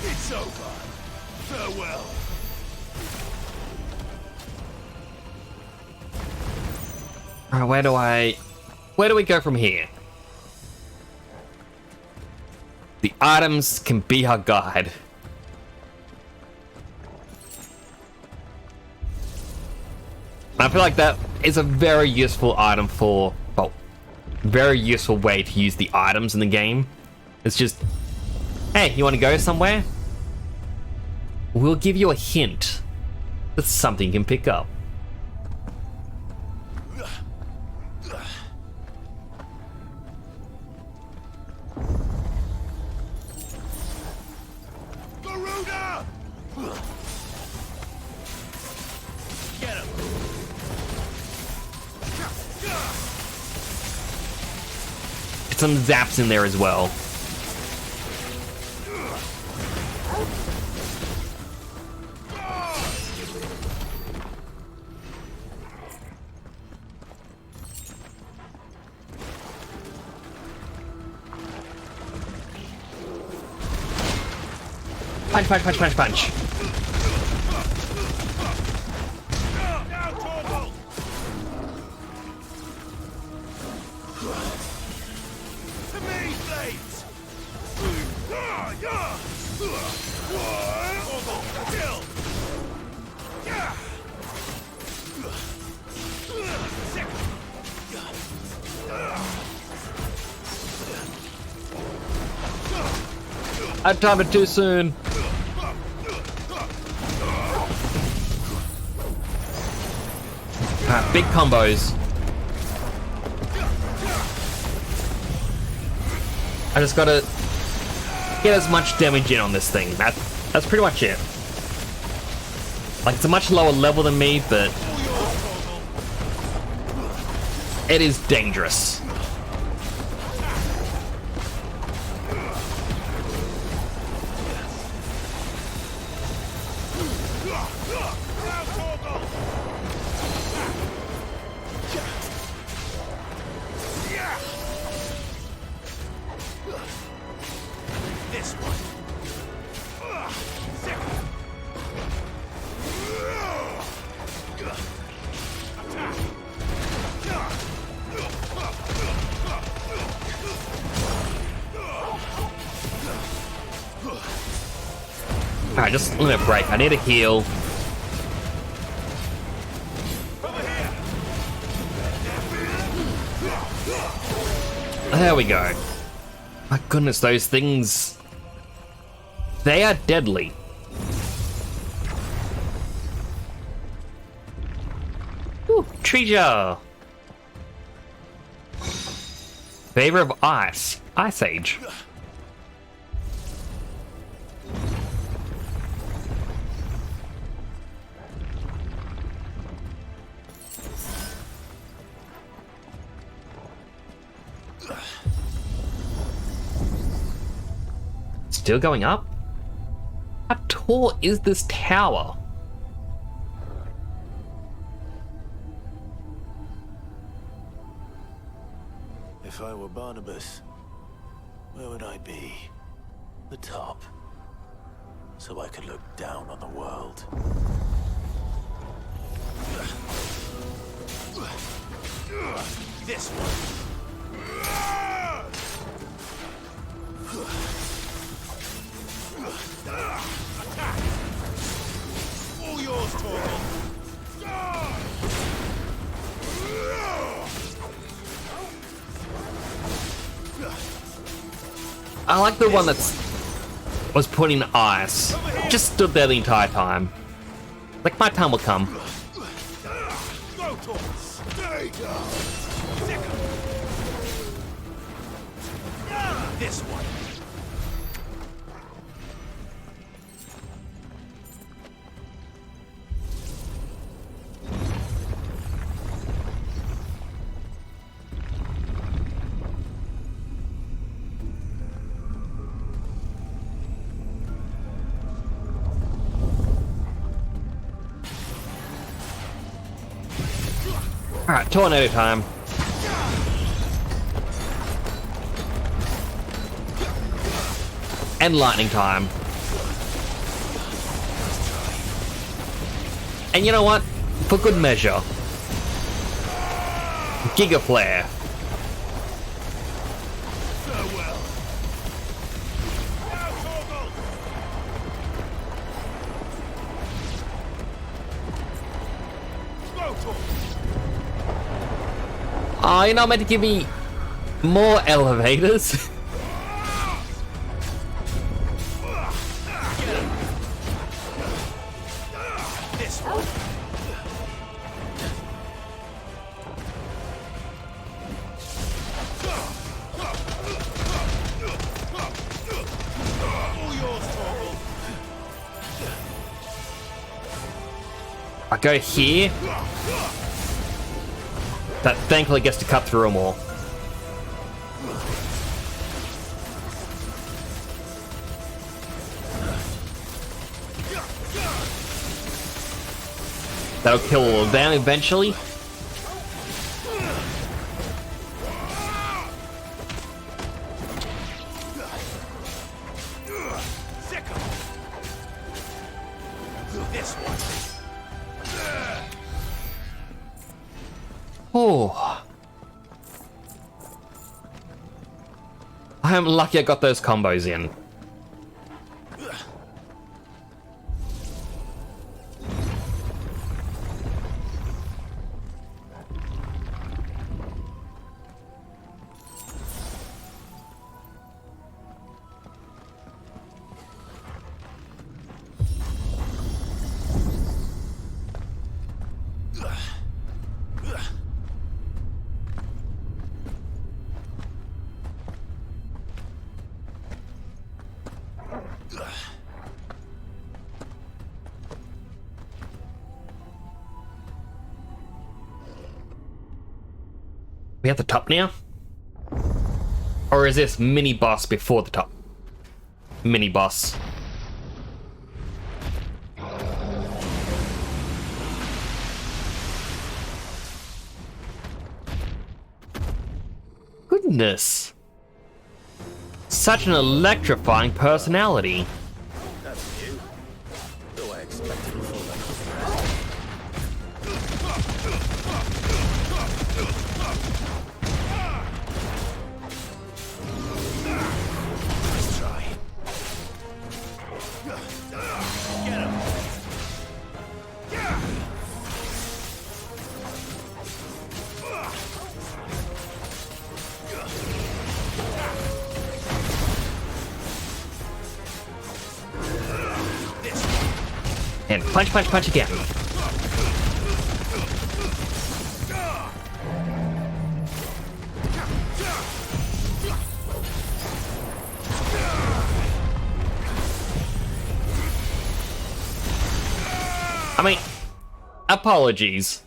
It's over. Farewell. Alright, where do we go from here? The items can be our guide. I feel like that is a very useful item for, well, very useful way to use the items in the game. It's just, hey, you want to go somewhere? We'll give you a hint that something you can pick up. Garuda! Get him! Get some zaps in there as well. Punch, punch, punch, punch, punch. To me, blades! Kill! I timed it too soon. Big combos. I just gotta get as much damage in on this thing. That's pretty much it. Like, it's a much lower level than me, but it is dangerous. This one. Alright, just let me break. I need a heal. There we go. My goodness, those things... they are deadly. Ooh, treasure! Favor of Ice. Ice Age. still going up? How tall is this tower? If I were Barnabas, where would I be? The top. So I could look down on the world. This one. Attack! All yours, Torgal. I like the one was put in ice. Just stood there the entire time. Like, my time will come. Go, Torgal. There you go. This one. Alright, tornado time. And lightning time. And you know what? For good measure. Giga Flare. Oh, you're not meant to give me more elevators. I go here. That thankfully gets to cut through them all. That'll kill all of them eventually. Oh. I'm lucky I got those combos in. We at the top now? Or is this mini boss before the top? Mini boss. Goodness. Such an electrifying personality. That's new. Though I expected before that. And punch, punch, punch again. I mean, apologies.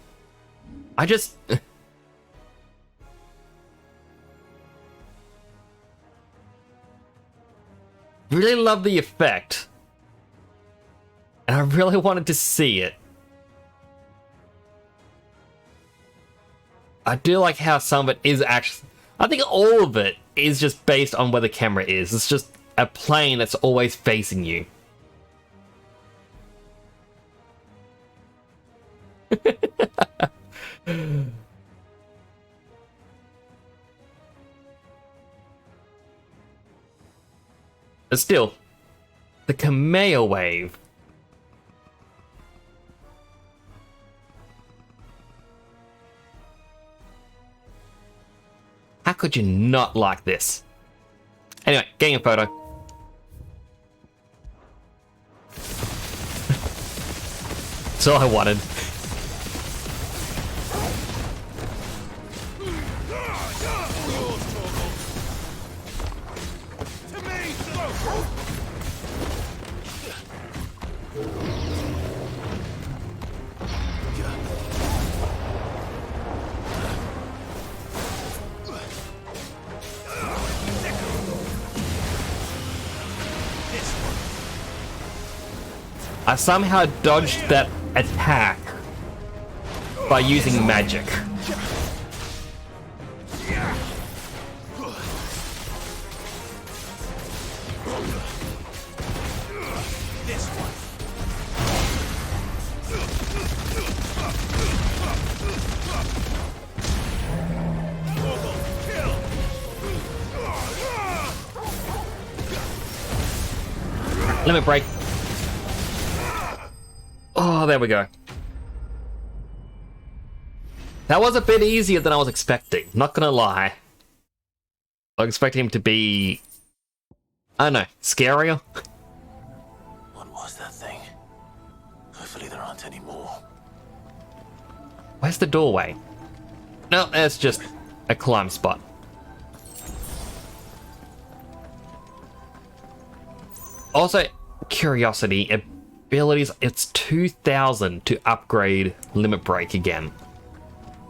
I just... really love the effect. And I really wanted to see it. I do like how some of it is actually... I think all of it is just based on where the camera is. It's just a plane that's always facing you. But still, the Kamea wave. How could you not like this? Anyway, getting a photo. That's all I wanted. I somehow dodged that attack by using magic. Limit break. Oh, there we go. That was a bit easier than I was expecting, not gonna lie. I was expecting him to be... I don't know, scarier? What was that thing? Hopefully there aren't any more. Where's the doorway? No, that's just a climb spot. Also, curiosity, abilities, it's 2,000 to upgrade Limit Break again.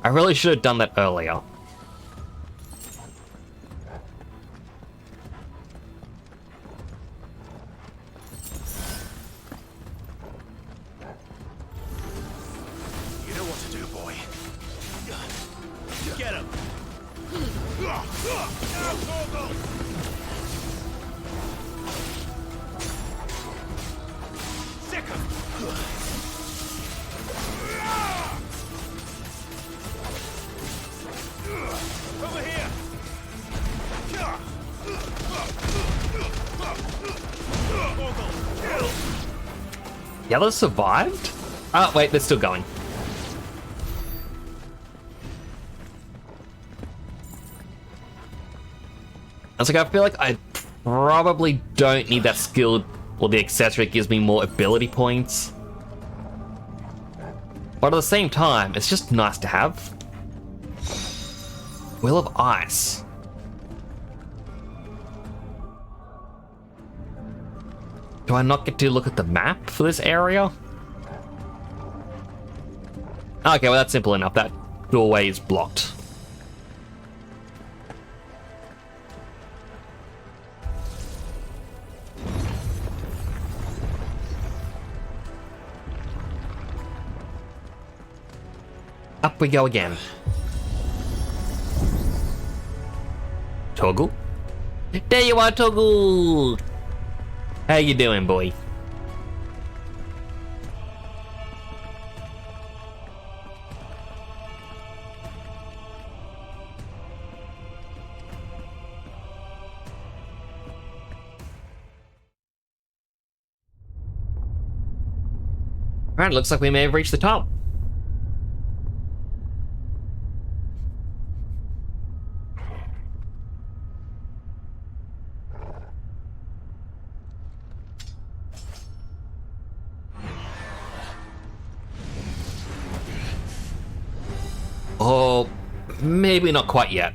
I really should have done that earlier. You know what to do, boy. Get him! Sick him! Over here! The others survived? Oh, wait, they're still going. I was like, I feel like I probably don't need that skill or the accessory that gives me more ability points. But at the same time, it's just nice to have. Will of Ice. Do I not get to look at the map for this area? Okay, well that's simple enough. That doorway is blocked. Up we go again. Toggle? There you are, Toggle! How you doing, boy? Alright, looks like we may have reached the top. Oh, maybe not quite yet.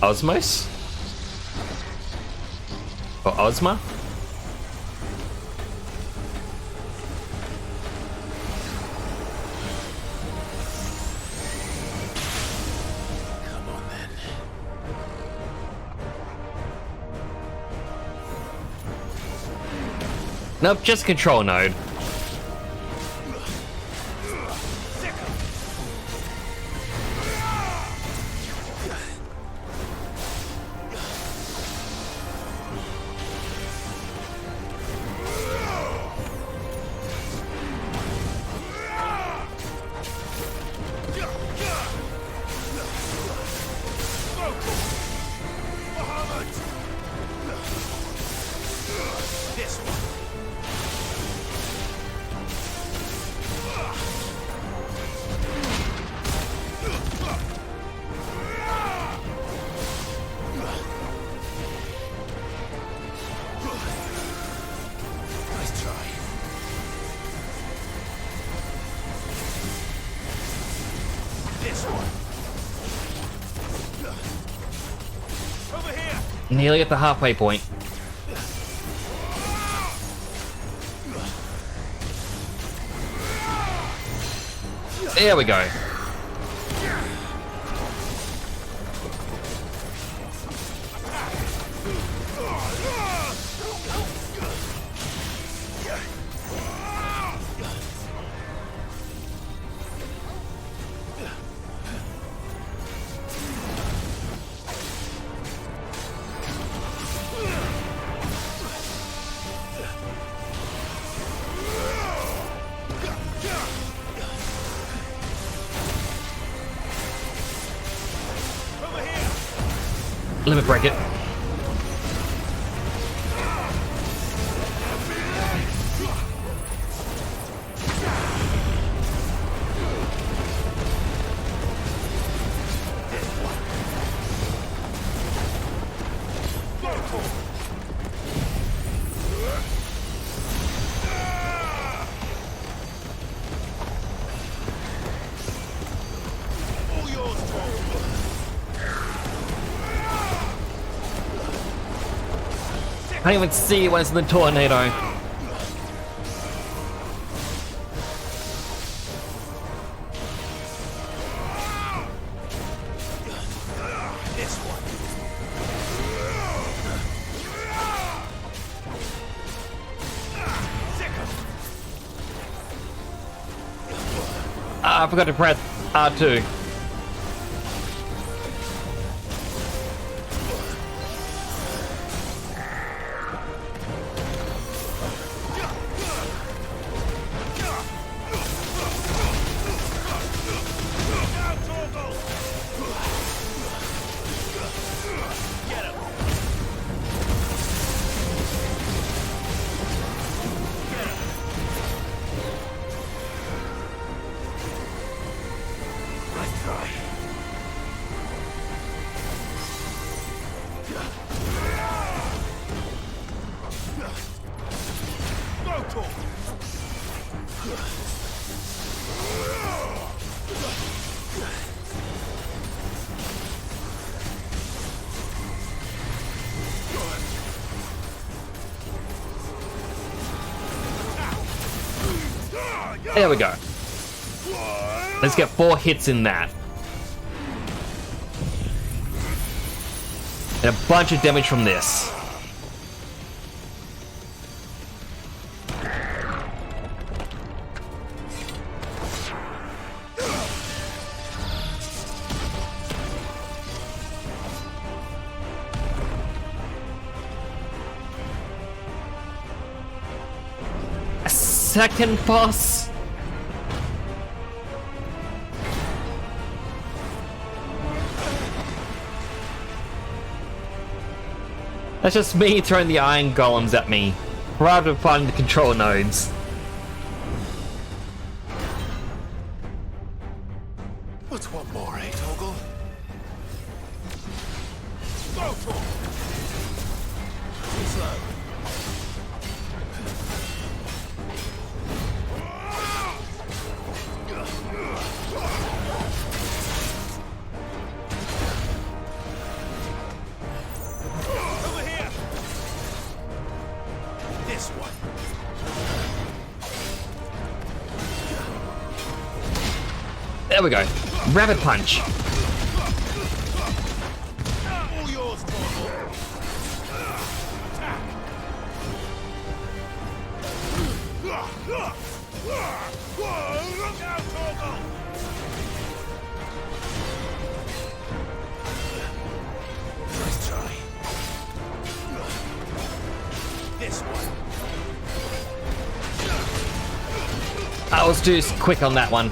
Osmos? Or Ozma? Come on then. Nope, just control node. Nearly at the halfway point. There we go. Limit break it. I can't even see when it's in the tornado. I forgot to press R2. There we go. Let's get 4 hits in that. And a bunch of damage from this. A second boss? That's just me throwing the iron golems at me, rather than finding the control nodes. What's one more, eh, Toggle? Go for it! Slow. There we go. Rapid punch. Look out, Torgal! Let's try. This one. I was too quick on that one.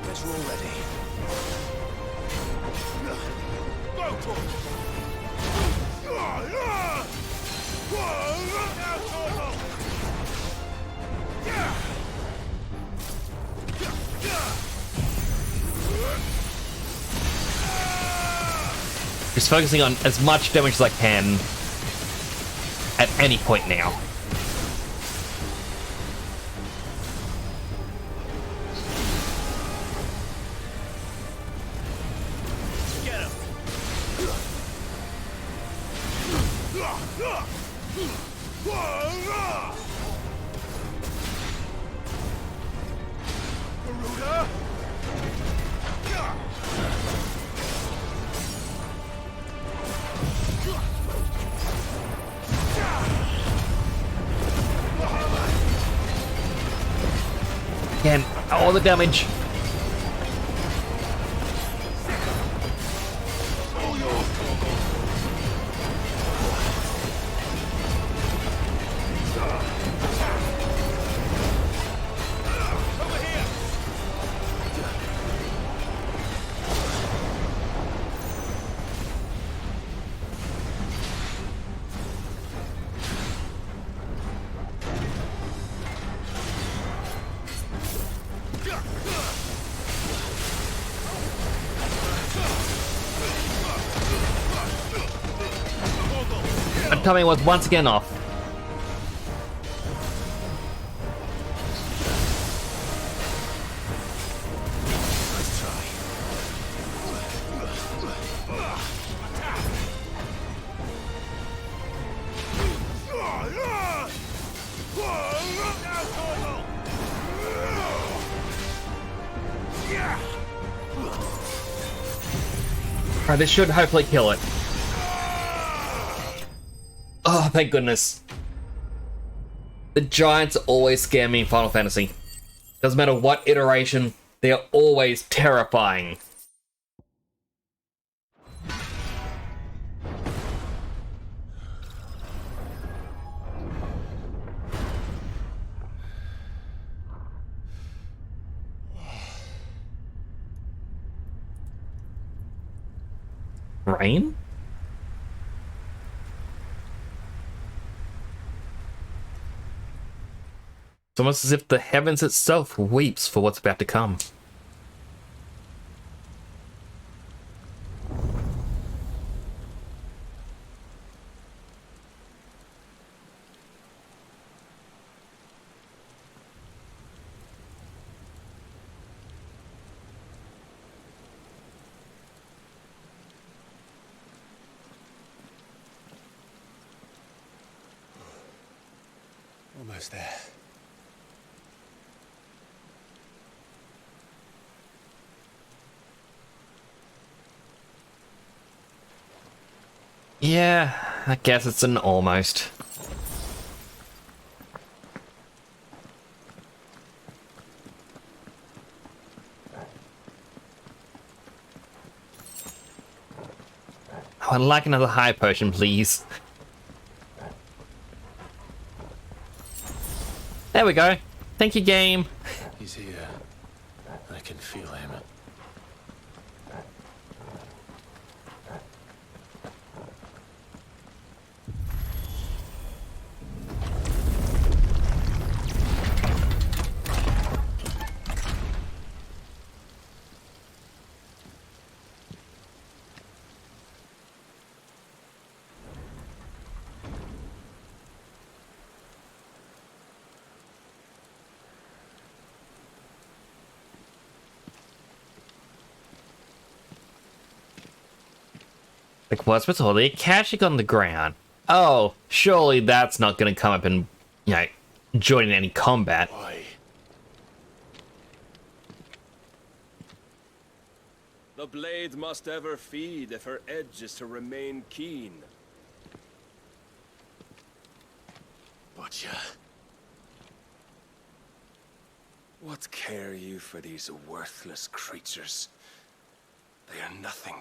Guess we're all ready. Go, Torgal! Look out, Torgal! Just focusing on as much damage as I can at any point now. Get him! Garuda! Again, all the damage. My timing was once again off. Alright, this should hopefully kill it. Oh, thank goodness. The giants always scare me in Final Fantasy. Doesn't matter what iteration, they are always terrifying. Rain? It's almost as if the heavens itself weeps for what's about to come. Almost there. Yeah, I guess it's an almost. Oh, I'd like another high potion, please. There we go. Thank you, game. He's here. I can feel him. Like, what's with all the Akashic on the ground? Oh, surely that's not going to come up and, you know, join in any combat. The blade must ever feed if her edge is to remain keen. Watcher. What care you for these worthless creatures? They are nothing.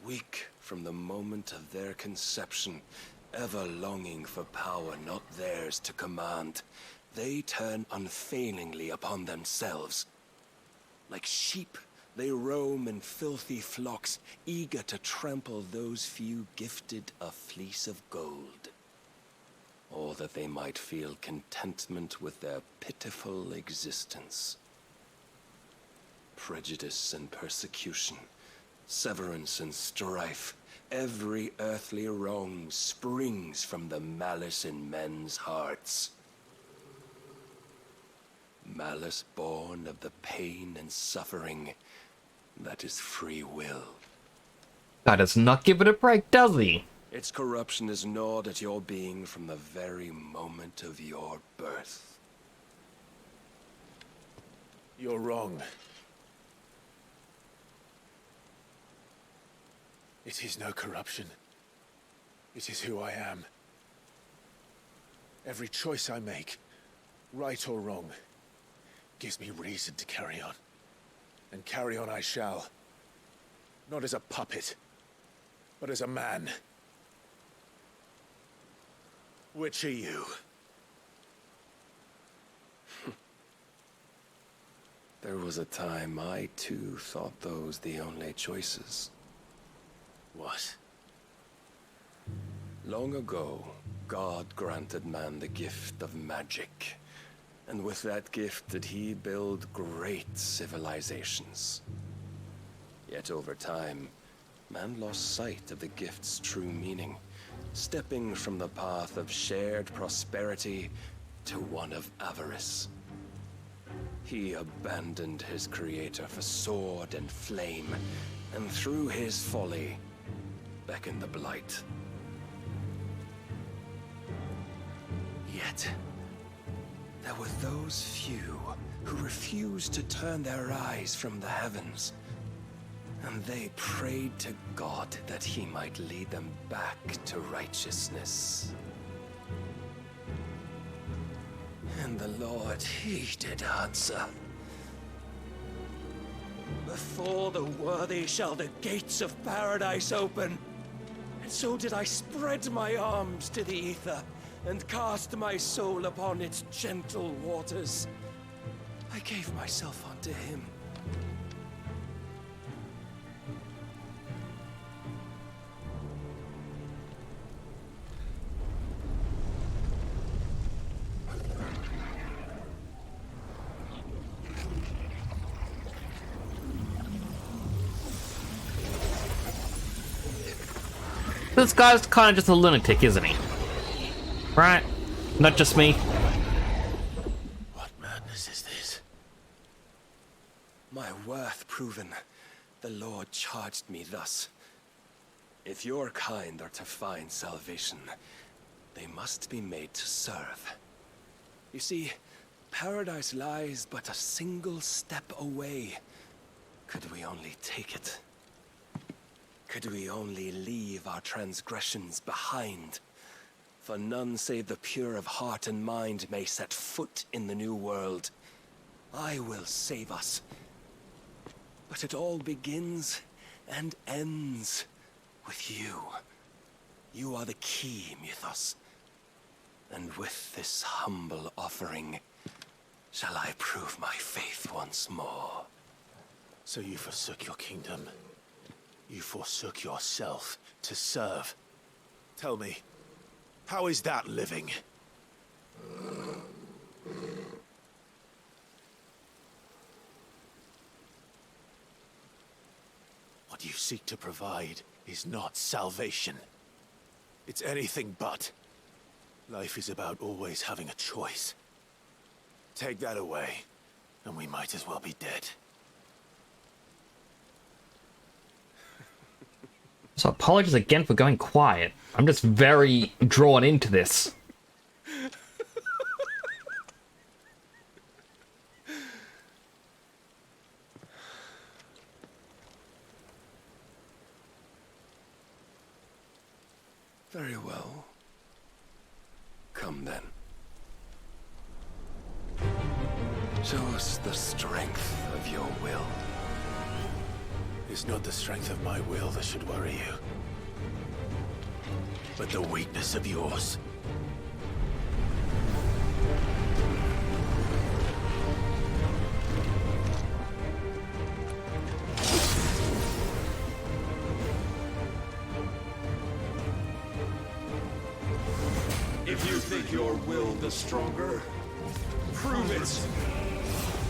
Weak from the moment of their conception, ever longing for power not theirs to command, they turn unfailingly upon themselves. Like sheep, they roam in filthy flocks, eager to trample those few gifted a fleece of gold. Or that they might feel contentment with their pitiful existence. Prejudice and persecution, severance and strife, every earthly wrong springs from the malice in men's hearts. Malice born of the pain and suffering that is free will. That does not give it a break, does he? Its corruption is gnawed at your being from the very moment of your birth. You're wrong. It is no corruption. It is who I am. Every choice I make, right or wrong, gives me reason to carry on. And carry on I shall. Not as a puppet, but as a man. Which are you? There was a time I too thought those the only choices. What? Long ago, God granted man the gift of magic. And with that gift did he build great civilizations. Yet over time, man lost sight of the gift's true meaning, stepping from the path of shared prosperity to one of avarice. He abandoned his creator for sword and flame, and through his folly, beckoned the blight. Yet, there were those few who refused to turn their eyes from the heavens, and they prayed to God that he might lead them back to righteousness. And the Lord, he did answer. Before the worthy shall the gates of paradise open. And so did I spread my arms to the ether, and cast my soul upon its gentle waters. I gave myself unto him. This guy's kind of just a lunatic, isn't he? Right? Not just me. What madness is this? My worth proven, the Lord charged me thus. If your kind are to find salvation, they must be made to serve. You see, paradise lies but a single step away. Could we only take it? Could we only leave our transgressions behind? For none save the pure of heart and mind may set foot in the new world. I will save us. But it all begins and ends with you. You are the key, Mythos. And with this humble offering, shall I prove my faith once more. So you forsook your kingdom. You forsook yourself to serve. Tell me, how is that living? What you seek to provide is not salvation. It's anything but. Life is about always having a choice. Take that away, and we might as well be dead. So apologies again for going quiet. I'm just very drawn into this. Very well. Come then. Show us the strength of your will. It's not the strength of my will that should worry you, but the weakness of yours. If you think your will the stronger, prove it.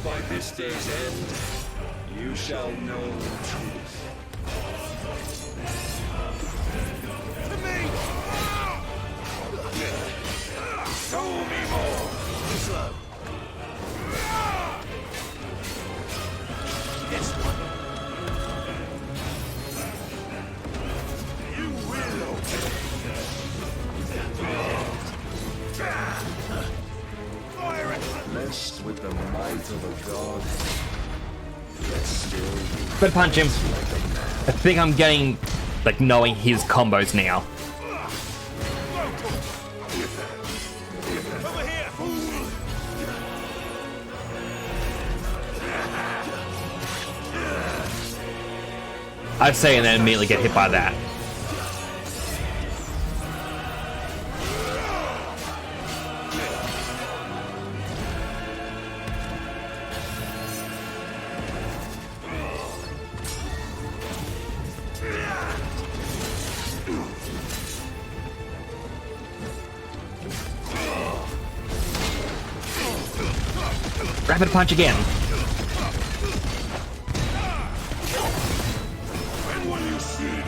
By this day's end, you shall know the truth. To me! Show me more! Slow. This one. You will obey. Blessed with the might of a god, yet still. But punch him. I think I'm getting, like, knowing his combos now. Over here. I'd say and then immediately get hit by that. Rapid punch again. When will you see?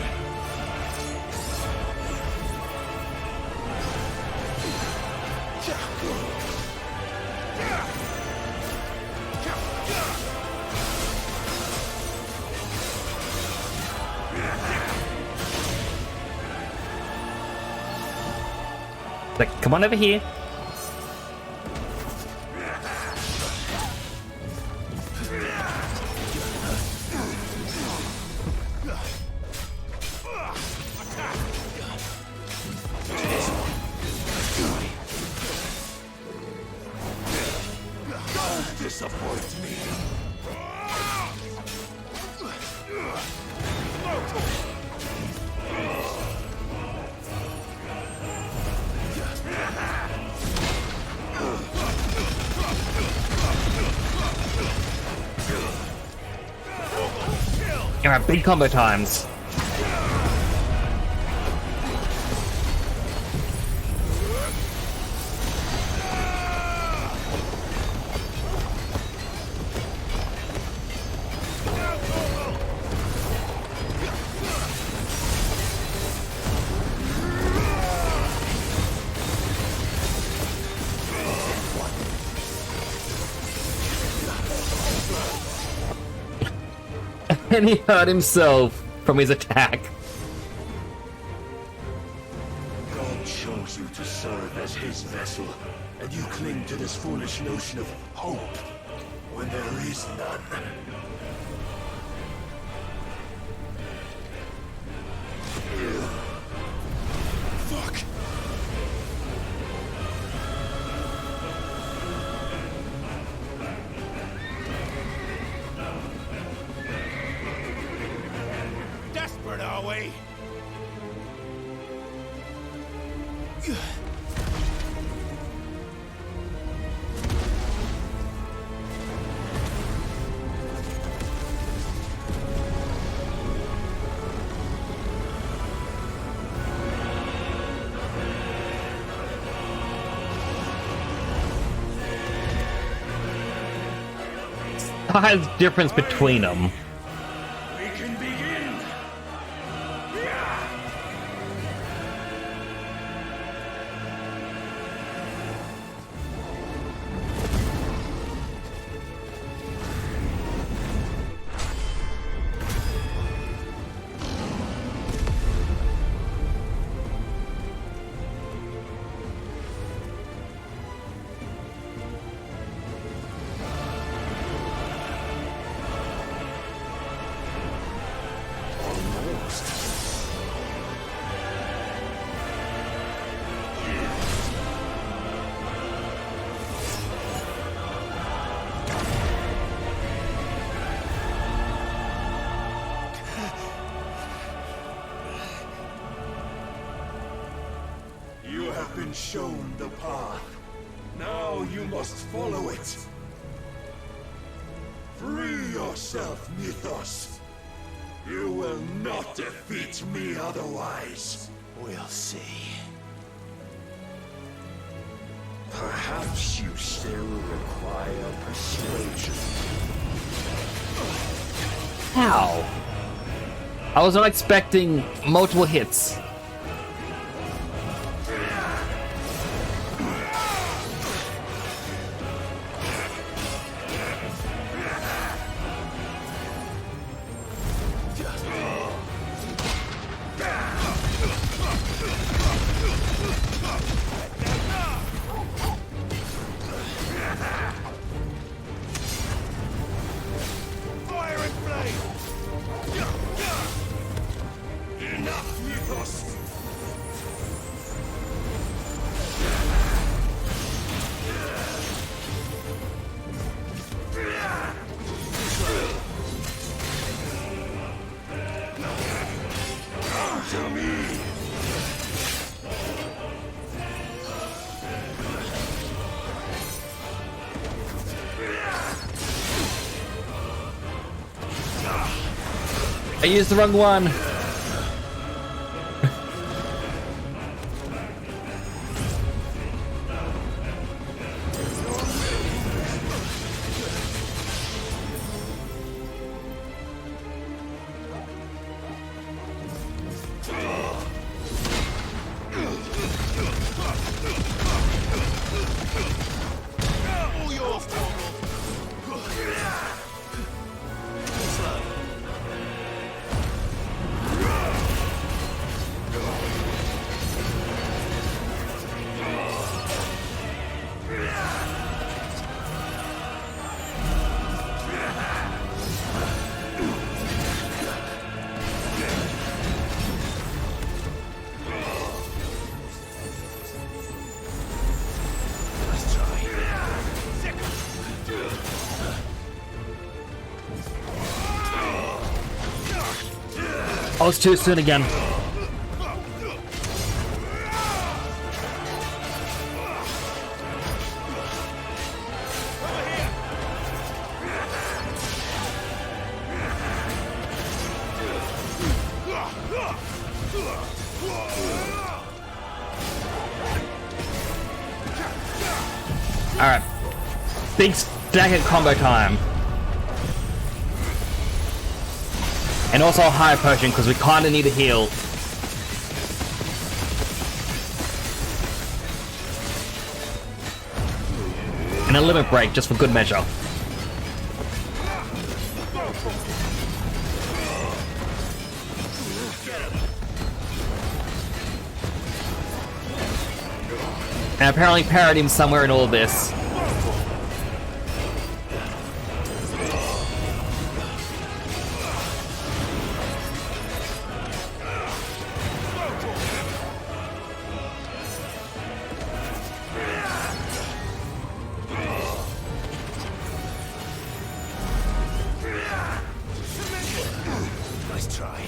Like, come on over here. Don't disappoint me. Alright, big combo times. And he hurt himself from his attack. God chose you to serve as his vessel, and you cling to this foolish notion of hope when there is none. Fuck! Desperate, are we? Size difference between them. We can begin. have been shown the path. Now you must follow it. Free yourself, Mythos. You will not defeat me otherwise. We'll see. Perhaps you still require persuasion. How? I was not expecting multiple hits. Fire and flame! Enough, Mythos! Come to me! I used the wrong one. All your fault! I was too soon again. Alright. Big stack combo time. And also a high potion because we kinda need a heal. And a limit break just for good measure. And apparently Paradigm's somewhere in all of this. Nice try.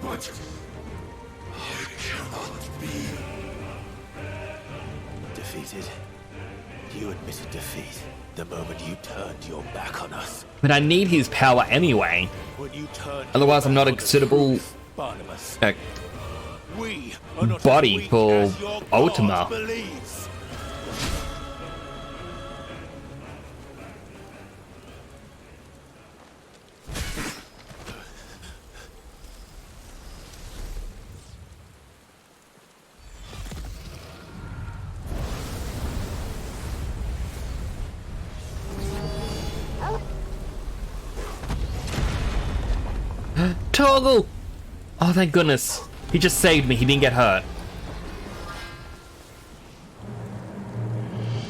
But I cannot be. Defeated? You admitted defeat the moment you turned your back on us. But I need his power anyway. When you turned Otherwise I'm not a suitable Barnabas. We are not body as weak for as your god Ultima. believes. Toggle! Oh, thank goodness. He just saved me. He didn't get hurt.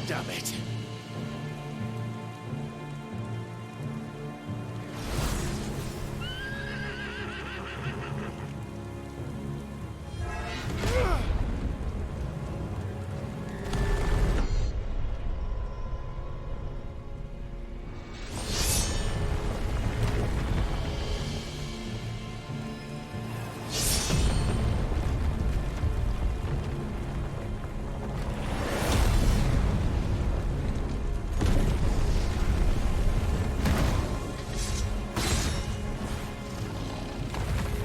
Damn it.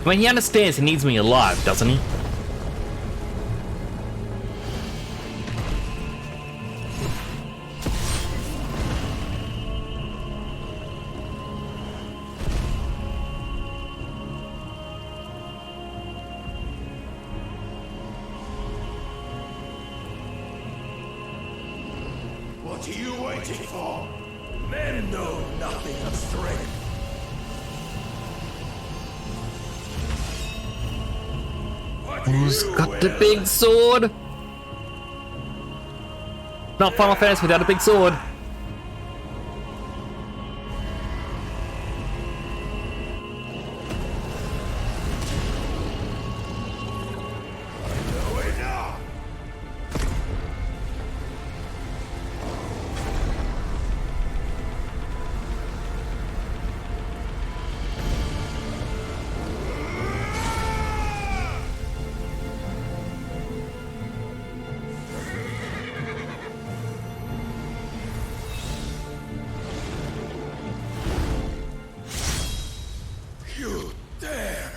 I mean, he understands he needs me alive, doesn't he? What are you waiting for? Men know nothing of strength. Who's got the big sword? Not Final Fantasy without a big sword.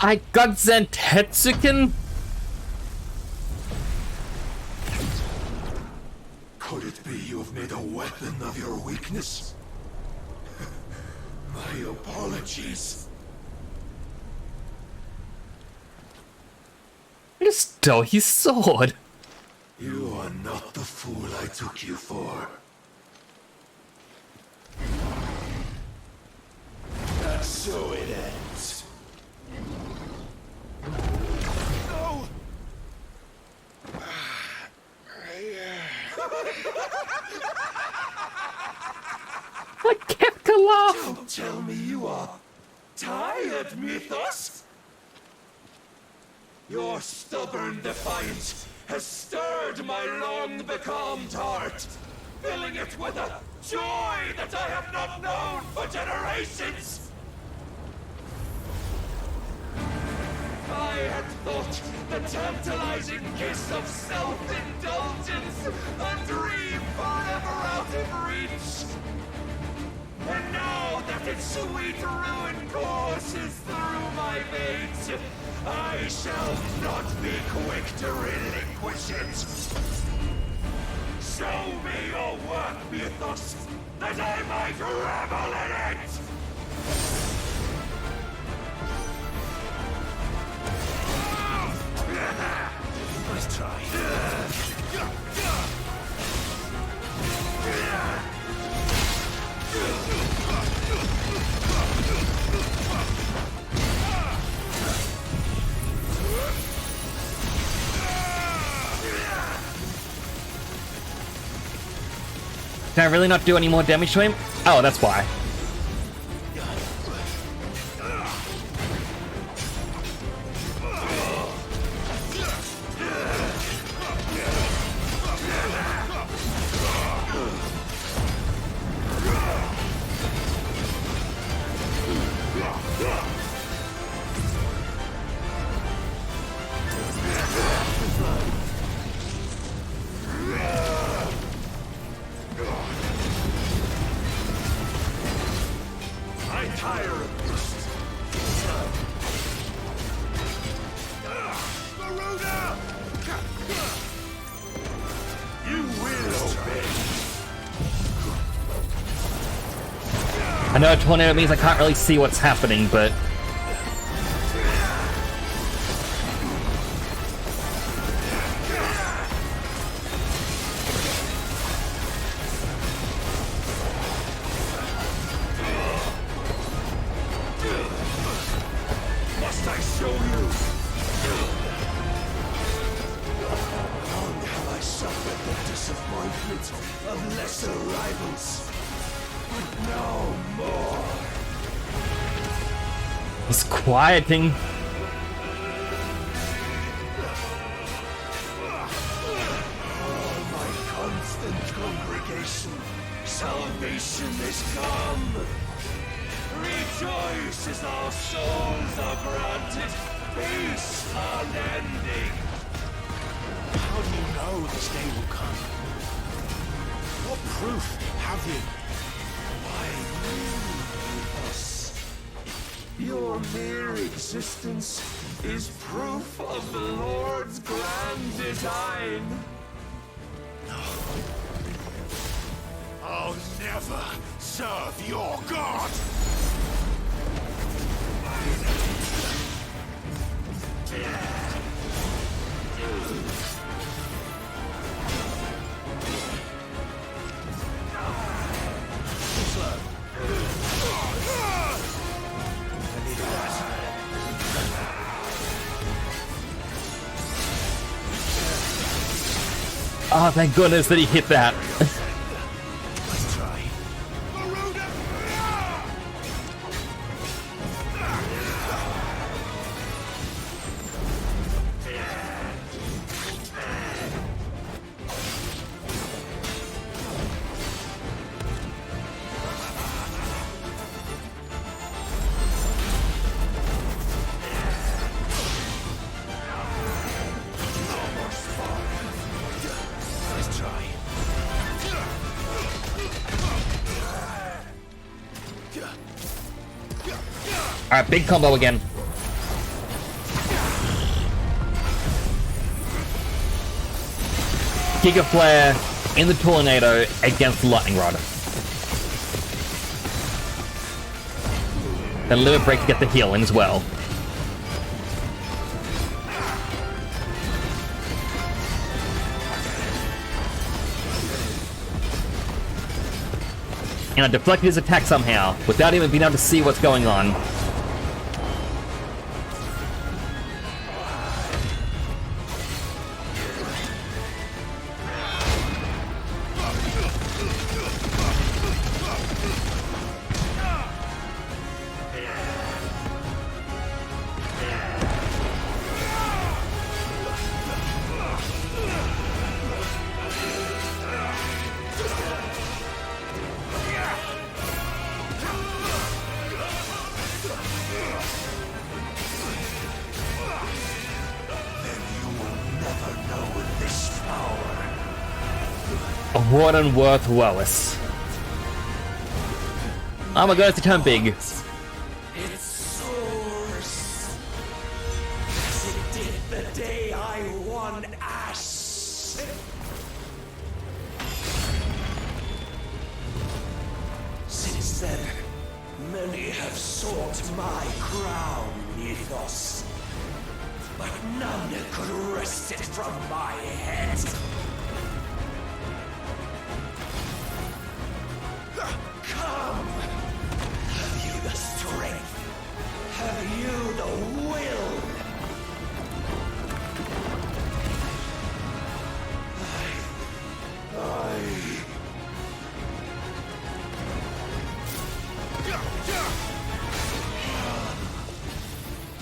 I got Zentetsuken? Could it be you have made a weapon of your weakness? My apologies. I just stole his sword. You are not the fool I took you for. And so it ends. No! I kept a laugh. Don't tell me you are tired, Mythos. Your stubborn defiance has stirred my long becalmed heart, filling it with a joy that I have not known for generations. I had thought the tantalizing kiss of self-indulgence a dream forever out of reach. And now that its sweet ruin courses through my veins, I shall not be quick to relinquish it. Show me your work, Mythos, that I might revel in it! Nice try. Can I really not do any more damage to him? Oh, that's why. I know a tornado means I can't really see what's happening, but... Must I show you? Long have I suffered the disappointment of lesser rivals. But no more. It's quieting. All my constant congregation, salvation is come. Rejoice as our souls are granted peace unending. How do you know this day will come? What proof have you? Why you, us? Your mere existence is proof of the Lord's grand design. I'll never serve your god! Oh, thank goodness that he hit that. Let's try. Let's try. Alright, big combo again. Giga Flare in the Tornado against the Lightning Rod. Then Limit Break to get the heal in as well. And I deflected his attack somehow, without even being able to see what's going on. Warden Worth Wallace. Oh my god, it's a turn big. Its source, as it did the day I won Ash. Since then, many have sought my crown, Ethos, but none could wrest it from my head. Come! Have you the strength? Have you the will?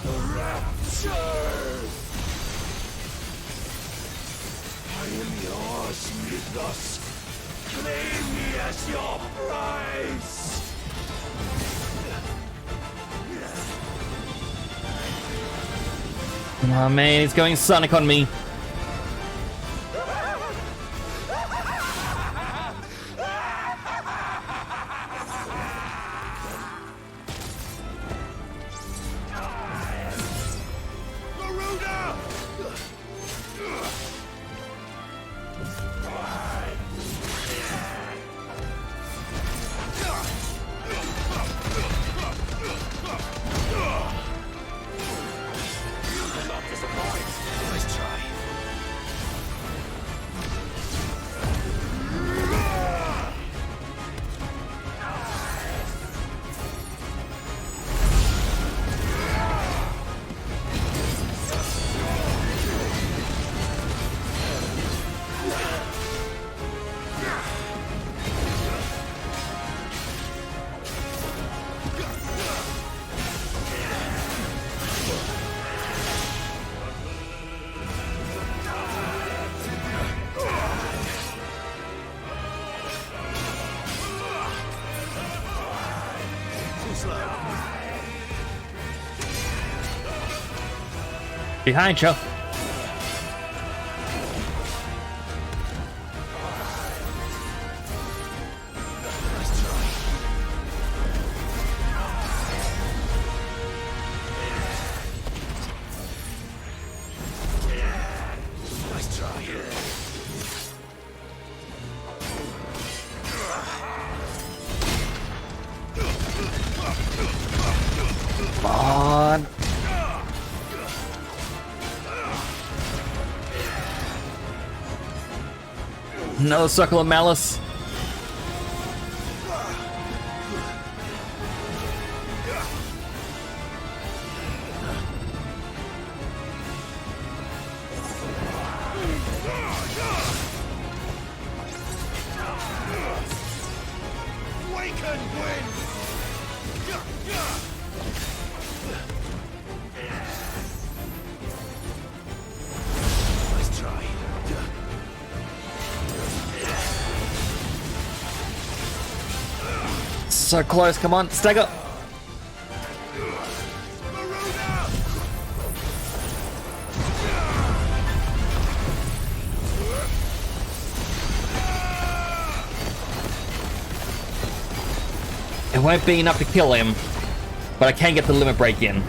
The rapture! I am yours, Mythos. Claim me as your prize! Oh man, he's going Sonic on me. Let's try. Behind you. Another circle of malice. Nice try. So close, come on, stagger. It won't be enough to kill him, but I can get the limit break in.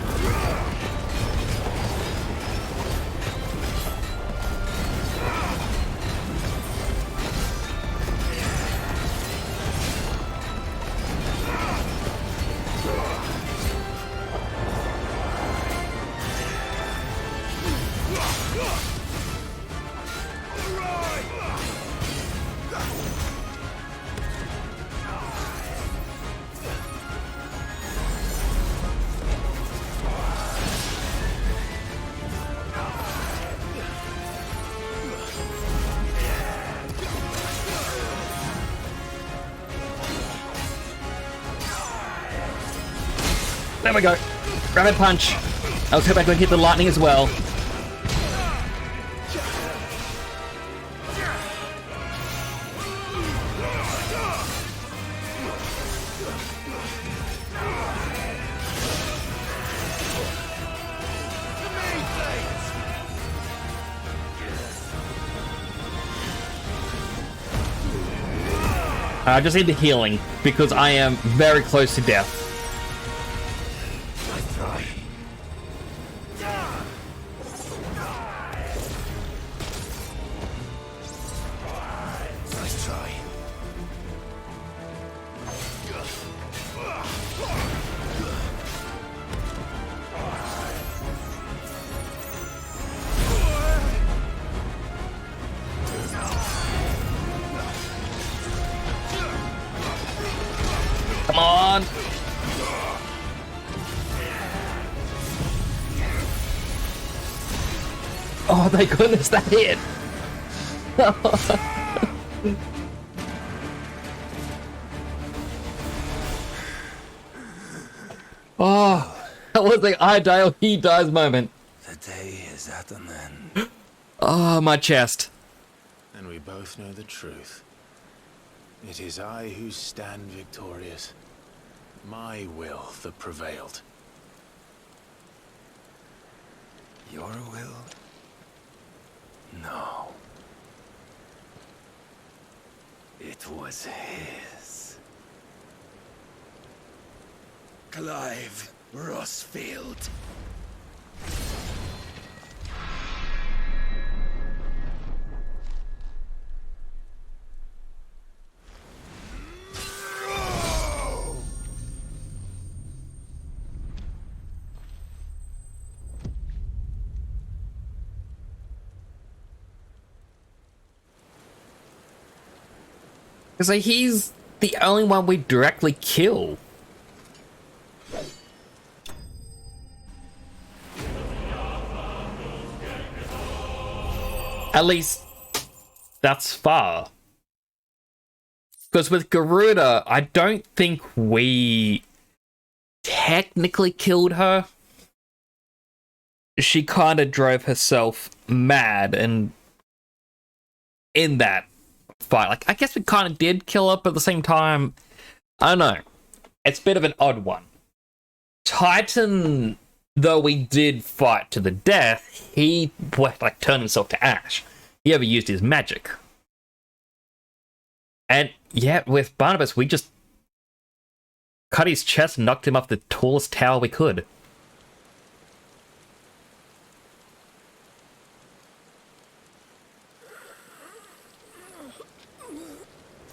There we go. Rabbit punch. I was hoping I could hit the lightning as well. I just need the healing because I am very close to death. Come on! Oh, thank goodness that hit! Oh, that was the I die or he dies moment. The day is at an end. Oh, my chest. And we both know the truth. It is I who stand victorious. My will that prevailed. Your will? No. It was his. Clive Rossfield. So he's the only one we directly kill. At least that's far. Because with Garuda, I don't think we technically killed her. She kind of drove herself mad, and in that fight, like, I guess we kind of did kill her, but at the same time, I don't know. It's a bit of an odd one. Titan, though we did fight to the death, he like turned himself to ash. He ever used his magic. And yeah, with Barnabas, we just cut his chest and knocked him off the tallest tower we could.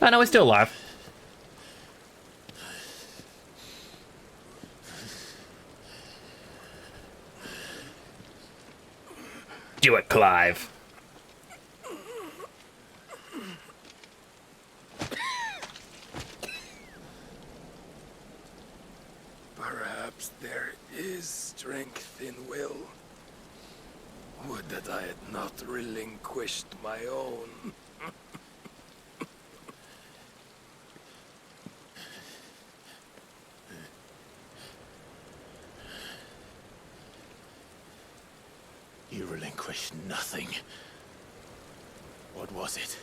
Oh no, we're still alive. Do it, Clive. Would that I had not relinquished my own. You relinquished nothing. What was it,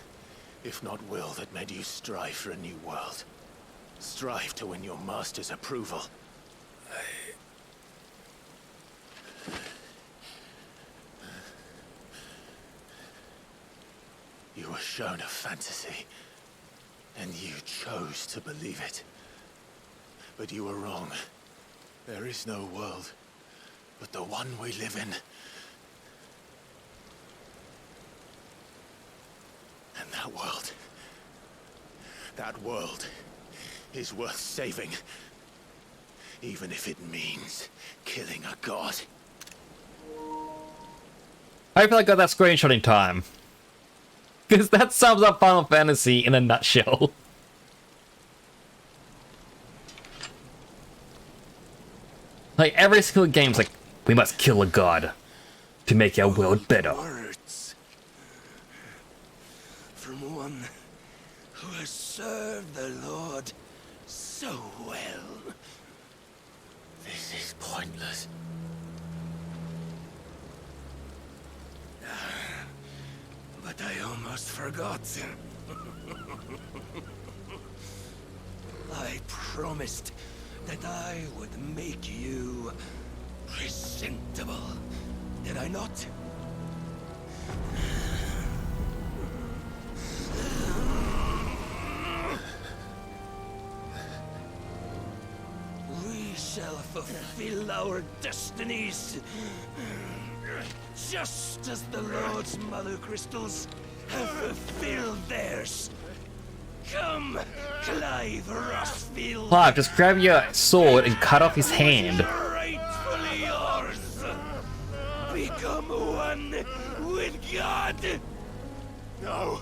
if not will, that made you strive for a new world? Strive to win your master's approval? You were shown a fantasy, and you chose to believe it. But you were wrong. There is no world but the one we live in. And that world is worth saving. Even if it means killing a god. Hopefully I got that screenshot in time. Because that sums up Final Fantasy in a nutshell. Like, every single game's like, we must kill a god to make our world better. Words from one who has served the Lord so well. This is pointless. But I almost forgot. I promised that I would make you presentable. Did I not? We shall fulfill our destinies. Just as the Lord's Mother Crystals have fulfilled theirs. Come, Clive Rossfield. Clive, just grab your sword and cut off his hand. Rightfully yours. Become one with God. No.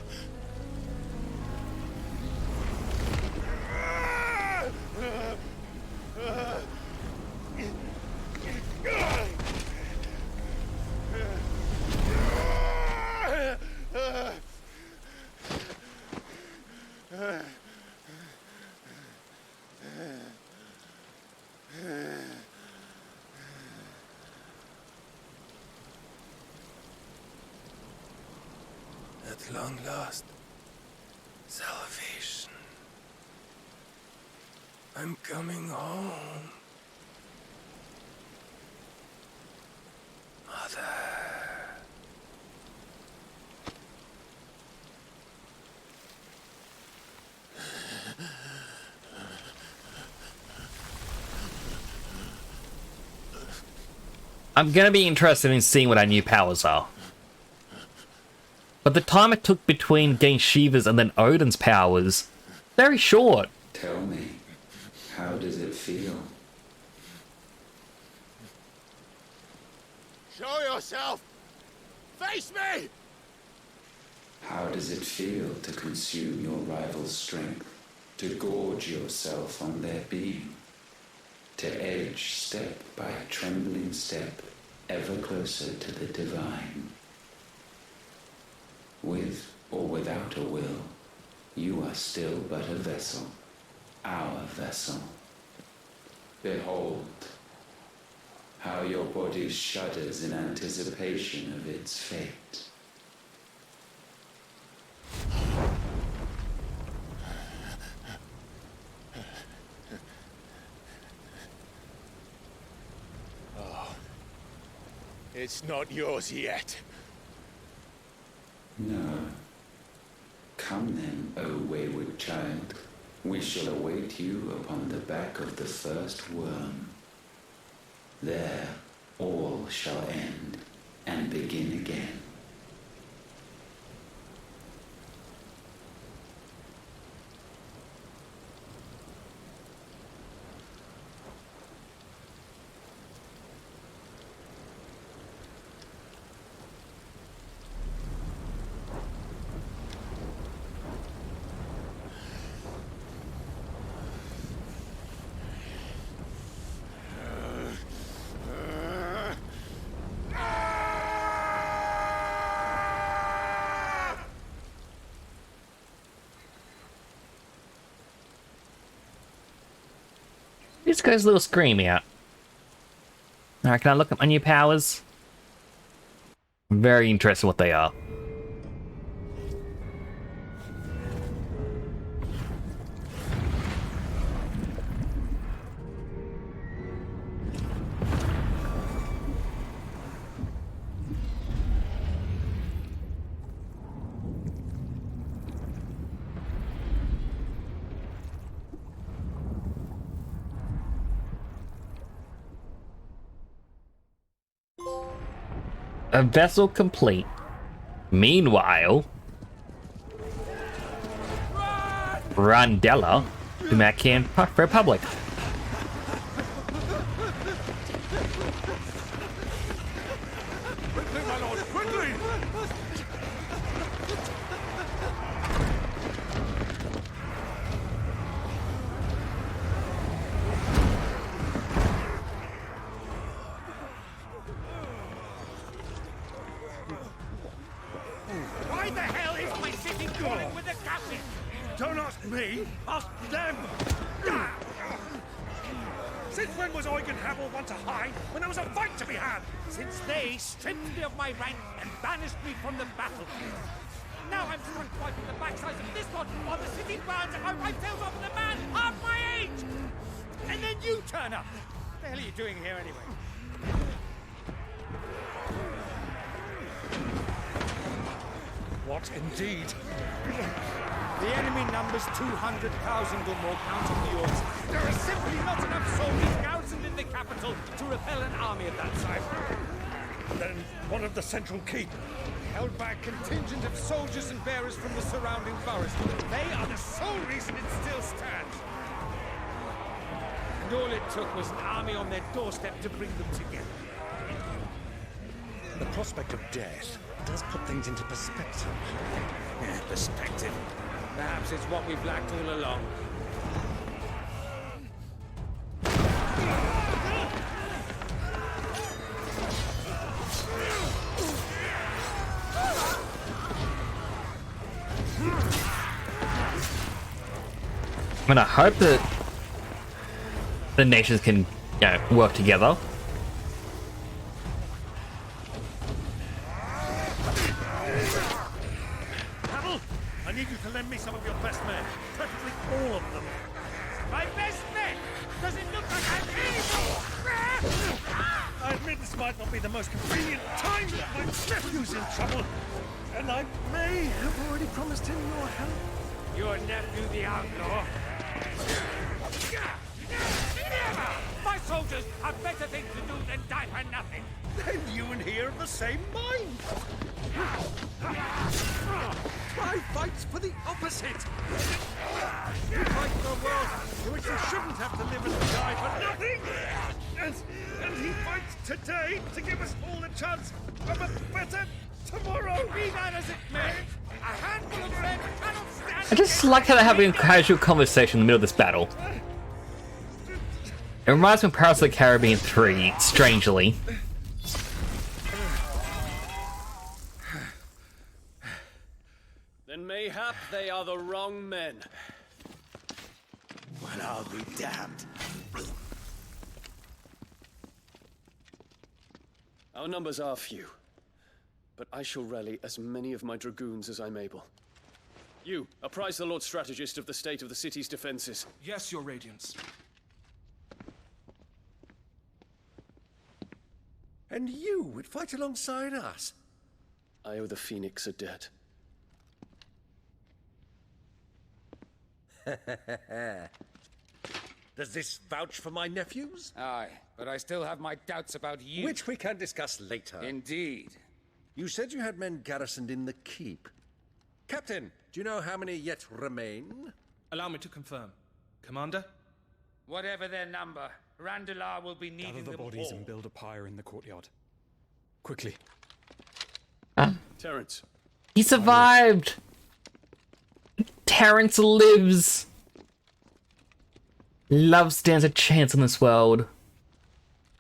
At long last, salvation. I'm coming home. Mother. I'm gonna be interested in seeing what our new powers are. But the time it took between getting Shiva's and then Odin's powers, very short. Tell me, how does it feel? Show yourself! Face me! How does it feel to consume your rival's strength? To gorge yourself on their beam? To edge step by trembling step ever closer to the divine? With or without a will, you are still but a vessel, our vessel. Behold, how your body shudders in anticipation of its fate. Oh, it's not yours yet. No. Come then, O wayward child. We shall await you upon the back of the first worm. There all shall end and begin again. What's got his little scream out? Alright, can I look at my new powers? I'm very interested in what they are. A vessel complete. Meanwhile, Randella, the Macan Republic. Quickly, my lord, quickly! Why the hell is my city crawling with the captain? Don't ask me, ask them! Since when was Eugen Havel one to hide when there was a fight to be had? Since they stripped me of my rank and banished me from the battlefield. Now I'm stuck wiping the backsides of this one on the city grounds and I wipe tails off with a man half my age! And then you turn up! What the hell are you doing here anyway? What indeed? The enemy numbers 200,000 or more counting the orcs. There are simply not enough soldiers garrisoned in the capital to repel an army of that size. Then one of the central keep Held by a contingent of soldiers and bearers from the surrounding forest. They are the sole reason it still stands. And all it took was an army on their doorstep to bring them together. The prospect of death does put things into perspective. Yeah, perspective. Perhaps it's what we've lacked all along. I mean, I hope that the nations can, you know, work together. Havel, I need you to lend me some of your best men. Practically all of them. My best men! Does it look like I'm evil? I admit this might not be the most convenient time, but my nephew's in trouble. And I may have already promised him your help. Your nephew, the outlaw? My soldiers have better things to do than die for nothing. Then you and he are of the same mind. Try fights for the opposite. You fight for a world in which you shouldn't have to live and die for nothing. And he fights today to give us all a chance of a better tomorrow. Be that as it may, a handful of men cannot stand. I just like how they're having a casual conversation in the middle of this battle. It reminds me of Pirates of the Caribbean 3, strangely. Then mayhap they are the wrong men. Well, I'll be damned. Our numbers are few, but I shall rally as many of my dragoons as I'm able. You, apprise the Lord Strategist of the state of the city's defenses. Yes, Your Radiance. And you would fight alongside us? I owe the Phoenix a debt. Does this vouch for my nephews? Aye, but I still have my doubts about you. Which we can discuss later. Indeed. You said you had men garrisoned in the keep. Captain, do you know how many yet remain? Allow me to confirm. Commander? Whatever their number, Randalar will be needing Gather the them bodies all. and build a pyre in the courtyard. Quickly. Terrence. He survived! Terrence lives! Love stands a chance in this world.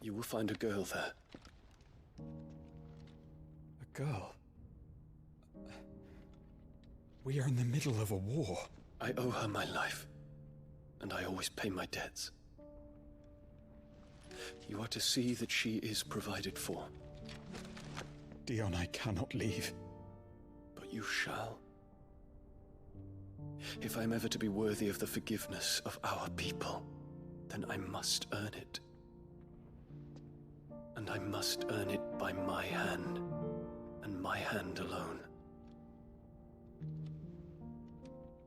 You will find a girl there. A girl? We are in the middle of a war. I owe her my life, and I always pay my debts. You are to see that she is provided for. Dion, I cannot leave. But you shall. If I'm ever to be worthy of the forgiveness of our people, then I must earn it. And I must earn it by my hand, and my hand alone.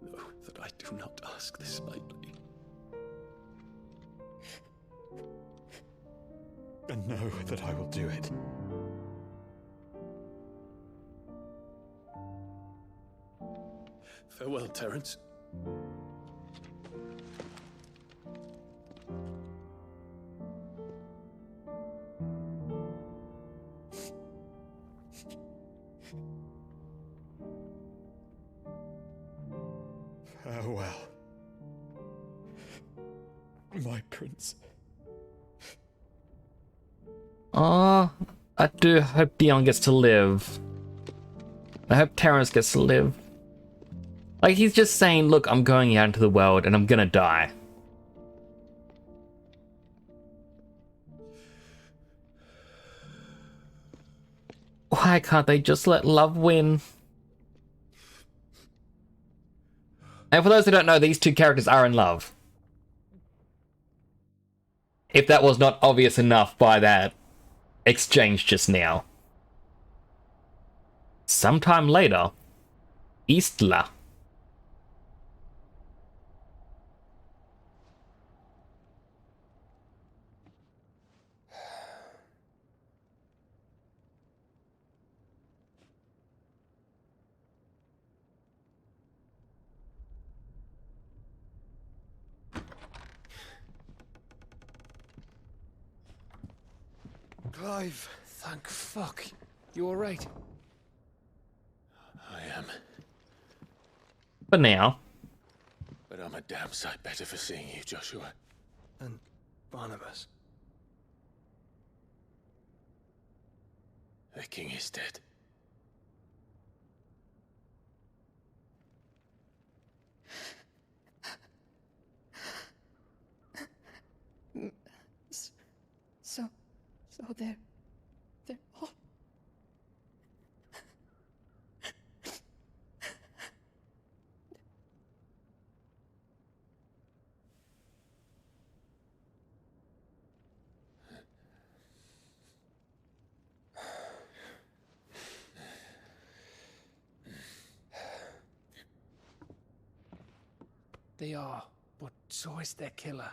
Know that I do not ask this lightly. And know that I will do it. Farewell, Terence. Farewell, my prince. I do hope Dion gets to live. I hope Terrence gets to live. Like, he's just saying, look, I'm going out into the world and I'm gonna die. Why can't they just let love win? And for those who don't know, these two characters are in love. If that was not obvious enough by that exchange just now. Sometime later, Eastla. Clive, thank fuck. You alright? I am. For now. But I'm a damn sight better for seeing you, Joshua. And Barnabas. The king is dead. So they're all... They are, but so is their killer.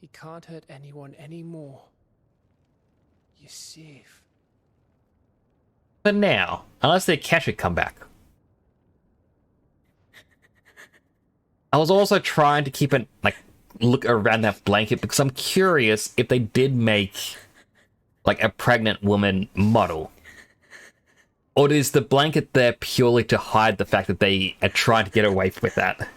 He can't hurt anyone anymore. You're safe. For now, unless they catch it come back. I was also trying to keep an look around that blanket because I'm curious if they did make like a pregnant woman model. Or is the blanket there purely to hide the fact that they are trying to get away with that?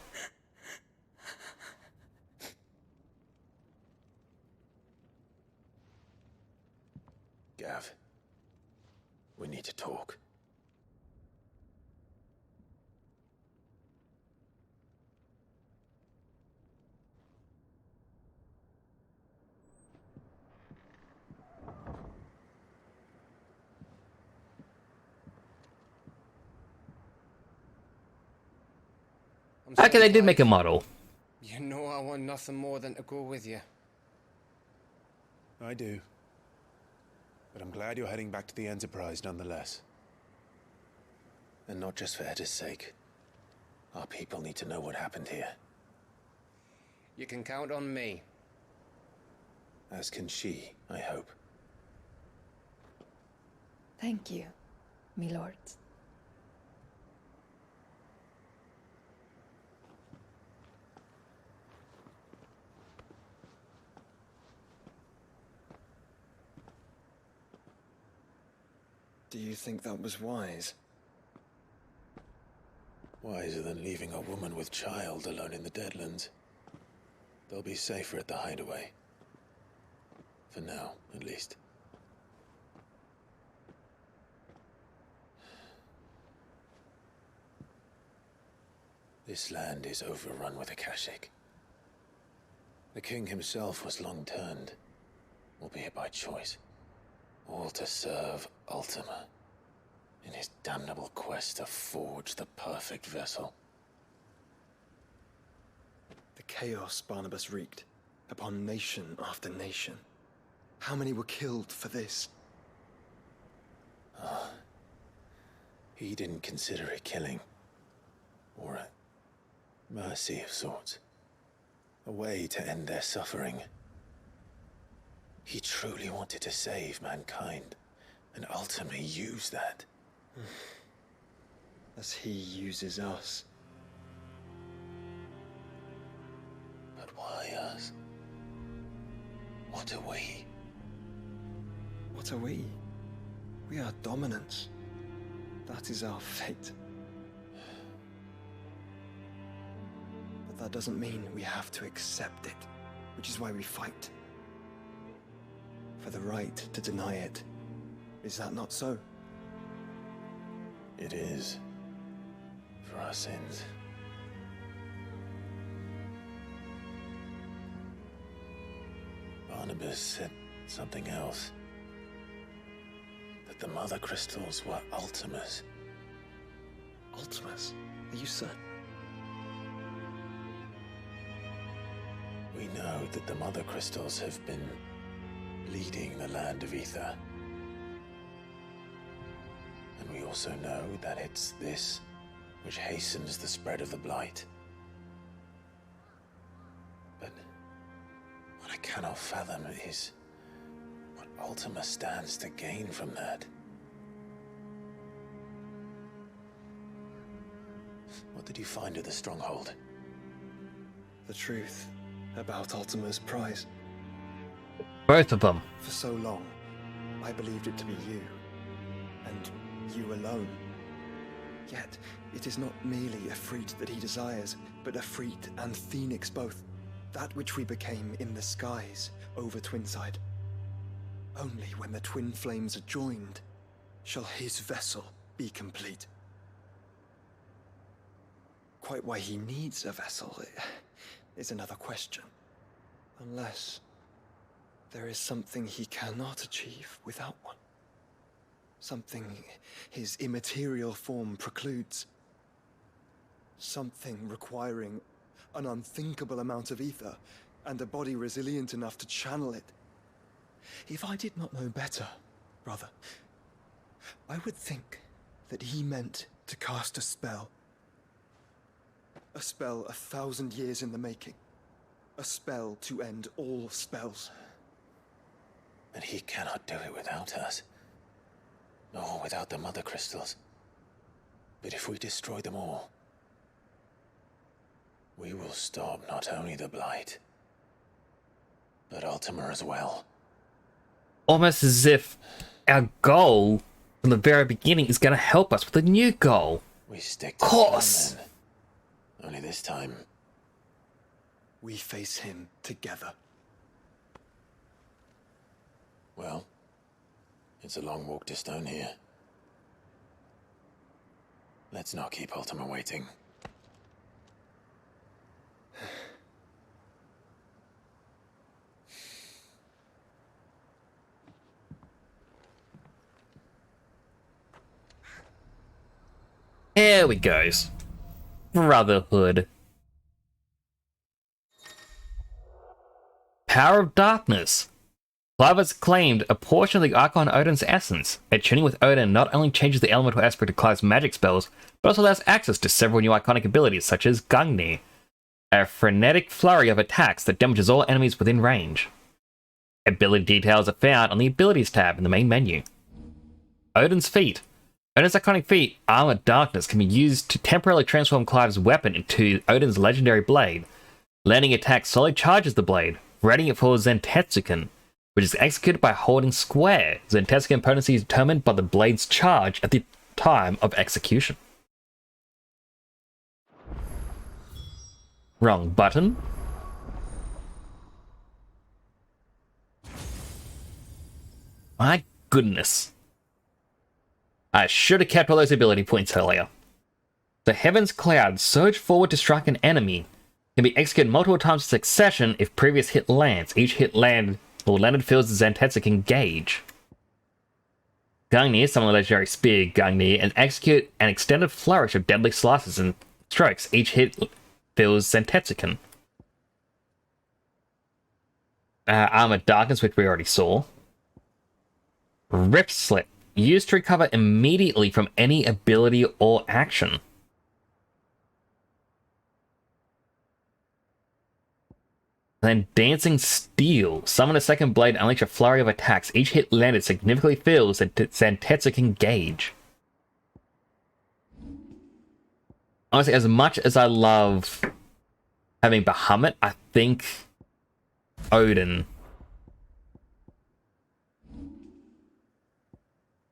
Gav, we need to talk. Okay, they did make a model. You know I want nothing more than to go with you. I do. But I'm glad you're heading back to the Enterprise nonetheless. And not just for Etta's sake. Our people need to know what happened here. You can count on me. As can she, I hope. Thank you, my lords. Do you think that was wise? Wiser than leaving a woman with child alone in the Deadlands. They'll be safer at the hideaway. For now, at least. This land is overrun with Akashic. The king himself was long turned. albeit by choice, all to serve Ultima in his damnable quest to forge the perfect vessel. The chaos Barnabas wreaked upon nation after nation. How many were killed for this? He didn't consider it killing, or a mercy of sorts. A way to end their suffering. He truly wanted to save mankind, and ultimately used that. As he uses us. But why us? What are we? What are we? We are dominance. That is our fate. But that doesn't mean we have to accept it, which is why we fight. For the right to deny it. Is that not so? It is. For our sins. Barnabas said something else. That the Mother Crystals were Ultimas. Ultimas? Are you certain? We know that the Mother Crystals have been leading the land of Ether. And we also know that it's this which hastens the spread of the Blight. But what I cannot fathom is what Ultima stands to gain from that. What did you find at the Stronghold? The truth about Ultima's prize. Both of them. For so long, I believed it to be you. And you alone. Yet, it is not merely a freed that he desires, but a freed and phoenix both. That which we became in the skies over Twinside. Only when the twin flames are joined shall his vessel be complete. Quite why he needs a vessel is another question. Unless there is something he cannot achieve without one. Something his immaterial form precludes. Something requiring an unthinkable amount of ether and a body resilient enough to channel it. If I did not know better, brother, I would think that he meant to cast a spell. A spell 1,000 years in the making. A spell to end all spells. And he cannot do it without us. Nor without the Mother Crystals. But if we destroy them all, we will stop not only the Blight, but Ultima as well. Almost as if our goal from the very beginning is going to help us with a new goal. We stick to of course. Plan, then. Only this time, we face him together. Well, it's a long walk to Stone here. Let's not keep Ultima waiting. Here we goes. Brotherhood. Power of Darkness. Clive has claimed a portion of the Archon Odin's essence. Attuning with Odin not only changes the elemental aspect of Clive's magic spells, but also allows access to several new iconic abilities such as Gungni, a frenetic flurry of attacks that damages all enemies within range. Ability details are found on the Abilities tab in the main menu. Odin's Feat. Odin's iconic feat, Armored Darkness, can be used to temporarily transform Clive's weapon into Odin's legendary blade. Landing attack slowly charges the blade, readying it for Zentetsuken, which is executed by holding square. Zentetsuken potency is determined by the blade's charge at the time of execution. Wrong button. My goodness. I should have kept all those ability points earlier. The Heaven's Cloud surge forward to strike an enemy. Can be executed multiple times in succession if previous hit lands. Each hit land Or landed fields of Zantetsu can gauge. Gungnir, summon the legendary spear Gungnir, and execute an extended flourish of deadly slices and strokes. Each hit fills Zantetsuken. Armored Darkness, which we already saw. Rip Slit. Used to recover immediately from any ability or action. Then Dancing Steel. Summon a second blade and unleash a flurry of attacks. Each hit landed significantly fills Zantetsu can gauge. Honestly, as much as I love having Bahamut, I think Odin.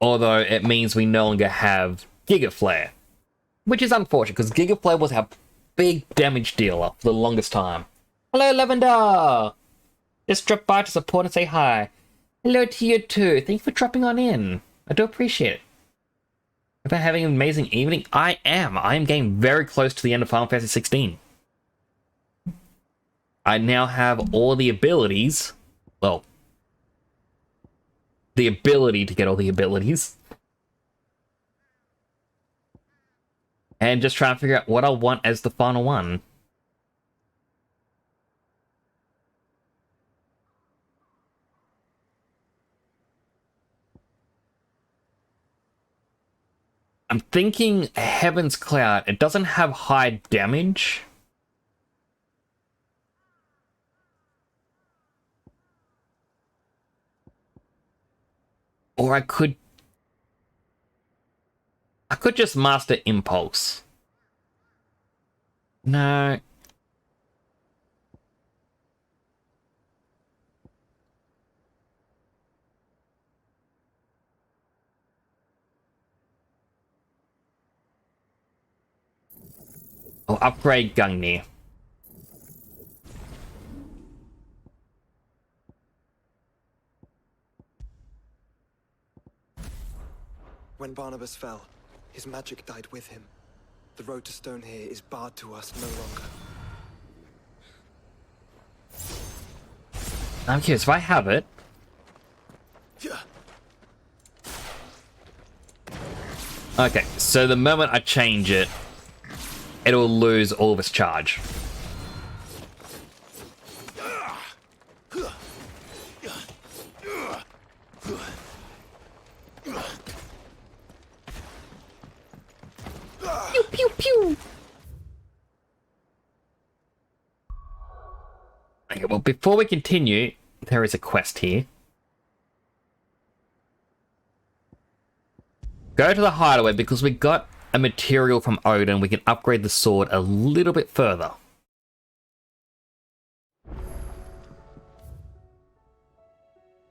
Although it means we no longer have Giga Flare. Which is unfortunate, because Giga Flare was our big damage dealer for the longest time. Hello, Lavender! Just drop by to support and say hi. Hello to you too. Thank you for dropping on in. I do appreciate it. If I'm having an amazing evening, I am. I am getting very close to the end of Final Fantasy XVI. I now have all the abilities. Well, the ability to get all the abilities. And just trying to figure out what I want as the final one. I'm thinking Heaven's Cloud. It doesn't have high damage. Or I could just master Impulse. No. I'll upgrade Gungnir. When Barnabas fell, his magic died with him. The road to Stone here is barred to us no longer. I'm curious, if I have it... Okay, so the moment I change it, it'll lose all of its charge. Pew, pew, pew. Okay, well, before we continue, there is a quest here. Go to the hideaway because we got a material from Odin. We can upgrade the sword a little bit further.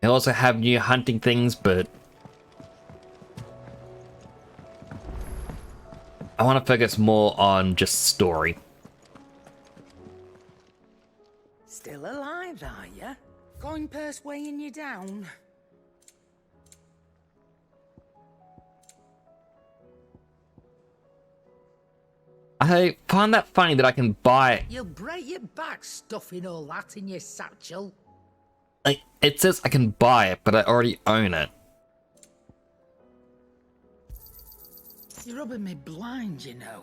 They also have new hunting things, but I want to focus more on just story. Still alive, are you? Coin purse weighing you down? I find that funny that I can buy... You'll break your back stuffing all that in your satchel. Like, it says I can buy it, but I already own it. You're rubbing me blind, you know.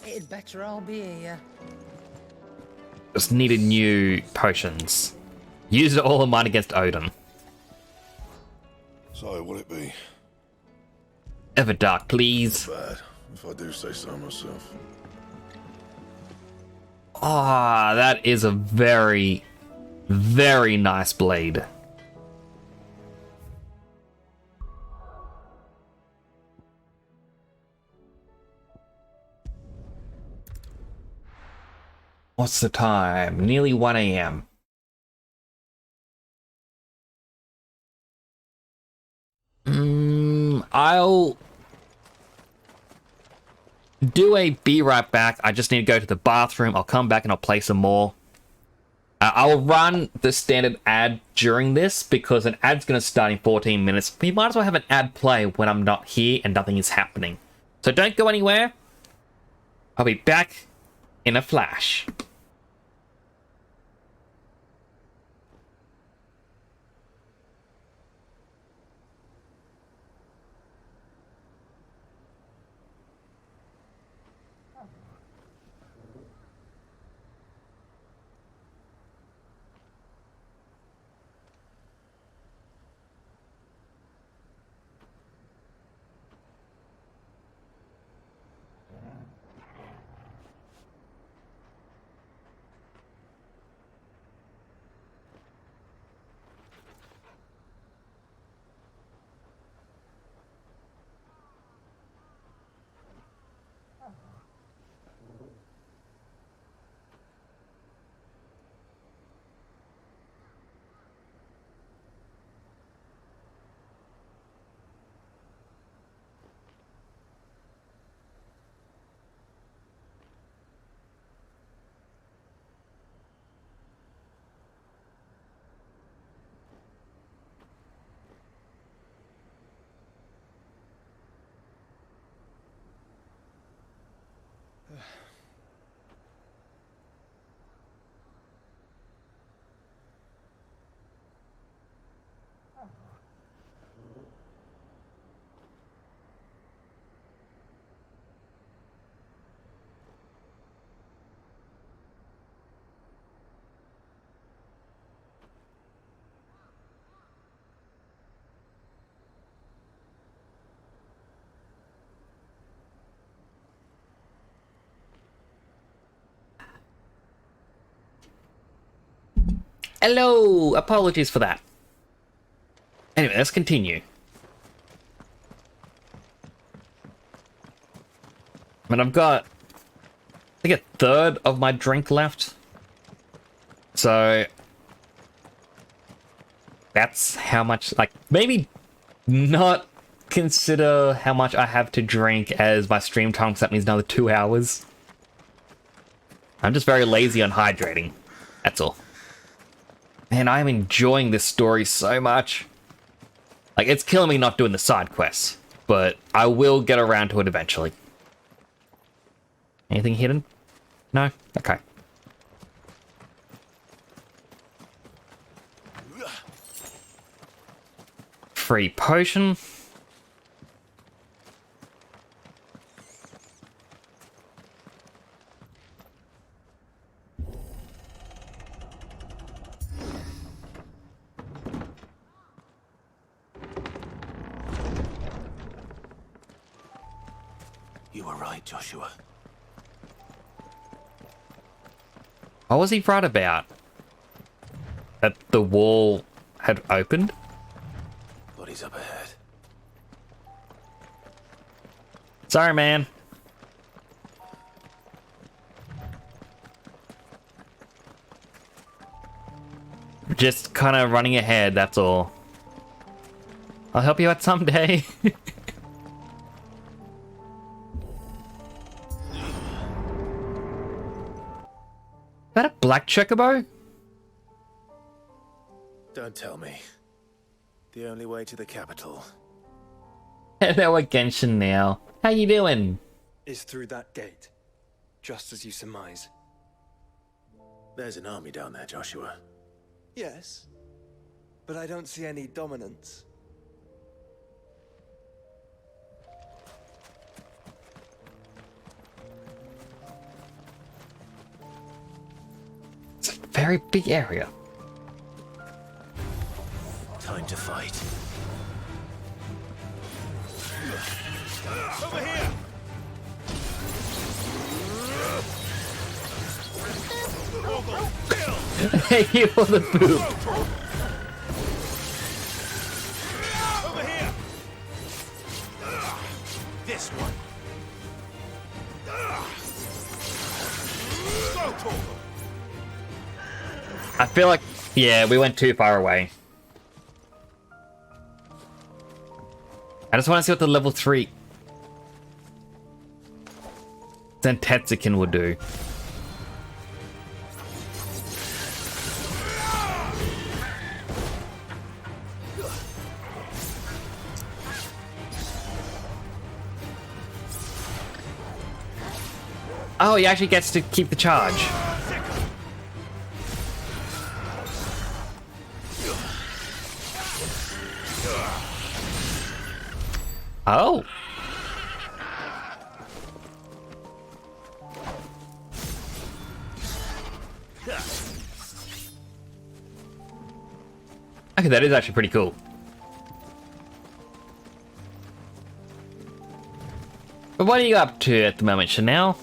It'd better all be here. Just needed new potions. Use all of mine against Odin. So, what'll it be? Everdark, please. Not bad, if I do say so myself. Ah, that is a very, very nice blade. What's the time? Nearly 1 AM. I'll do a be right back. I just need to go to the bathroom. I'll come back and I'll play some more. I'll run the standard ad during this because an ad's going to start in 14 minutes. We might as well have an ad play when I'm not here and nothing is happening. So don't go anywhere. I'll be back in a flash. Hello! Apologies for that. Anyway, let's continue. And I've got, I think, a third of my drink left. So that's how much, like, maybe not consider how much I have to drink as my stream time, because that means another 2 hours. I'm just very lazy on hydrating. That's all. Man, I'm enjoying this story so much. Like, it's killing me not doing the side quests, but I will get around to it eventually. Anything hidden? No? Okay. Free potion. You were right, Joshua. What was he right about? That the wall had opened? Bodies up ahead. Sorry, man. Just kind of running ahead, that's all. I'll help you out someday. Is that a black chocobo? Don't tell me. The only way to the capital. Hello, Genshin now. How you doing? Is through that gate, just as you surmise. There's an army down there, Joshua. Yes, but I don't see any dominance. It's a very big area. Time to fight. Over here! Thank you for the boot. Over here! This one. Go, Torgal! I feel like, yeah, we went too far away. I just want to see what the level 3 Zentetsuken will do. Oh, he actually gets to keep the charge. Oh. Okay, that is actually pretty cool. But what are you up to at the moment, Chanel?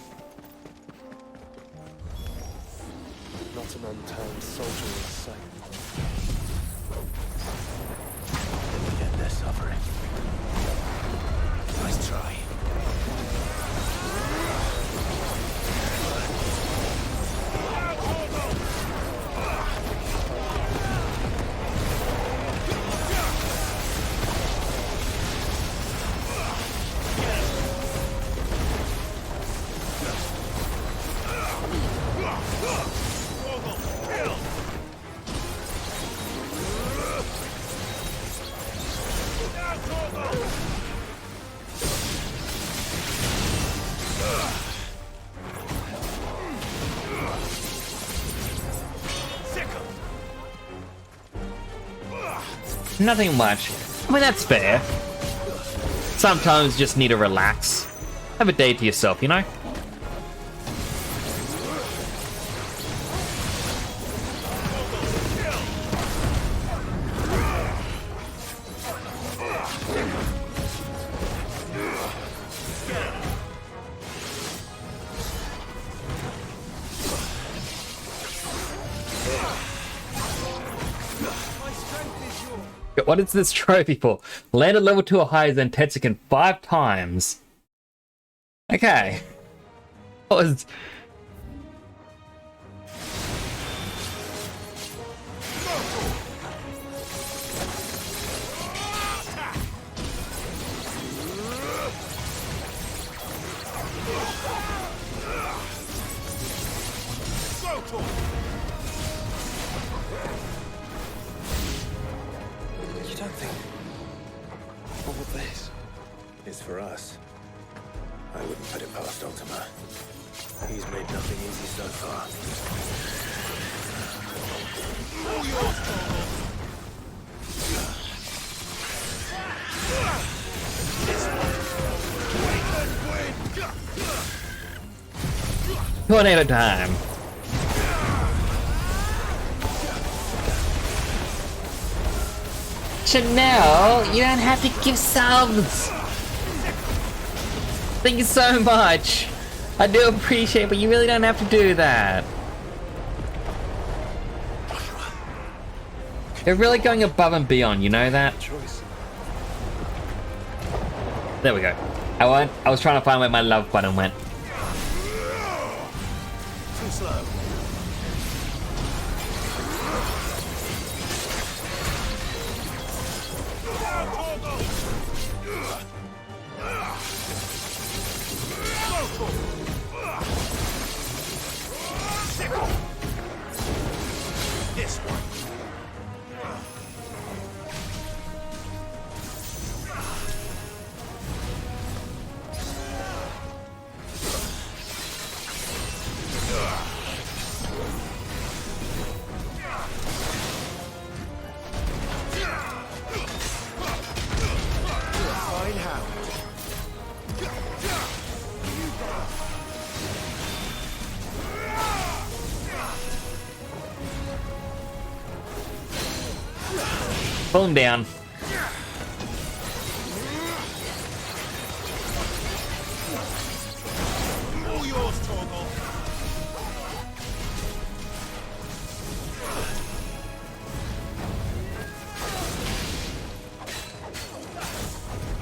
Not an unturned soldier in sight. End their suffering. Nice try. Nothing much. I mean, that's fair. Sometimes you just need to relax. Have a day to yourself, you know? What is this trophy for? Landed level 2 or higher than Tetsuken 5 times. Okay. What was... You don't think all this is for us? I wouldn't put it past Ultima. He's made nothing easy so far. Tornado time. Chanel, you don't have to give subs. Thank you so much. I do appreciate it, but you really don't have to do that. They're really going above and beyond, you know that? There we go. I was trying to find where my love button went. Too slow. This one. Fine how. Phone down. All yours, Torgal.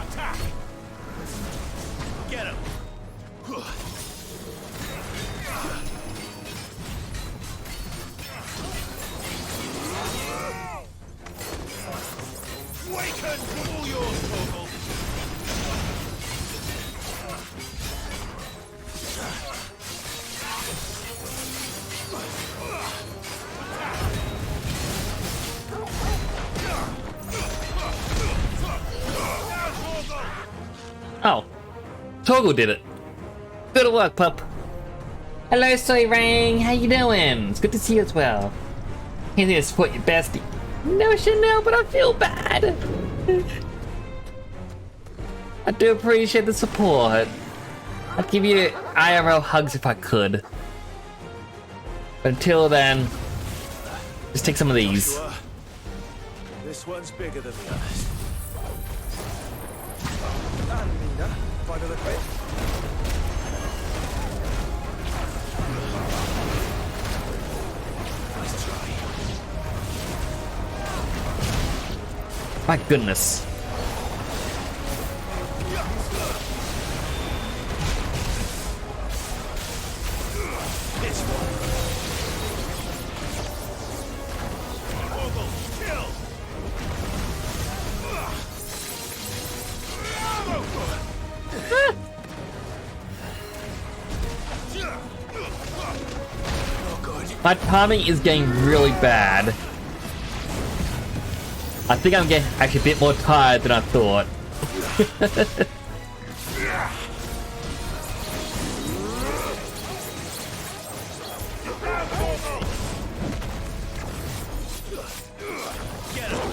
Attack! Get him! Waken! All yours, Torgal! Oh. Toggle did it. Good work, pup. Hello, Soy Rang. How you doing? It's good to see you as well. Here to support your bestie. No, Chanel, but I feel bad. I do appreciate the support. I'd give you IRL hugs if I could. But until then, just take some of these. Sure. This one's bigger than the others. Find another bit. Nice try. My goodness. This one. Torgal, kill! My timing is getting really bad. I think I'm getting actually a bit more tired than I thought. Get him!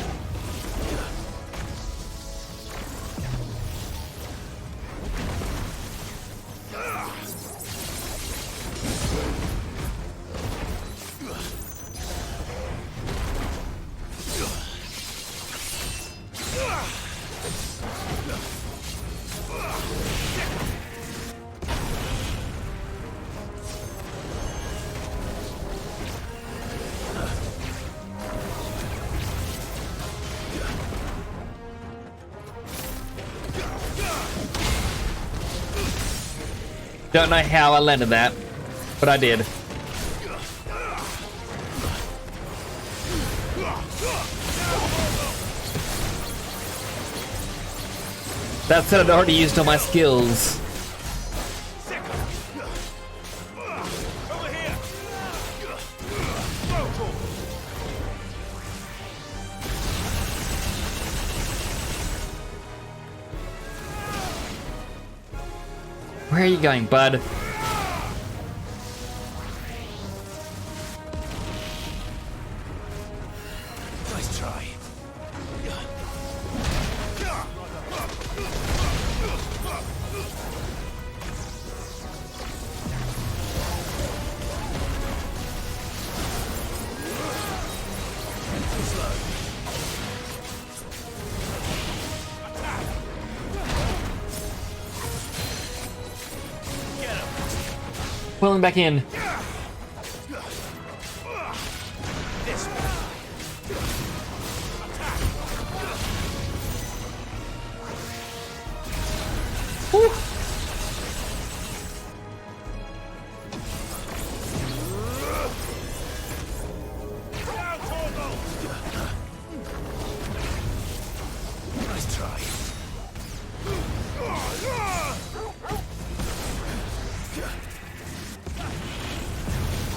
Don't know how I landed that, but I did. That said, I'd already used all my skills. Where are you going, bud? Nice try. Pulling back in. Whew. Nice try.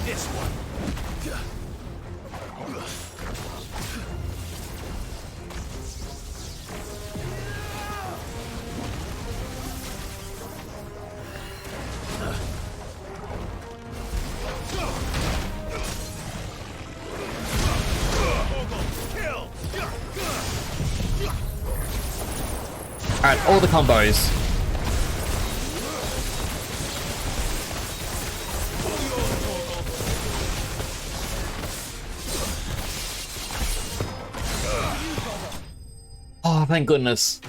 This one. Alright, all the combos. Oh, thank goodness.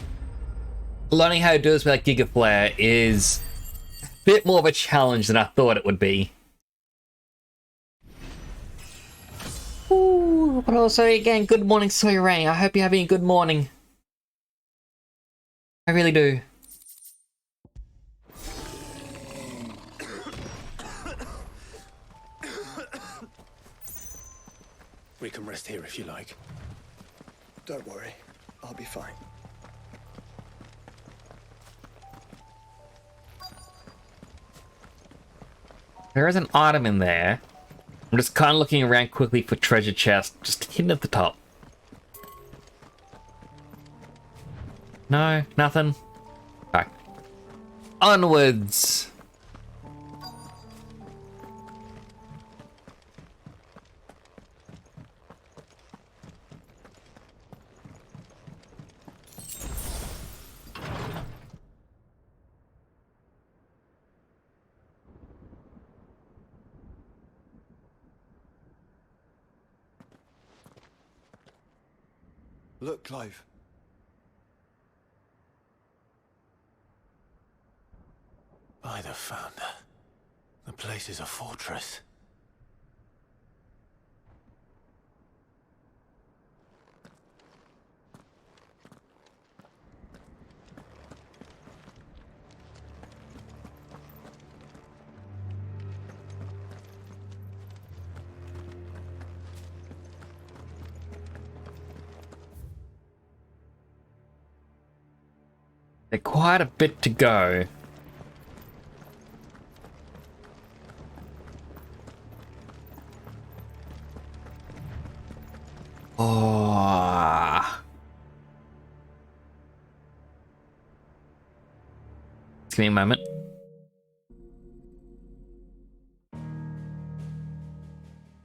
Learning how to do this without Giga Flare is a bit more of a challenge than I thought it would be. Ooh, but also again, good morning, Soyrain. I hope you're having a good morning. I really do. We can rest here if you like. Don't worry, I'll be fine. There is an item in there. I'm just kind of looking around quickly for treasure chest, just hidden at the top. No, nothing. Okay. Onwards. Look, Clive. By the Founder. The place is a fortress. There's quite a bit to go. Oh. Just give me a moment.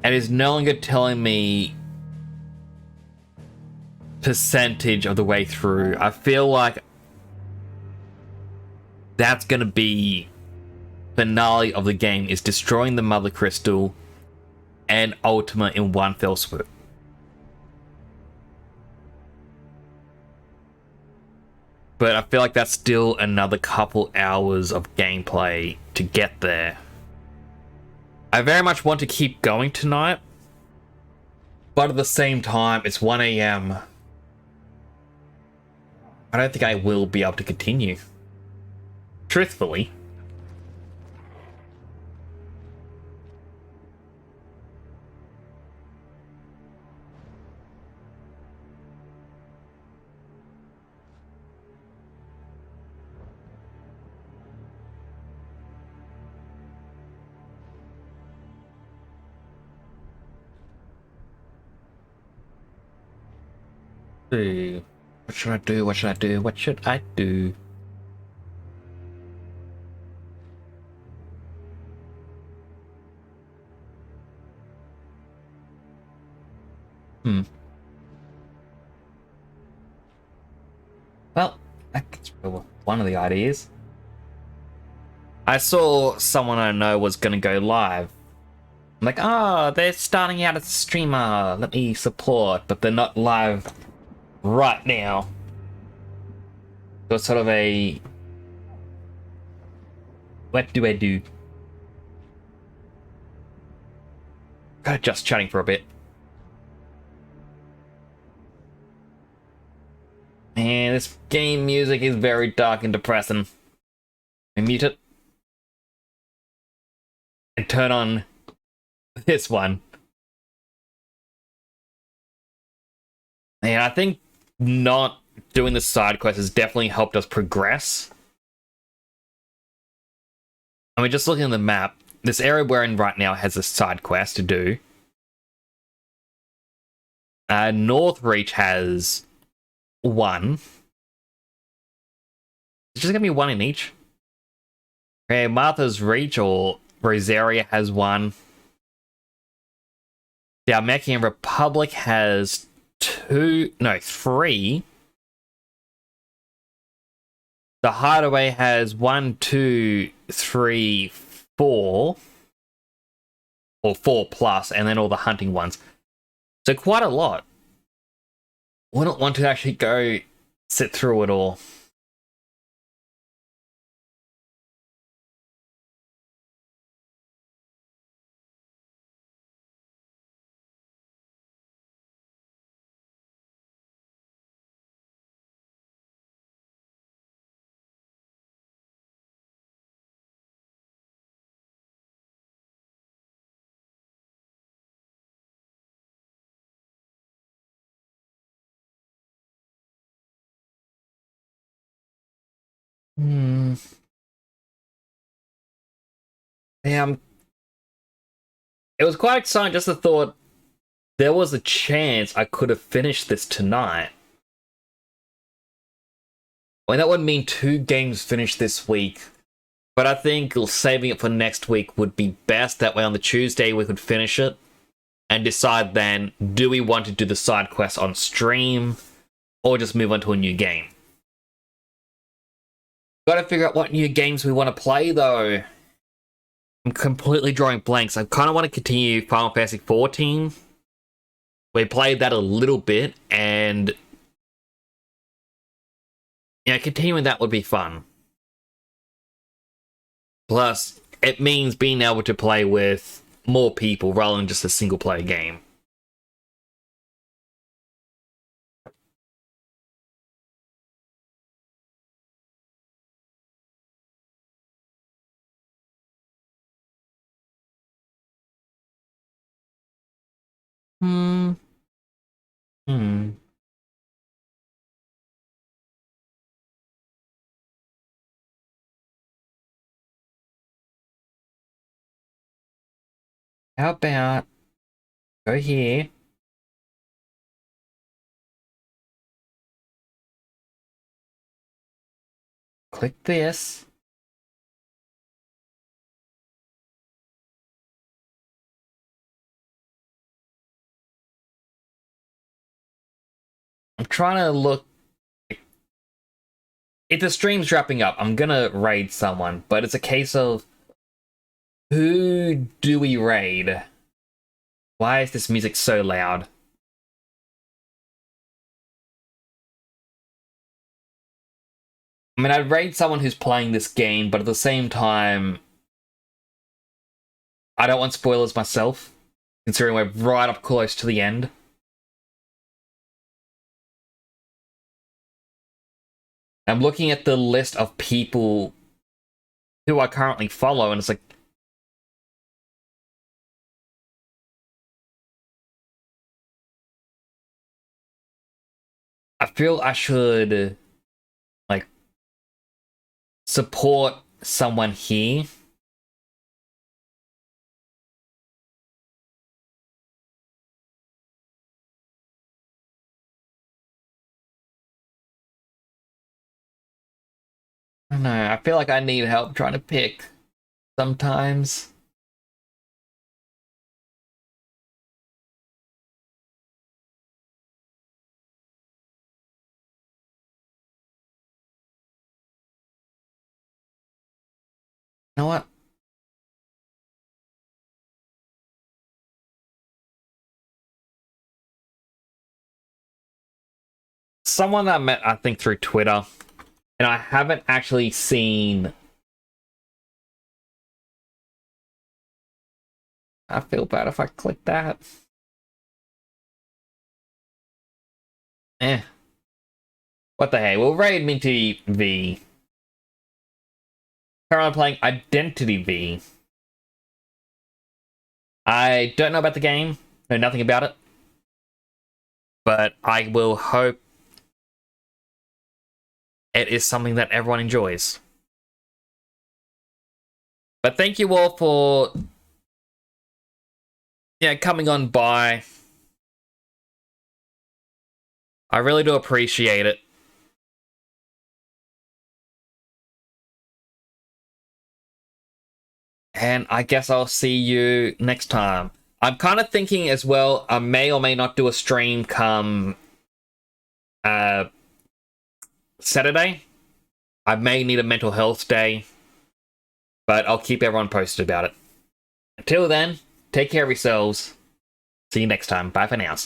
It is no longer telling me percentage of the way through. I feel like that's gonna be finale of the game, is destroying the Mother Crystal and Ultima in one fell swoop. But I feel like that's still another couple hours of gameplay to get there. I very much want to keep going tonight, but at the same time, it's 1 AM. I don't think I will be able to continue. Truthfully. What should I do? What should I do? What should I do? Well, that's one of the ideas. I saw someone I know was gonna go live. I'm like, oh, they're starting out as a streamer. Let me support, but they're not live right now. So it's sort of a... What do I do? Gotta just chatting for a bit. Man, this game music is very dark and depressing. I mute it. And turn on this one. And I think not doing the side quest has definitely helped us progress. I mean, just looking at the map, this area we're in right now has a side quest to do. Northreach has one. It's just gonna be one in each. Okay, Martha's Reach or Rosaria has one. The Almacian Republic has three. The Hideaway has 1, 2, 3, 4. Or 4 plus, and then all the hunting ones. So quite a lot. Wouldn't want to actually go sit through it all. Yeah, it was quite exciting, just the thought there was a chance I could have finished this tonight. I mean, that would mean 2 games finished this week, but I think saving it for next week would be best. That way on the Tuesday we could finish it and decide then, do we want to do the side quest on stream or just move on to a new game? Gotta figure out what new games we want to play though. I'm completely drawing blanks. I kind of want to continue Final Fantasy XIV. We played that a little bit, and yeah, continuing that would be fun. Plus, it means being able to play with more people rather than just a single player game. How about go here? Click this. I'm trying to look. If the stream's wrapping up, I'm gonna raid someone, but it's a case of who do we raid? Why is this music so loud? I mean, I'd raid someone who's playing this game, but at the same time, I don't want spoilers myself, considering we're right up close to the end. I'm looking at the list of people who I currently follow, and it's like, I feel I should, like, support someone here. I don't know, I feel like I need help trying to pick sometimes. You know what? Someone I met, I think, through Twitter, and I haven't actually seen. I feel bad if I click that. What the hey? Well, raid me to V. Currently playing Identity V. I don't know about the game, know nothing about it, but I will hope it is something that everyone enjoys. But thank you all for coming on by. I really do appreciate it. And I guess I'll see you next time. I'm kind of thinking as well, I may or may not do a stream come Saturday. I may need a mental health day, but I'll keep everyone posted about it. Until then, take care of yourselves. See you next time. Bye for now.